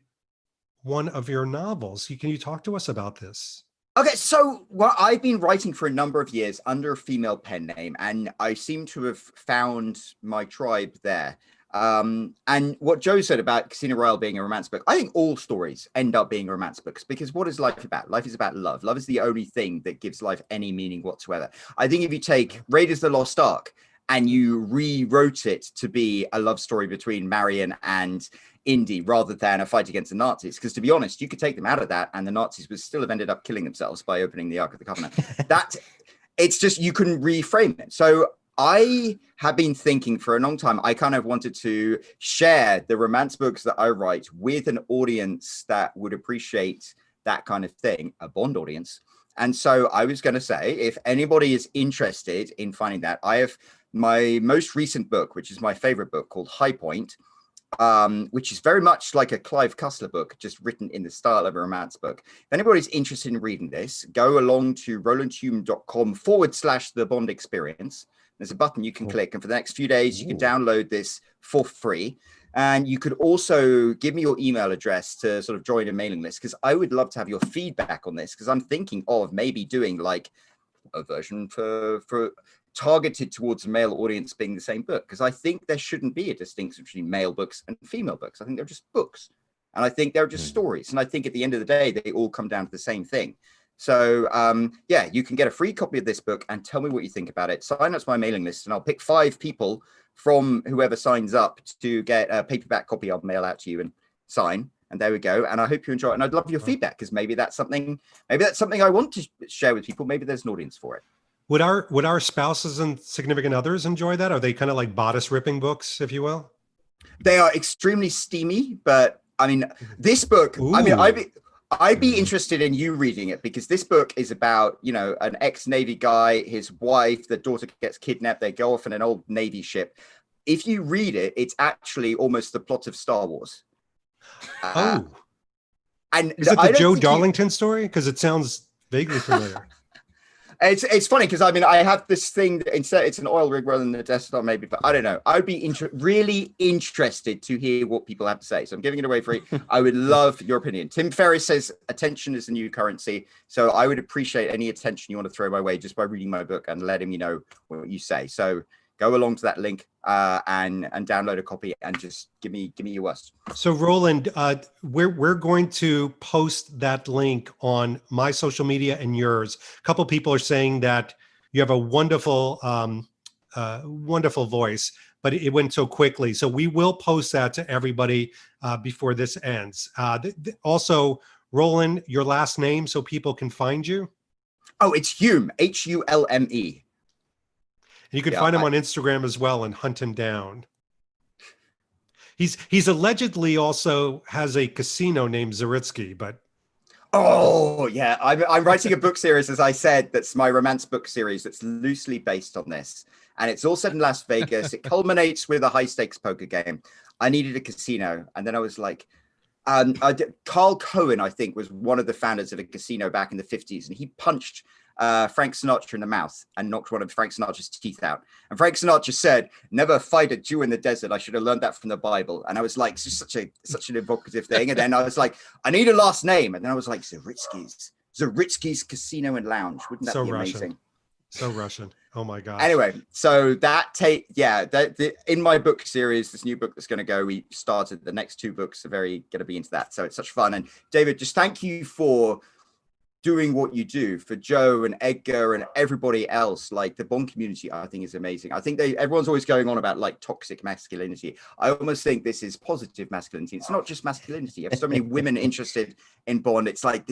one of your novels. Can you talk to us about this? Okay, so I've been writing for a number of years under a female pen name, and I seem to have found my tribe there. And what Joe said about Casino Royale being a romance book, I think all stories end up being romance books, because what is life about? Life is about love. Love is the only thing that gives life any meaning whatsoever. I think if you take Raiders of the Lost Ark and you rewrote it to be a love story between Marion and Indy rather than a fight against the Nazis, because to be honest, you could take them out of that and the Nazis would still have ended up killing themselves by opening the Ark of the Covenant. It's just, you couldn't reframe it. So I have been thinking for a long time, I kind of wanted to share the romance books that I write with an audience that would appreciate that kind of thing, a Bond audience. And so I was going to say, if anybody is interested in finding that, I have my most recent book, which is my favorite book, called High Point, which is very much like a Clive Cussler book, just written in the style of a romance book. If anybody's interested in reading this, go along to rolandhulme.com/the Bond experience. There's a button you can click, and for the next few days, you can download this for free. And you could also give me your email address to sort of join a mailing list, because I would love to have your feedback on this, because I'm thinking of maybe doing like a version for targeted towards a male audience being the same book, because I think there shouldn't be a distinction between male books and female books. I think they're just books, and I think they're just stories, and I think at the end of the day they all come down to the same thing. So yeah, you can get a free copy of this book and tell me what you think about it. Sign up to my mailing list, and I'll pick 5 people from whoever signs up to get a paperback copy. I'll mail out to you and sign, and there we go. And I hope you enjoy it, and I'd love your feedback, because maybe that's something I want to share with people. Maybe there's an audience for it. Would our spouses and significant others enjoy that? Are they kind of like bodice ripping books, if you will? They are extremely steamy, but I mean, this book, Ooh. I mean, I'd be interested in you reading it, because this book is about, you know, an ex-Navy guy, his wife, the daughter gets kidnapped, they go off in an old Navy ship. If you read it, it's actually almost the plot of Star Wars. And is it the Joe Darlington story? Because it sounds vaguely familiar. It's funny because I mean I have this thing that instead it's an oil rig rather than the desktop maybe, but I don't know. I'd be really interested to hear what people have to say. So I'm giving it away free. I would love your opinion. Tim Ferriss says attention is the new currency. So I would appreciate any attention you want to throw my way just by reading my book and letting me know what you say. So go along to that link and download a copy and just give me your worst. So Roland, we're going to post that link on my social media and yours. A couple people are saying that you have a wonderful, wonderful voice, but it went so quickly. So we will post that to everybody before this ends. Also, Roland, your last name so people can find you. Oh, it's Hulme, Hulme. And you can find him on Instagram as well and hunt him down. He's allegedly also has a casino named Zaritsky, but oh yeah, I'm writing a book series, as I said, that's my romance book series that's loosely based on this, and it's all set in Las Vegas. It culminates with a high stakes poker game. I needed a casino, and then I was like, Carl Cohen, I think, was one of the founders of a casino back in the 50s, and he punched Frank Sinatra in the mouth and knocked one of Frank Sinatra's teeth out. And Frank Sinatra said, "Never fight a Jew in the desert. I should have learned that from the Bible." And I was like, it's just such an evocative thing. And then I was like, I need a last name. And then I was like, Zaritsky's Casino and Lounge. Wouldn't that be amazing? So Russian. Oh my God. Anyway, so in my book series, this new book that's going to go, we started the next two books are going to be into that. So it's such fun. And David, just thank you for doing what you do for Joe and Edgar and everybody else. Like the Bond community, I think is amazing. I think everyone's always going on about like toxic masculinity. I almost think this is positive masculinity. It's not just masculinity. You have so many women interested in Bond. It's like,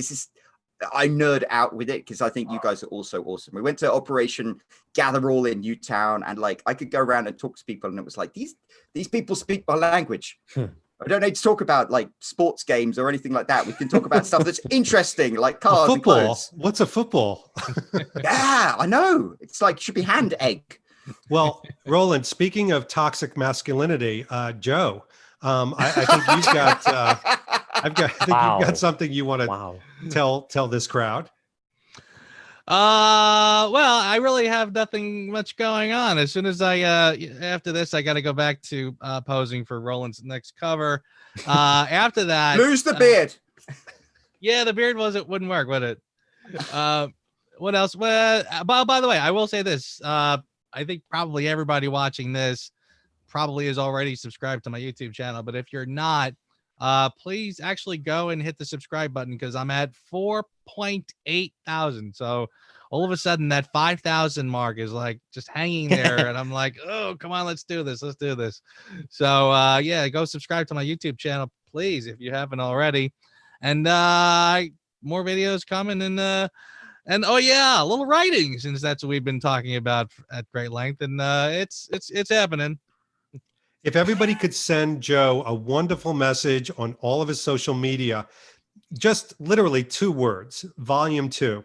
I nerd out with it because I think you guys are also awesome. We went to Operation Gather All in Newtown, and like I could go around and talk to people, and it was like these people speak my language. I don't need to talk about like sports games or anything like that. We can talk about stuff that's interesting, like cars and clothes. What's a football? Yeah, I know. It's like should be hand egg. Well, Roland, speaking of toxic masculinity, Joe, I think you've got you've got something you want to tell this crowd. Well, I really have nothing much going on. As soon as after this, I got to go back to posing for Roland's next cover. After that, lose the beard. Yeah, the beard wouldn't work, would it? What else? Well, by the way, I will say this. I think probably everybody watching this probably is already subscribed to my YouTube channel, but if you're not, please actually go and hit the subscribe button because I'm at 4.8 thousand. So all of a sudden that 5,000 mark is like just hanging there. And I'm like, oh, come on, let's do this. So yeah, go subscribe to my YouTube channel, please, if you haven't already. And more videos coming and oh yeah, a little writing, since that's what we've been talking about at great length. And it's happening. If everybody could send Joe a wonderful message on all of his social media, just literally 2 words, volume 2.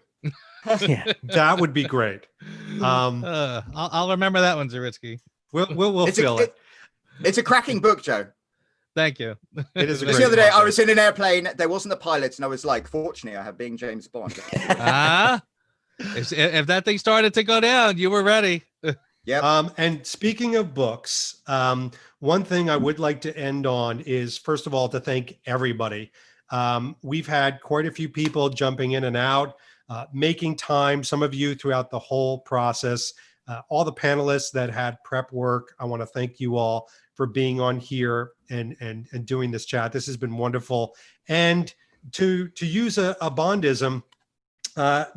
Yeah, that would be great. I'll remember that one, Zaritsky. We'll feel it. It's a cracking book, Joe. Thank you. It is. The other day, I was in an airplane. There wasn't a pilot, and I was like, "Fortunately, I have being James Bond." If that thing started to go down, you were ready. Yeah. And speaking of books, one thing I would like to end on is, first of all, to thank everybody. We've had quite a few people jumping in and out, making time, some of you throughout the whole process, all the panelists that had prep work. I want to thank you all for being on here and doing this chat. This has been wonderful. And to use a Bondism,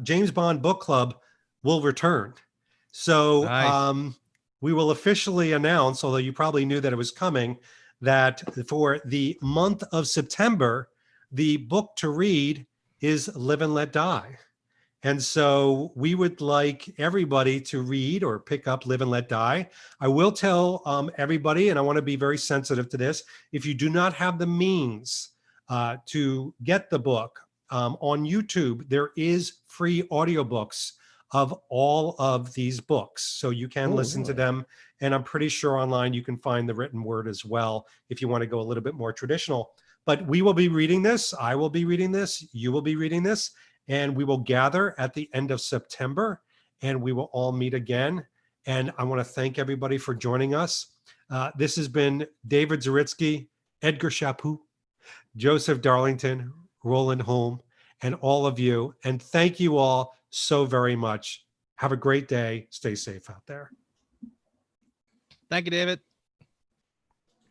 James Bond Book Club will return. So nice. We will officially announce, although you probably knew that it was coming, that for the month of September, the book to read is Live and Let Die. And so we would like everybody to read or pick up Live and Let Die. I will tell everybody, and I want to be very sensitive to this, if you do not have the means to get the book, on YouTube, there is free audiobooks of all of these books. So you can listen to them. And I'm pretty sure online you can find the written word as well if you want to go a little bit more traditional. But we will be reading this. I will be reading this. You will be reading this. And we will gather at the end of September and we will all meet again. And I want to thank everybody for joining us. This has been David Zaritsky, Edgar Chaput, Joseph Darlington, Roland Hulme, and all of you. And thank you all so very much. Have a great day. Stay safe out there. Thank you, David.